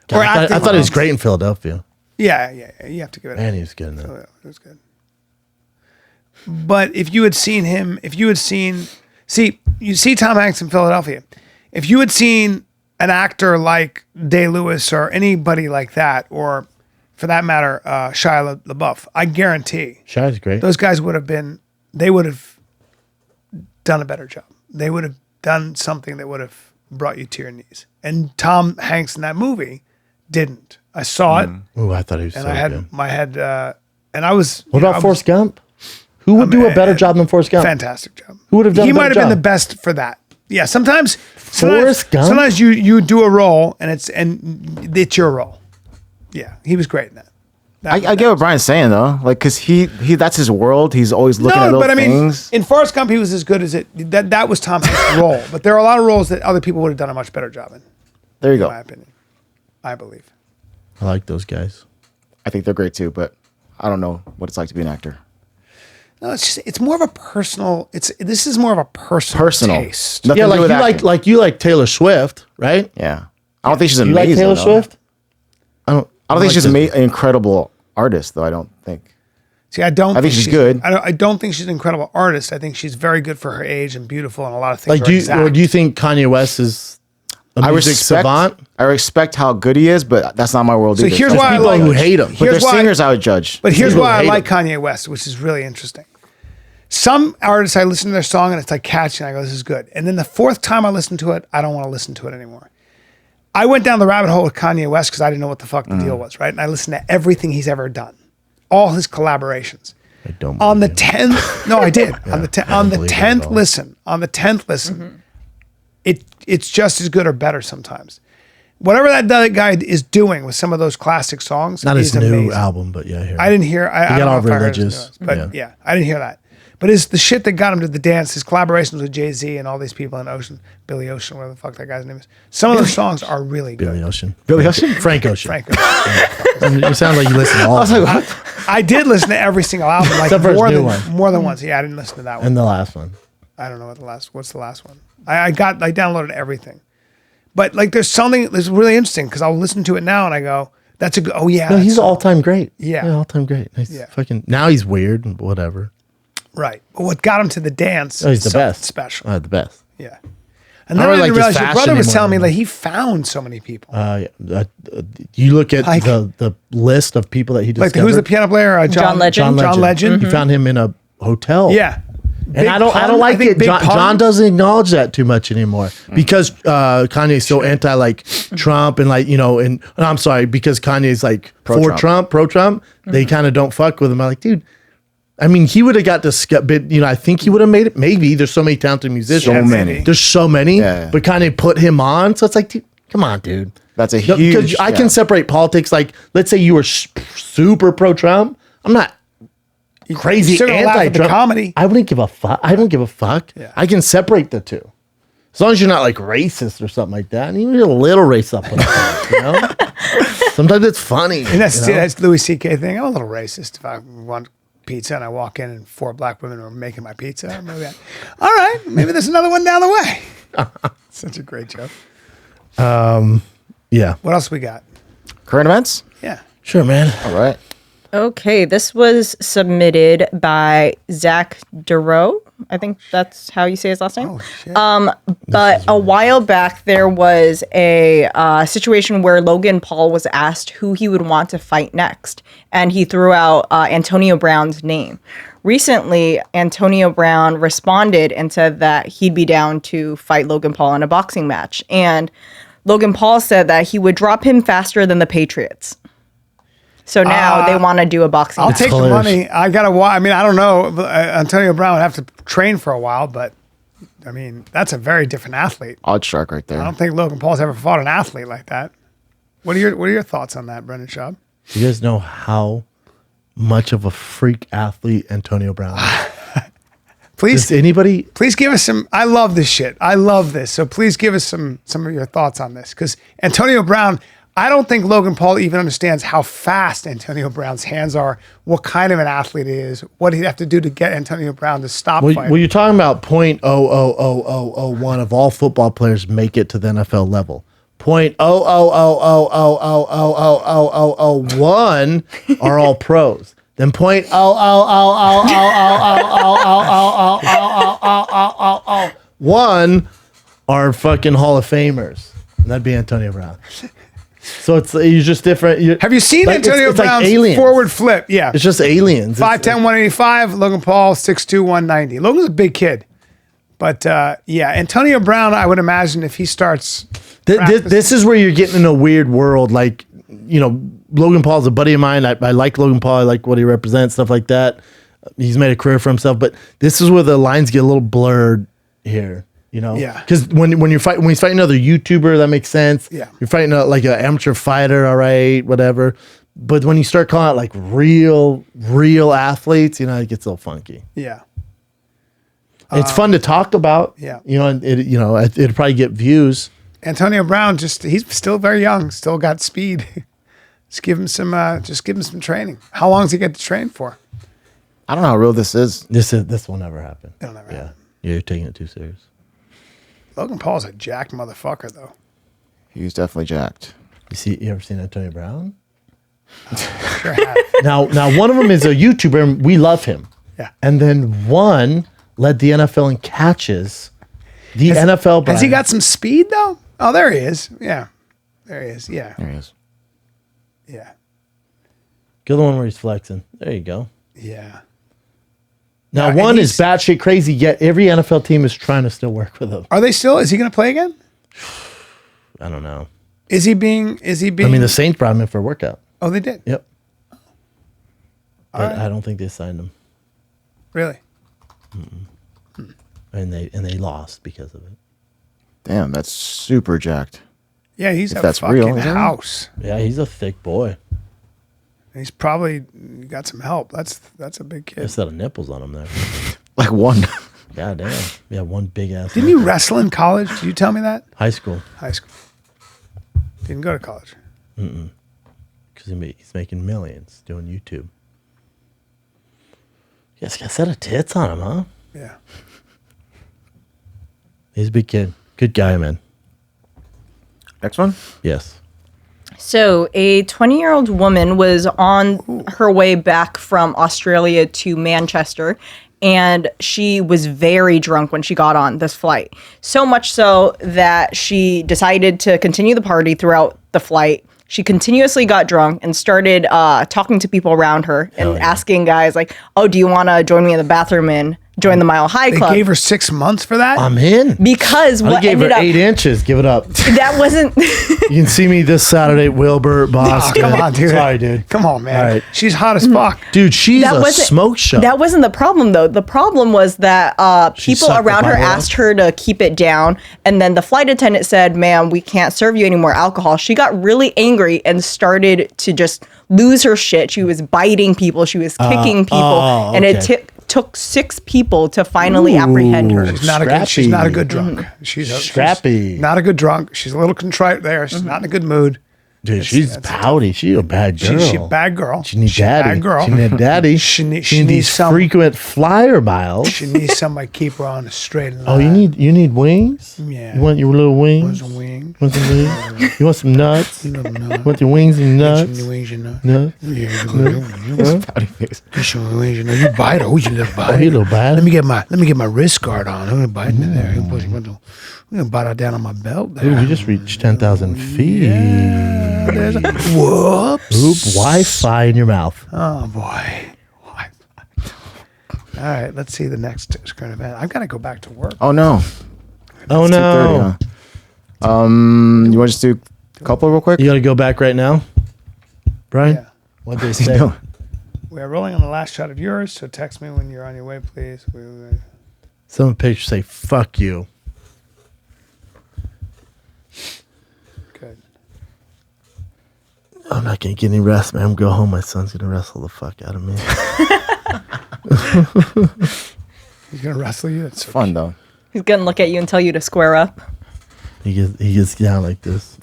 [SPEAKER 8] God, I thought he was great in Philadelphia.
[SPEAKER 1] Yeah. You have to give it.
[SPEAKER 8] Man, he was good in that.
[SPEAKER 1] Oh, yeah, it was good. But if you had seen him, you see Tom Hanks in Philadelphia. If you had seen an actor like Day-Lewis or anybody like that, or for that matter, Shia LaBeouf, I guarantee
[SPEAKER 8] Shia's great.
[SPEAKER 1] those guys would have done a better job. They would have done something that would have brought you to your knees. And Tom Hanks in that movie didn't. I saw it,
[SPEAKER 8] Ooh, I thought he was
[SPEAKER 1] and
[SPEAKER 8] so
[SPEAKER 1] I had
[SPEAKER 8] good.
[SPEAKER 1] my head, and I was.
[SPEAKER 8] What about Forrest Gump? Who would do a better job than Forrest Gump?
[SPEAKER 1] Fantastic job.
[SPEAKER 8] Who would have done
[SPEAKER 1] He
[SPEAKER 8] a better
[SPEAKER 1] might have been
[SPEAKER 8] job?
[SPEAKER 1] the best for that. Yeah, sometimes
[SPEAKER 8] Forrest Gump?
[SPEAKER 1] Sometimes you do a role and it's your role. Yeah, he was great in that.
[SPEAKER 5] I get what Brian's saying though, like because he that's his world. He's always looking at those things.
[SPEAKER 1] In Forrest Gump, he was as good as it. That was Tom Hanks' role, but there are a lot of roles that other people would have done a much better job in.
[SPEAKER 5] There you
[SPEAKER 1] In
[SPEAKER 5] go.
[SPEAKER 1] my opinion, I believe.
[SPEAKER 8] I like those guys.
[SPEAKER 5] I think they're great too, but I don't know what it's like to be an actor.
[SPEAKER 1] No, it's more of a personal. This is more of a personal taste.
[SPEAKER 5] Nothing
[SPEAKER 8] Yeah,
[SPEAKER 5] to do with
[SPEAKER 8] like
[SPEAKER 5] acting.
[SPEAKER 8] you like Taylor Swift, right?
[SPEAKER 5] Yeah, I don't think she's
[SPEAKER 8] You
[SPEAKER 5] amazing.
[SPEAKER 8] like Taylor
[SPEAKER 5] though.
[SPEAKER 8] Swift? I don't
[SPEAKER 5] think
[SPEAKER 8] like
[SPEAKER 5] she's
[SPEAKER 8] this-
[SPEAKER 5] an incredible artist, though. I don't think.
[SPEAKER 1] See, I don't.
[SPEAKER 5] I think she's good.
[SPEAKER 1] I don't think she's an incredible artist. I think she's very good for her age and beautiful, and a lot of things.
[SPEAKER 8] Like,
[SPEAKER 1] are
[SPEAKER 8] do you,
[SPEAKER 1] exact.
[SPEAKER 8] or do you think Kanye West is a music savant?
[SPEAKER 5] I respect how good he is, but that's not my world.
[SPEAKER 1] So
[SPEAKER 5] either.
[SPEAKER 1] here's
[SPEAKER 5] There's
[SPEAKER 1] why I
[SPEAKER 5] people
[SPEAKER 1] like-
[SPEAKER 8] who hate him.
[SPEAKER 5] But
[SPEAKER 1] here's
[SPEAKER 5] there's
[SPEAKER 1] why-
[SPEAKER 5] singers I would judge.
[SPEAKER 1] But here's
[SPEAKER 8] People
[SPEAKER 1] why I
[SPEAKER 8] hate
[SPEAKER 1] like
[SPEAKER 8] him.
[SPEAKER 1] Kanye West, which is really interesting. Some artists, I listen to their song and it's like catchy, and I go, "This is good." And then the fourth time I listen to it, I don't want to listen to it anymore. I went down the rabbit hole with Kanye West because I didn't know what the fuck the deal was, right? And I listened to everything he's ever done, all his collaborations.
[SPEAKER 8] I don't.
[SPEAKER 1] On the
[SPEAKER 8] believe
[SPEAKER 1] 10th, no, I did. on the
[SPEAKER 8] don't believe it at
[SPEAKER 1] 10th
[SPEAKER 8] all.
[SPEAKER 1] listen, it's just as good or better sometimes. Whatever that guy is doing with some of those classic songs,
[SPEAKER 8] Not his
[SPEAKER 1] is
[SPEAKER 8] new
[SPEAKER 1] amazing.
[SPEAKER 8] album, but yeah,
[SPEAKER 1] I didn't hear. I
[SPEAKER 8] got
[SPEAKER 1] don't know
[SPEAKER 8] all
[SPEAKER 1] if I heard his
[SPEAKER 8] religious,
[SPEAKER 1] newest, but yeah, I didn't hear that. But it's the shit that got him to the dance. His collaborations with Jay-Z and all these people in Ocean, Billy Ocean, whatever the fuck that guy's name is. Some of those songs are really good.
[SPEAKER 8] Billy Ocean.
[SPEAKER 5] Billy Ocean?
[SPEAKER 8] Frank Ocean.
[SPEAKER 1] Frank Ocean.
[SPEAKER 8] You sound like you listen to all of them.
[SPEAKER 1] I did listen to every single album, like
[SPEAKER 8] Except for his
[SPEAKER 1] more
[SPEAKER 8] new
[SPEAKER 1] than
[SPEAKER 8] one.
[SPEAKER 1] more than once. Yeah, I didn't listen to that one.
[SPEAKER 8] And the last one.
[SPEAKER 1] I don't know what's the last one. I downloaded everything. But like there's something that's really interesting because I'll listen to it now and I go, that's a good, oh yeah.
[SPEAKER 8] No,
[SPEAKER 1] that's
[SPEAKER 8] he's all time great.
[SPEAKER 1] Yeah.
[SPEAKER 8] all time great. He's
[SPEAKER 1] Yeah.
[SPEAKER 8] fucking. Now he's weird and whatever.
[SPEAKER 1] right. But what got him to the dance
[SPEAKER 8] Oh, he's the
[SPEAKER 1] is something
[SPEAKER 8] best.
[SPEAKER 1] special.
[SPEAKER 8] The best.
[SPEAKER 1] Yeah. And then I,
[SPEAKER 8] really
[SPEAKER 1] didn't
[SPEAKER 8] like
[SPEAKER 1] realize
[SPEAKER 8] his
[SPEAKER 1] your
[SPEAKER 8] fashion
[SPEAKER 1] brother was
[SPEAKER 8] anymore
[SPEAKER 1] telling me
[SPEAKER 8] than
[SPEAKER 1] that he found so many people.
[SPEAKER 8] You look at
[SPEAKER 1] Like-
[SPEAKER 8] the list of people that he
[SPEAKER 1] Like
[SPEAKER 8] discovered.
[SPEAKER 1] who's the piano player?
[SPEAKER 6] John Legend.
[SPEAKER 1] John Legend.
[SPEAKER 8] He found him in a hotel.
[SPEAKER 1] Yeah.
[SPEAKER 8] And
[SPEAKER 1] Big
[SPEAKER 8] I don't
[SPEAKER 1] Pun,
[SPEAKER 8] like
[SPEAKER 1] think
[SPEAKER 8] it.
[SPEAKER 1] Big
[SPEAKER 8] John,
[SPEAKER 1] Pun.
[SPEAKER 8] John doesn't acknowledge that too much anymore because Kanye's so anti like Trump and like and I'm sorry because Kanye's like pro Trump. They kind of don't fuck with him. I'm like, dude. I mean, he would have got to, but I think he would have made it. Maybe there's so many talented musicians.
[SPEAKER 5] So many.
[SPEAKER 8] There's so many.
[SPEAKER 5] Yeah.
[SPEAKER 8] But Kanye put him on, so it's like, dude, come on, dude.
[SPEAKER 5] That's a
[SPEAKER 8] Because
[SPEAKER 5] huge.
[SPEAKER 8] I can separate politics. Like, let's say you were super pro Trump. I'm not crazy
[SPEAKER 1] You're gonna laugh at the
[SPEAKER 8] anti-Trump.
[SPEAKER 1] comedy.
[SPEAKER 8] I wouldn't give a fuck. I don't give a fuck.
[SPEAKER 1] Yeah.
[SPEAKER 8] I can separate the two. As long as you're not like racist or something like that. And even a little race up on it, Sometimes it's funny.
[SPEAKER 1] And that's Louis C.K. thing. I'm a little racist if I want pizza and I walk in and 4 black women are making my pizza. All right, maybe there's another one down the way. Such a great joke.
[SPEAKER 8] Yeah.
[SPEAKER 1] What else we got?
[SPEAKER 5] Current events.
[SPEAKER 1] Yeah.
[SPEAKER 8] Sure, man.
[SPEAKER 5] All right.
[SPEAKER 6] Okay, this was submitted by Zach Duro. I think that's how you say his last name.
[SPEAKER 1] Oh, shit.
[SPEAKER 6] But a while back, there was a situation where Logan Paul was asked who he would want to fight next, and he threw out Antonio Brown's name. Recently, Antonio Brown responded and said that he'd be down to fight Logan Paul in a boxing match. And Logan Paul said that he would drop him faster than the Patriots. So now they want to do a boxing
[SPEAKER 1] I'll
[SPEAKER 6] match.
[SPEAKER 1] take the money. I mean, I don't know. Antonio Brown would have to train for a while, but I mean, that's a very different athlete.
[SPEAKER 5] Odd shark right there.
[SPEAKER 1] I don't think Logan Paul's ever fought an athlete like that. What are your thoughts on that, Brendan Schaub?
[SPEAKER 8] Do you guys know how much of a freak athlete Antonio Brown is?
[SPEAKER 1] Please,
[SPEAKER 8] Does anybody?
[SPEAKER 1] Please give us some. I love this shit. I love this. So please give us some of your thoughts on this. Because Antonio Brown, I don't think Logan Paul even understands how fast Antonio Brown's hands are, what kind of an athlete he is, what he'd have to do to get Antonio Brown to stop fighting.
[SPEAKER 8] Well, you're talking about 0.00001 of all football players make it to the NFL level. 0.00000000001 are all pros. Then 0.000000001 are fucking Hall of Famers. And that'd be Antonio Brown. So it's you're just different.
[SPEAKER 1] Have you seen Antonio Brown's forward flip? Yeah.
[SPEAKER 8] It's just aliens.
[SPEAKER 1] 5'10", 185. Logan Paul, 6'2", 190. Logan's a big kid. But yeah, Antonio Brown, I would imagine if he starts...
[SPEAKER 8] This is where you're getting in a weird world. Like, you know, Logan Paul's a buddy of mine. I like Logan Paul. I like what he represents, stuff like that. He's made a career for himself. But this is where the lines get a little blurred here. You know,
[SPEAKER 1] yeah.
[SPEAKER 8] Because when he's fighting another YouTuber, that makes sense.
[SPEAKER 1] Yeah,
[SPEAKER 8] you're fighting like an amateur fighter, all right, whatever. But when you start calling out like real athletes, you know, it gets a little funky.
[SPEAKER 1] Yeah,
[SPEAKER 8] it's fun to talk about.
[SPEAKER 1] Yeah,
[SPEAKER 8] you know, and it'd probably get views.
[SPEAKER 1] Antonio Brown, he's still very young, still got speed. Just give him some training. How long does he get to train for?
[SPEAKER 5] I don't know how real this is.
[SPEAKER 8] This will never happen.
[SPEAKER 1] It'll never happen.
[SPEAKER 8] Yeah, you're taking it too serious.
[SPEAKER 1] Logan Paul's a jacked motherfucker, though.
[SPEAKER 5] He's definitely jacked.
[SPEAKER 8] You ever seen Antonio Brown?
[SPEAKER 1] Sure have.
[SPEAKER 8] Now, one of them is a YouTuber, and we love him.
[SPEAKER 1] Yeah.
[SPEAKER 8] And then one led the NFL in catches. NFL.
[SPEAKER 1] Has he got some speed though? Oh, there he is. Yeah, there he is. Yeah,
[SPEAKER 5] there he is.
[SPEAKER 1] Yeah.
[SPEAKER 8] Go the one where he's flexing. There you go.
[SPEAKER 1] Yeah.
[SPEAKER 8] Now, one is batshit crazy, yet every NFL team is trying to still work with him.
[SPEAKER 1] Are they still? Is he going to play again?
[SPEAKER 8] I don't know.
[SPEAKER 1] Is he being?
[SPEAKER 8] I mean, the Saints brought him in for a workout.
[SPEAKER 1] Oh, they did?
[SPEAKER 8] Yep.
[SPEAKER 1] All
[SPEAKER 8] But
[SPEAKER 1] right.
[SPEAKER 8] I don't think they signed him.
[SPEAKER 1] Really?
[SPEAKER 8] And they lost because of it.
[SPEAKER 5] Damn, that's super jacked.
[SPEAKER 1] Yeah, he's
[SPEAKER 5] If
[SPEAKER 1] a
[SPEAKER 5] that's
[SPEAKER 1] fucking
[SPEAKER 5] real, isn't it?
[SPEAKER 1] house.
[SPEAKER 8] Yeah, he's a thick boy.
[SPEAKER 1] He's probably got some help. That's a big kid.
[SPEAKER 8] There's a set of nipples on him there.
[SPEAKER 5] Like one.
[SPEAKER 8] God damn. Yeah, one big ass.
[SPEAKER 1] Didn't you wrestle in college? Did you tell me that?
[SPEAKER 8] High school.
[SPEAKER 1] High school. Didn't go to college.
[SPEAKER 8] Because he's making millions doing YouTube. He's got a set of tits on him, huh?
[SPEAKER 1] Yeah.
[SPEAKER 8] He's a big kid. Good guy, man.
[SPEAKER 5] Next one?
[SPEAKER 8] Yes.
[SPEAKER 6] So, a 20-year-old woman was on her way back from Australia to Manchester, and she was very drunk when she got on this flight. So much so that she decided to continue the party throughout the flight. She continuously got drunk and started talking to people around her and asking guys like, "Oh, do you want to join me in the bathroom and join the Mile High Club?"
[SPEAKER 1] They gave her 6 months for that?
[SPEAKER 8] I'm in.
[SPEAKER 6] Because
[SPEAKER 8] I
[SPEAKER 6] what
[SPEAKER 8] gave her
[SPEAKER 6] ended up
[SPEAKER 8] 8 inches. Give it up.
[SPEAKER 6] that wasn't
[SPEAKER 8] You can see me this Saturday at Wilbur, Boston.
[SPEAKER 1] Oh, come on, dude.
[SPEAKER 8] Sorry, dude.
[SPEAKER 1] Come on, man.
[SPEAKER 8] All right.
[SPEAKER 1] She's hot as fuck.
[SPEAKER 8] Dude, she's
[SPEAKER 6] That
[SPEAKER 8] a
[SPEAKER 6] wasn't-
[SPEAKER 8] smoke show.
[SPEAKER 6] That wasn't the problem, though. The problem was that people
[SPEAKER 8] sucked the
[SPEAKER 6] around her
[SPEAKER 8] Bible up?
[SPEAKER 6] asked her to keep it down, and then the flight attendant said, "Ma'am, we can't serve you any more alcohol." She got really angry and started to just lose her shit. She was biting people. She was kicking people, and it took 6 people to finally apprehend her.
[SPEAKER 1] She's not a good drunk. She's
[SPEAKER 8] Scrappy.
[SPEAKER 1] not a good drunk. She's a little contrite there. She's not in a good mood.
[SPEAKER 8] Dude, she's pouty. She's a bad girl.
[SPEAKER 1] She's a bad girl.
[SPEAKER 8] She needs
[SPEAKER 1] She's a
[SPEAKER 8] daddy.
[SPEAKER 1] bad girl.
[SPEAKER 8] She needs daddy.
[SPEAKER 1] She
[SPEAKER 8] needs
[SPEAKER 1] needs
[SPEAKER 8] these
[SPEAKER 1] some-
[SPEAKER 8] frequent flyer miles.
[SPEAKER 1] She needs somebody to keep her on the straight line.
[SPEAKER 8] Oh, you need wings?
[SPEAKER 1] Yeah.
[SPEAKER 8] You want your little wings?
[SPEAKER 1] Want some wings?
[SPEAKER 8] Want some wings? You want some nuts?
[SPEAKER 1] You
[SPEAKER 8] Want your wings and nuts?
[SPEAKER 1] Some wings, you know.
[SPEAKER 8] Nuts?
[SPEAKER 1] Yeah,
[SPEAKER 5] Pouty face.
[SPEAKER 1] some wings, you know. You bite. Oh, you little bite.
[SPEAKER 8] Oh, you little bite.
[SPEAKER 1] Let me get my wrist guard on. I'm gonna bite in there. I'm gonna bite her down on my belt there.
[SPEAKER 8] Dude, we just reached 10,000 feet.
[SPEAKER 1] Yeah, there's a, whoops.
[SPEAKER 8] Oop, Wi-Fi in your mouth.
[SPEAKER 1] Oh boy. All right, let's see the next current event. I've got to go back to work.
[SPEAKER 5] Oh no.
[SPEAKER 8] Oh,
[SPEAKER 5] It's
[SPEAKER 8] no.
[SPEAKER 5] 2:30, huh? You want to just do a couple real quick?
[SPEAKER 8] You got to go back right now? Brian?
[SPEAKER 1] Yeah.
[SPEAKER 8] What'd they
[SPEAKER 5] What's he
[SPEAKER 8] say?
[SPEAKER 5] doing?
[SPEAKER 1] We are rolling on the last shot of yours, so text me when you're on your way, please.
[SPEAKER 8] Some pictures say, fuck you.
[SPEAKER 1] Good.
[SPEAKER 8] I'm not going to get any rest, man. I'm going to go home. My son's going to wrestle the fuck out of me.
[SPEAKER 1] He's gonna wrestle you. It's so
[SPEAKER 5] Fun though.
[SPEAKER 6] He's gonna look at you and tell you to square up.
[SPEAKER 8] He gets down like this.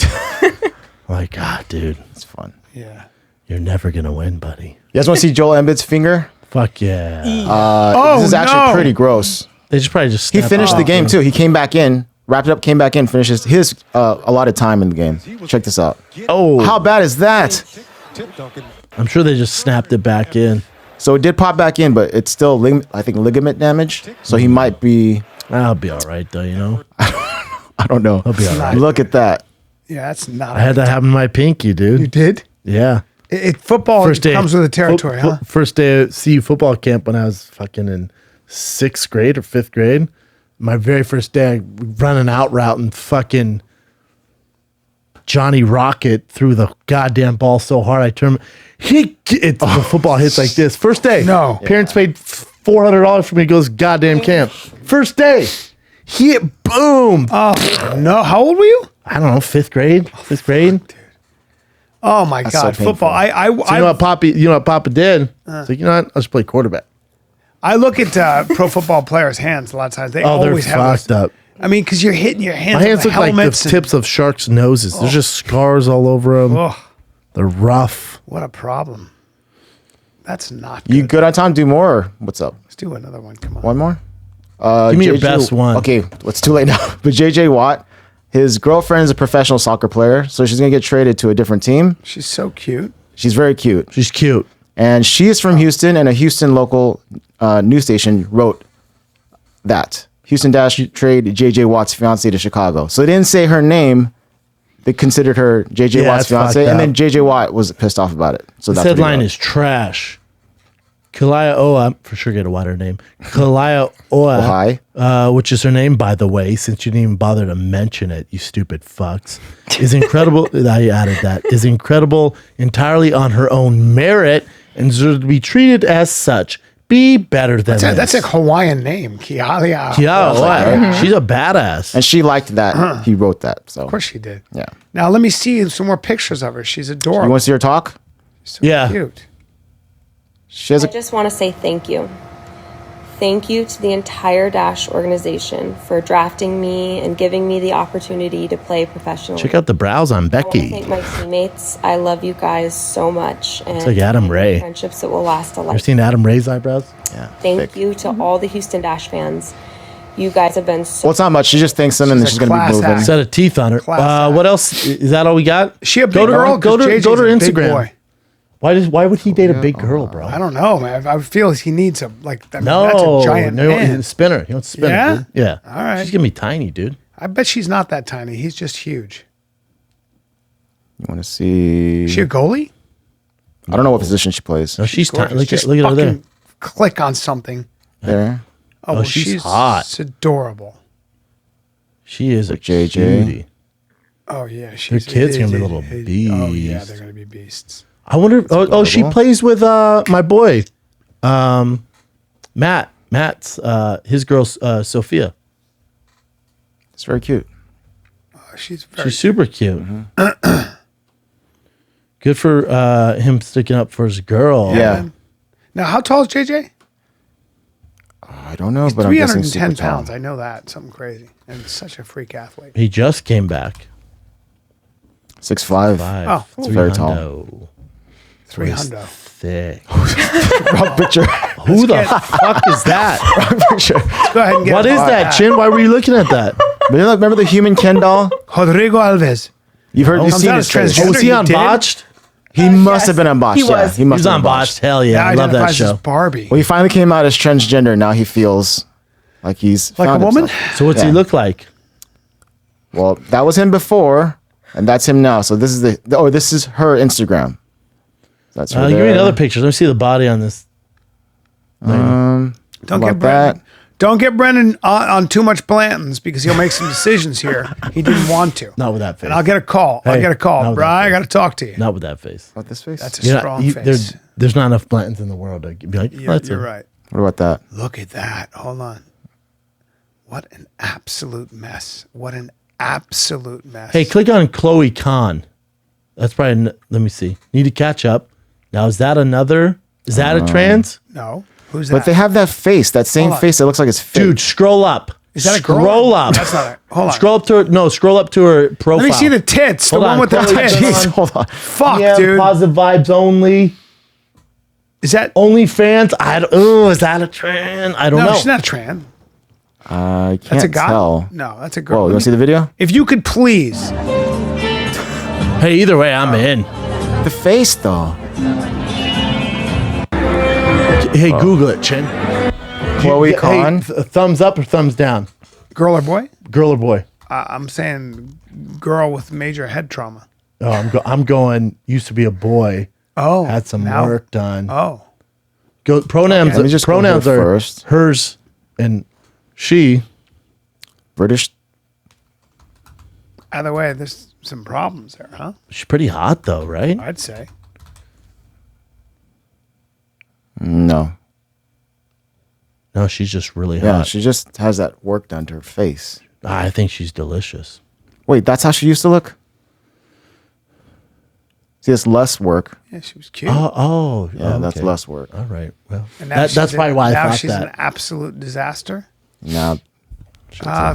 [SPEAKER 8] Like, God, dude,
[SPEAKER 5] It's fun.
[SPEAKER 1] Yeah.
[SPEAKER 8] you're never gonna win, buddy.
[SPEAKER 5] You guys want to see Joel Embiid's finger?
[SPEAKER 8] Fuck yeah.
[SPEAKER 5] This is actually pretty gross.
[SPEAKER 8] They just probably just
[SPEAKER 5] He
[SPEAKER 8] snapped
[SPEAKER 5] finished
[SPEAKER 8] it
[SPEAKER 5] the
[SPEAKER 8] off,
[SPEAKER 5] game
[SPEAKER 8] man.
[SPEAKER 5] too. He came back in, wrapped it up, came back in, finishes his allotted time in the game. Check this out.
[SPEAKER 8] Oh,
[SPEAKER 5] How bad is that?
[SPEAKER 8] I'm sure they just snapped it back in.
[SPEAKER 5] So it did pop back in, but it's still, I think, ligament damage. So he might be.
[SPEAKER 8] I'll be all right though, you know.
[SPEAKER 5] I don't know.
[SPEAKER 8] I'll be all right.
[SPEAKER 5] Look at that.
[SPEAKER 1] Yeah, that's not.
[SPEAKER 8] I had that happen to my pinky, dude.
[SPEAKER 1] You did?
[SPEAKER 8] Yeah.
[SPEAKER 1] Football comes with the territory, huh?
[SPEAKER 8] First day at CU football camp when I was fucking in 6th grade or 5th grade. My very first day, running out route and fucking Johnny Rocket threw the goddamn ball so hard I turned. The football hits like this. First day.
[SPEAKER 1] No.
[SPEAKER 8] Parents paid $400 for me to go to this goddamn camp. First day. Hit boom.
[SPEAKER 1] Oh no! How old were you?
[SPEAKER 8] I don't know, 5th grade. 5th grade.
[SPEAKER 1] Oh my
[SPEAKER 5] That's
[SPEAKER 1] God!
[SPEAKER 5] so painful.
[SPEAKER 1] Football. I
[SPEAKER 8] So you know what Papa did? It's like, you know what? I'll just play quarterback.
[SPEAKER 1] I look at pro football players' hands a lot of times. They
[SPEAKER 8] Oh, they're
[SPEAKER 1] always have
[SPEAKER 8] fucked up.
[SPEAKER 1] I mean, because you're hitting your hands.
[SPEAKER 8] My
[SPEAKER 1] on
[SPEAKER 8] hands
[SPEAKER 1] the
[SPEAKER 8] look like the
[SPEAKER 1] helmets and-
[SPEAKER 8] tips of sharks' noses. There's just scars all over them.
[SPEAKER 1] Oh,
[SPEAKER 8] They're rough.
[SPEAKER 1] what a problem. That's not good.
[SPEAKER 5] You good on time? Do more? Or what's up?
[SPEAKER 1] Let's do another one. Come on.
[SPEAKER 5] One more?
[SPEAKER 8] Give me your best one.
[SPEAKER 5] Okay, it's too late now. But JJ Watt, his girlfriend is a professional soccer player, so she's going to get traded to a different team.
[SPEAKER 1] She's so cute.
[SPEAKER 5] She's very cute.
[SPEAKER 8] She's cute.
[SPEAKER 5] And she is from Houston, and a Houston local news station wrote that. Houston Dash trade JJ Watt's fiance to Chicago. So they didn't say her name. They considered her JJ
[SPEAKER 8] Yeah,
[SPEAKER 5] Watt's
[SPEAKER 8] that's fucked
[SPEAKER 5] fiance, and then
[SPEAKER 8] up.
[SPEAKER 5] JJ Watt was pissed off about it. So
[SPEAKER 8] This
[SPEAKER 5] that's what he
[SPEAKER 8] headline
[SPEAKER 5] wrote.
[SPEAKER 8] is trash. I'm for sure get a wider name. Kalaya Oa, which is her name, by the way, since you didn't even bother to mention it, you stupid fucks, is incredible. I added that. Is incredible entirely on her own merit and deserves to be treated as such. Be better than
[SPEAKER 1] That's
[SPEAKER 8] this.
[SPEAKER 1] a Hawaiian name. Kialia.
[SPEAKER 8] Kialia. She's a badass.
[SPEAKER 5] And she liked that. He wrote that. So
[SPEAKER 1] Of course she did.
[SPEAKER 5] yeah.
[SPEAKER 1] Now let me see some more pictures of her. She's
[SPEAKER 5] You
[SPEAKER 1] adorable.
[SPEAKER 5] want to see her talk?
[SPEAKER 1] So
[SPEAKER 8] Yeah.
[SPEAKER 1] cute.
[SPEAKER 5] She has
[SPEAKER 11] I just want to say thank you. Thank you to the entire Dash organization for drafting me and giving me the opportunity to play professionally.
[SPEAKER 8] Check out the brows on
[SPEAKER 11] I want to
[SPEAKER 8] Becky.
[SPEAKER 11] thank my teammates. I love you guys so much. And
[SPEAKER 8] It's like Adam Ray.
[SPEAKER 11] friendships that will last a
[SPEAKER 8] Ever
[SPEAKER 11] lifetime.
[SPEAKER 8] seen Adam Ray's eyebrows?
[SPEAKER 5] Yeah.
[SPEAKER 11] Thank you to all the Houston Dash fans. You guys have been so
[SPEAKER 5] Well, it's not much. She just thanks them, and then
[SPEAKER 1] She's
[SPEAKER 5] she's
[SPEAKER 1] a
[SPEAKER 5] going to be
[SPEAKER 1] class
[SPEAKER 5] moving.
[SPEAKER 1] act.
[SPEAKER 8] Set of teeth on her.
[SPEAKER 1] Class
[SPEAKER 8] What else? Is that all we got?
[SPEAKER 1] Is she a big
[SPEAKER 8] Go to-
[SPEAKER 1] girl?
[SPEAKER 8] Go to
[SPEAKER 1] 'Cause
[SPEAKER 8] go to her
[SPEAKER 1] JJ's a big
[SPEAKER 8] Instagram.
[SPEAKER 1] boy.
[SPEAKER 8] Why would he date a big girl, bro?
[SPEAKER 1] I don't know, man. I feel he needs a that's a
[SPEAKER 8] No,
[SPEAKER 1] giant
[SPEAKER 8] no,
[SPEAKER 1] man.
[SPEAKER 8] he's a spinner. He wants a spinner.
[SPEAKER 1] Yeah?
[SPEAKER 8] Dude. Yeah.
[SPEAKER 1] All right.
[SPEAKER 8] She's gonna be tiny, dude.
[SPEAKER 1] I bet she's not that tiny. He's just huge.
[SPEAKER 5] You want to see?
[SPEAKER 1] Is she a goalie?
[SPEAKER 5] I don't know what position she plays.
[SPEAKER 8] No, she's tiny.
[SPEAKER 1] Gorgeous. Just
[SPEAKER 8] Look at her there.
[SPEAKER 1] fucking click on something.
[SPEAKER 5] There.
[SPEAKER 1] Oh, well,
[SPEAKER 8] she's hot.
[SPEAKER 1] It's adorable.
[SPEAKER 8] She is a
[SPEAKER 5] JJ.
[SPEAKER 8] cutie.
[SPEAKER 1] Oh yeah, she's
[SPEAKER 8] kids gonna be little
[SPEAKER 1] Oh yeah,
[SPEAKER 8] beasts.
[SPEAKER 1] they're gonna be beasts.
[SPEAKER 8] I wonder. She
[SPEAKER 5] adorable.
[SPEAKER 8] plays with my boy, Matt. Matt's his girl Sophia.
[SPEAKER 5] It's very cute.
[SPEAKER 1] Oh, she's very.
[SPEAKER 8] She's super cute. Good for him sticking up for his girl.
[SPEAKER 5] Yeah.
[SPEAKER 1] Now, how tall is JJ?
[SPEAKER 5] I don't know, but I'm guessing
[SPEAKER 1] 310
[SPEAKER 5] super tall.
[SPEAKER 1] pounds. I know that. Something crazy. And such a freak athlete.
[SPEAKER 8] He just came back.
[SPEAKER 5] 6'5".
[SPEAKER 1] Oh,
[SPEAKER 5] it's very tall.
[SPEAKER 8] Hundo.
[SPEAKER 1] 300.
[SPEAKER 8] Thick.
[SPEAKER 5] Wrong picture.
[SPEAKER 8] Who the fuck is that?
[SPEAKER 5] Wrong picture.
[SPEAKER 1] Go ahead and get
[SPEAKER 8] What
[SPEAKER 1] it.
[SPEAKER 8] is that, Chin? Why were you looking at that?
[SPEAKER 5] Remember the human Ken doll?
[SPEAKER 1] Rodrigo Alves.
[SPEAKER 5] You've heard. You've
[SPEAKER 1] comes
[SPEAKER 5] seen
[SPEAKER 1] out
[SPEAKER 5] his
[SPEAKER 1] as
[SPEAKER 5] face.
[SPEAKER 1] transgender.
[SPEAKER 8] Was he
[SPEAKER 1] He
[SPEAKER 8] on
[SPEAKER 1] did?
[SPEAKER 8] Botched?
[SPEAKER 5] He must have been on Botched.
[SPEAKER 6] He
[SPEAKER 5] Yeah,
[SPEAKER 6] was.
[SPEAKER 5] he
[SPEAKER 8] He
[SPEAKER 5] must
[SPEAKER 8] was
[SPEAKER 5] have
[SPEAKER 8] on
[SPEAKER 5] been
[SPEAKER 8] Botched. Hell yeah.
[SPEAKER 1] Now
[SPEAKER 8] I love that
[SPEAKER 1] identifies as
[SPEAKER 8] show.
[SPEAKER 1] Barbie.
[SPEAKER 5] Well, he finally came out as transgender. Now he feels like he's
[SPEAKER 1] Like
[SPEAKER 5] found
[SPEAKER 1] a woman?
[SPEAKER 5] himself.
[SPEAKER 8] So what's he
[SPEAKER 5] Yeah.
[SPEAKER 8] look like?
[SPEAKER 5] Well, that was him before, and that's him now. So this is this is her Instagram. That's her.
[SPEAKER 8] Give me
[SPEAKER 5] there.
[SPEAKER 8] another picture. Let me see the body on this.
[SPEAKER 1] Don't
[SPEAKER 5] about
[SPEAKER 1] get Brendan.
[SPEAKER 5] that?
[SPEAKER 1] Don't get Brendan on too much Blantons because he'll make some decisions here. He didn't want to.
[SPEAKER 8] Not with that face.
[SPEAKER 1] And I'll get a call. I'll
[SPEAKER 8] Hey,
[SPEAKER 1] get a
[SPEAKER 8] not
[SPEAKER 1] call.
[SPEAKER 8] with
[SPEAKER 1] Brian,
[SPEAKER 8] that
[SPEAKER 1] I got to talk to you.
[SPEAKER 8] Not with that face.
[SPEAKER 5] About this face.
[SPEAKER 1] That's a
[SPEAKER 8] You're
[SPEAKER 1] strong
[SPEAKER 8] not-
[SPEAKER 1] face.
[SPEAKER 8] There's not enough Blantons in the world to be like,
[SPEAKER 1] You're,
[SPEAKER 8] that's
[SPEAKER 1] you're
[SPEAKER 8] a-
[SPEAKER 1] right.
[SPEAKER 5] What about that?
[SPEAKER 1] Look at that. Hold on. What an absolute mess. What an absolute mess.
[SPEAKER 8] Hey, click on Chloe Khan. That's probably, let me see. Need to catch up. Now, is that another, is that a trans?
[SPEAKER 1] No. Who's
[SPEAKER 5] But
[SPEAKER 1] that?
[SPEAKER 5] they have that face, that same
[SPEAKER 1] Hold on.
[SPEAKER 5] face that looks like it's fake.
[SPEAKER 8] Dude, scroll up.
[SPEAKER 1] Is that a girl?
[SPEAKER 8] Scroll up.
[SPEAKER 1] That's not a, hold on.
[SPEAKER 8] Scroll up to her profile.
[SPEAKER 1] Let me see the tits.
[SPEAKER 8] Hold
[SPEAKER 1] the one
[SPEAKER 8] on,
[SPEAKER 1] with the
[SPEAKER 8] Chloe,
[SPEAKER 1] tits.
[SPEAKER 8] turn on.
[SPEAKER 5] Hold on.
[SPEAKER 1] Fuck,
[SPEAKER 8] Yeah,
[SPEAKER 1] dude.
[SPEAKER 8] positive vibes only.
[SPEAKER 1] Is that
[SPEAKER 8] OnlyFans? Is that a trend? I don't
[SPEAKER 1] no?
[SPEAKER 8] know.
[SPEAKER 1] She's not trans.
[SPEAKER 5] I can't
[SPEAKER 1] That's a guy.
[SPEAKER 5] tell.
[SPEAKER 1] No, that's a girl.
[SPEAKER 5] Whoa, you want to see the video?
[SPEAKER 1] If you could please.
[SPEAKER 8] Hey, either way, I'm in.
[SPEAKER 5] The face, though.
[SPEAKER 8] Hey, Google it, Chin.
[SPEAKER 5] Chloe Khan.
[SPEAKER 8] Thumbs up or thumbs down?
[SPEAKER 1] Girl or boy?
[SPEAKER 8] Girl or boy?
[SPEAKER 1] I'm saying girl with major head trauma.
[SPEAKER 8] Oh, I'm going. Used to be a boy.
[SPEAKER 1] Oh,
[SPEAKER 8] Had some
[SPEAKER 1] now-
[SPEAKER 8] work done.
[SPEAKER 1] Oh,
[SPEAKER 8] Go pronouns.
[SPEAKER 5] Let me just go
[SPEAKER 8] pronouns
[SPEAKER 5] here
[SPEAKER 8] are
[SPEAKER 5] first.
[SPEAKER 8] hers and she.
[SPEAKER 5] British.
[SPEAKER 1] either way, there's some problems there, huh?
[SPEAKER 8] She's pretty hot though, right?
[SPEAKER 1] I'd say.
[SPEAKER 5] No.
[SPEAKER 8] No, she's just really
[SPEAKER 5] Yeah,
[SPEAKER 8] hot.
[SPEAKER 5] she just has that work done to her face.
[SPEAKER 8] I think she's delicious.
[SPEAKER 5] Wait, that's how she used to look? See, it's less work.
[SPEAKER 1] Yeah, she was cute.
[SPEAKER 5] Yeah, that's
[SPEAKER 8] okay.
[SPEAKER 5] less work.
[SPEAKER 8] All right. Well,
[SPEAKER 1] And now
[SPEAKER 8] that's probably why I
[SPEAKER 1] now
[SPEAKER 8] thought
[SPEAKER 1] she's
[SPEAKER 8] that.
[SPEAKER 1] an absolute disaster.
[SPEAKER 5] Now,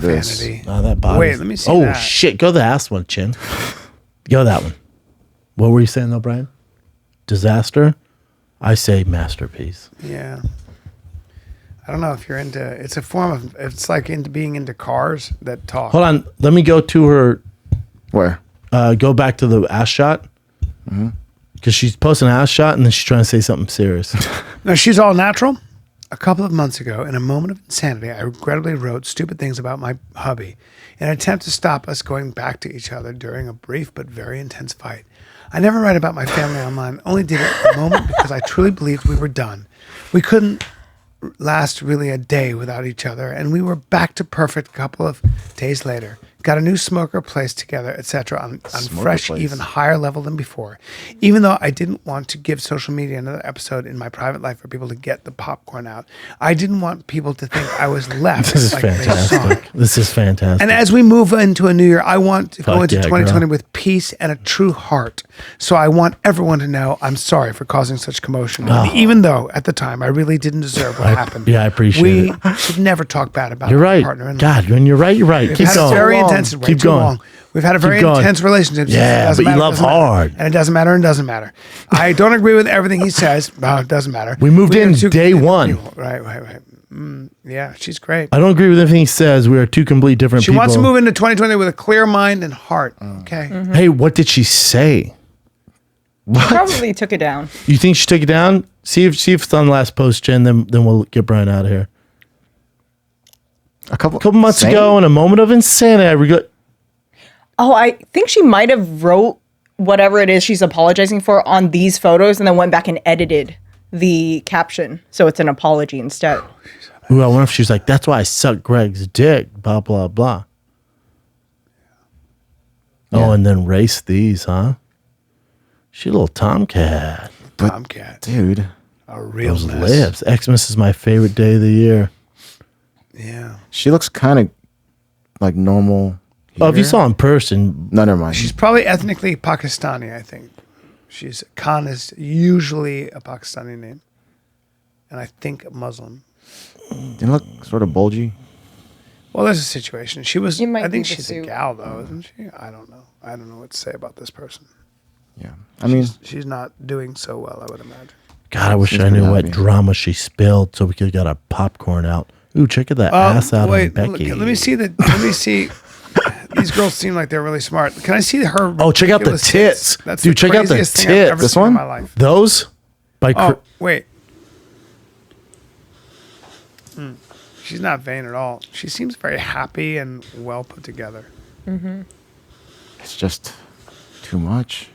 [SPEAKER 5] this.
[SPEAKER 1] Vanity.
[SPEAKER 8] Oh, that body.
[SPEAKER 1] Wait, let me see
[SPEAKER 8] Oh
[SPEAKER 1] that.
[SPEAKER 8] shit! Go the ass one, Chin. Go that one. What were you saying though, Brian? Disaster. I say masterpiece.
[SPEAKER 1] Yeah. I don't know if you're into. It's a form of. It's like into being into cars that talk.
[SPEAKER 8] Hold on. Let me go to her.
[SPEAKER 5] Where?
[SPEAKER 8] Go back to the ass shot. Because she's posting an ass shot and then she's trying to say something serious.
[SPEAKER 1] No, she's all natural. A couple of months ago, in a moment of insanity, I regrettably wrote stupid things about my hubby in an attempt to stop us going back to each other during a brief but very intense fight. I never write about my family online, only did it at the moment because I truly believed we were done. We couldn't last really a day without each other, and we were back to perfect a couple of days later. Got a new smoker place together, etc. on fresh,
[SPEAKER 5] place.
[SPEAKER 1] even higher level than before. Even though I didn't want to give social media another episode in my private life for people to get the popcorn out, I didn't want people to think I was left.
[SPEAKER 8] This is
[SPEAKER 1] like they saw.
[SPEAKER 8] fantastic. This is fantastic.
[SPEAKER 1] And as we move into a new year, I want to go
[SPEAKER 8] Fuck
[SPEAKER 1] into
[SPEAKER 8] yeah,
[SPEAKER 1] 2020
[SPEAKER 8] girl.
[SPEAKER 1] with peace and a true heart. So I want everyone to know I'm sorry for causing such commotion.
[SPEAKER 8] Oh.
[SPEAKER 1] Even though at the time I really didn't deserve what happened.
[SPEAKER 8] yeah, I appreciate
[SPEAKER 1] We should never talk bad about
[SPEAKER 8] You're
[SPEAKER 1] our
[SPEAKER 8] right.
[SPEAKER 1] partner. in
[SPEAKER 8] God, when you're right, you're right.
[SPEAKER 1] We've
[SPEAKER 8] Keep
[SPEAKER 1] had
[SPEAKER 8] going.
[SPEAKER 1] a very intense, way
[SPEAKER 8] Keep
[SPEAKER 1] too
[SPEAKER 8] going.
[SPEAKER 1] long. We've had a very
[SPEAKER 8] Keep going.
[SPEAKER 1] intense relationship.
[SPEAKER 8] Yeah,
[SPEAKER 1] It doesn't
[SPEAKER 8] but you
[SPEAKER 1] matter,
[SPEAKER 8] love
[SPEAKER 1] doesn't matter.
[SPEAKER 8] hard.
[SPEAKER 1] And it doesn't matter and doesn't matter. I don't agree with everything he says. No, it doesn't matter.
[SPEAKER 8] We moved in
[SPEAKER 1] are two-
[SPEAKER 8] day one.
[SPEAKER 1] Right. Yeah, she's great.
[SPEAKER 8] I don't agree with everything he says. We are two completely different
[SPEAKER 1] She
[SPEAKER 8] people.
[SPEAKER 1] wants to move into 2020 with a clear mind and heart. Okay.
[SPEAKER 8] Hey, what did she say?
[SPEAKER 6] Probably took it down.
[SPEAKER 8] You think she took it down? See if it's on the last post, Jen. Then we'll get Brian out of here.
[SPEAKER 5] A couple
[SPEAKER 8] months ago, in a moment of insanity, I regret.
[SPEAKER 6] Oh, I think she might have wrote whatever it is she's apologizing for on these photos and then went back and edited the caption. So it's an apology instead.
[SPEAKER 8] Ooh, I wonder if she's like, that's why I sucked Greg's dick, blah, blah, blah. Oh, and then race these, huh? She a little tomcat.
[SPEAKER 1] Tomcat.
[SPEAKER 5] Dude.
[SPEAKER 1] A real
[SPEAKER 8] Those
[SPEAKER 1] mess.
[SPEAKER 8] lips. Xmas is my favorite day of the year.
[SPEAKER 1] Yeah.
[SPEAKER 5] She looks kind of like normal.
[SPEAKER 8] Oh, if you
[SPEAKER 5] here.
[SPEAKER 8] saw in person.
[SPEAKER 5] No, never mind.
[SPEAKER 1] She's probably ethnically Pakistani, I think. Khan is usually a Pakistani name. And I think a Muslim.
[SPEAKER 5] Didn't look sort of bulgy.
[SPEAKER 1] Well, there's a situation. She was,
[SPEAKER 6] You might
[SPEAKER 1] I think
[SPEAKER 6] be the
[SPEAKER 1] she's a
[SPEAKER 6] suit.
[SPEAKER 1] gal, though, isn't she? I don't know. I don't know what to say about this person.
[SPEAKER 5] Yeah. I mean,
[SPEAKER 1] She's not doing so well, I would imagine.
[SPEAKER 8] God, I wish
[SPEAKER 5] Seems
[SPEAKER 8] I knew
[SPEAKER 5] pretty
[SPEAKER 8] what
[SPEAKER 5] happy.
[SPEAKER 8] drama she spilled so we could have got our popcorn out. Ooh, check that ass out
[SPEAKER 1] wait,
[SPEAKER 8] on Becky.
[SPEAKER 1] let me see. These girls seem like they're really smart. Can I see her?
[SPEAKER 8] Oh, check out the
[SPEAKER 1] ridiculous
[SPEAKER 8] tits.
[SPEAKER 1] That's
[SPEAKER 8] Dude,
[SPEAKER 1] the
[SPEAKER 8] check out the
[SPEAKER 1] craziest thing I've ever
[SPEAKER 8] tits.
[SPEAKER 5] This
[SPEAKER 1] seen in
[SPEAKER 5] one?
[SPEAKER 1] my life.
[SPEAKER 8] Those? By
[SPEAKER 1] Oh, wait. She's not vain at all. She seems very happy and well put together.
[SPEAKER 5] it's just too much.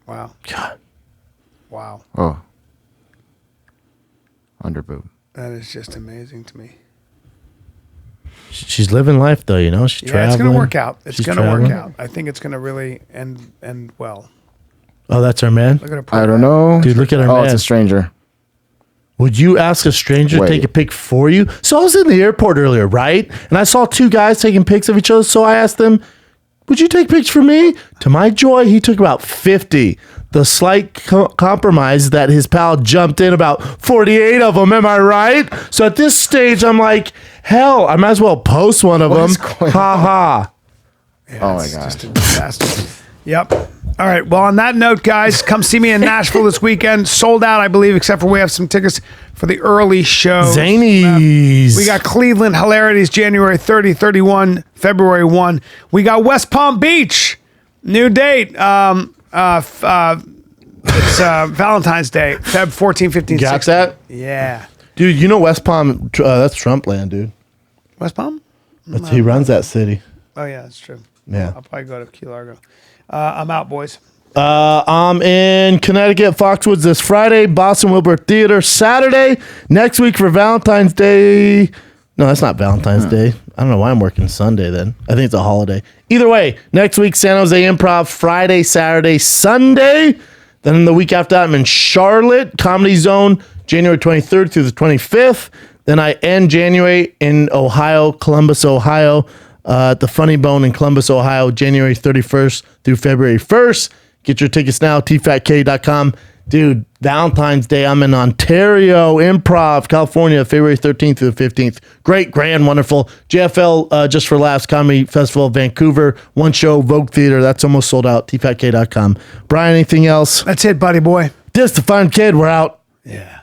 [SPEAKER 1] Wow.
[SPEAKER 8] God.
[SPEAKER 1] Wow.
[SPEAKER 5] Oh. Underboob.
[SPEAKER 1] That is just amazing to me.
[SPEAKER 8] She's living life, though, you know? She's
[SPEAKER 1] Yeah,
[SPEAKER 8] traveling.
[SPEAKER 1] it's going to work out. It's
[SPEAKER 8] She's
[SPEAKER 1] going to work
[SPEAKER 8] traveling.
[SPEAKER 1] out. I think it's going to really end well.
[SPEAKER 8] Oh, that's our man?
[SPEAKER 1] Look at her.
[SPEAKER 5] I don't know.
[SPEAKER 8] Dude, look at her
[SPEAKER 5] Oh,
[SPEAKER 8] man.
[SPEAKER 5] it's a stranger.
[SPEAKER 8] Would you ask a stranger to
[SPEAKER 5] Wait.
[SPEAKER 8] take a pic for you? So I was in the airport earlier, right? And I saw two guys taking pics of each other. So I asked them, would you take pics for me? To my joy, he took about 50. the slight compromise that his pal jumped in about 48 of them. Am I right? So at this stage, I'm like, hell, I might as well post one of them. Ha ha.
[SPEAKER 1] Yeah, oh my gosh. Just a disaster. Yep. All right. Well, on that note, guys, come see me in Nashville this weekend. Sold out, I believe, except for we have some tickets for the early show.
[SPEAKER 8] Zanies.
[SPEAKER 1] We got Cleveland Hilarities January 30, 31, February 1. We got West Palm Beach. New date. It's Valentine's Day, Feb 14, 15,
[SPEAKER 8] Got
[SPEAKER 1] 16.
[SPEAKER 8] that?
[SPEAKER 1] Yeah.
[SPEAKER 8] Dude, you know West Palm, that's Trump land, dude.
[SPEAKER 1] West Palm?
[SPEAKER 8] He runs that city.
[SPEAKER 1] Oh, yeah, that's true.
[SPEAKER 8] Yeah.
[SPEAKER 1] I'll probably go to Key Largo. I'm out, boys.
[SPEAKER 8] I'm in Connecticut, Foxwoods this Friday, Boston Wilbur Theater Saturday. Next week for Valentine's Day. No, that's not Valentine's Day. I don't know why I'm working Sunday then. I think it's a holiday. Either way, next week, San Jose Improv, Friday, Saturday, Sunday. Then in the week after that, I'm in Charlotte, Comedy Zone, January 23rd through the 25th. Then I end January in Ohio, Columbus, Ohio, at the Funny Bone in Columbus, Ohio, January 31st through February 1st. Get your tickets now, tfatk.com. Dude, Valentine's Day, I'm in Ontario, Improv, California, February 13th through the 15th. Great, grand, wonderful. JFL, Just for Laughs, Comedy Festival, Vancouver, one show, Vogue Theater. That's almost sold out, tfatk.com. Bryan, anything else?
[SPEAKER 1] That's it, buddy boy.
[SPEAKER 8] Just a fun kid. We're out.
[SPEAKER 1] Yeah.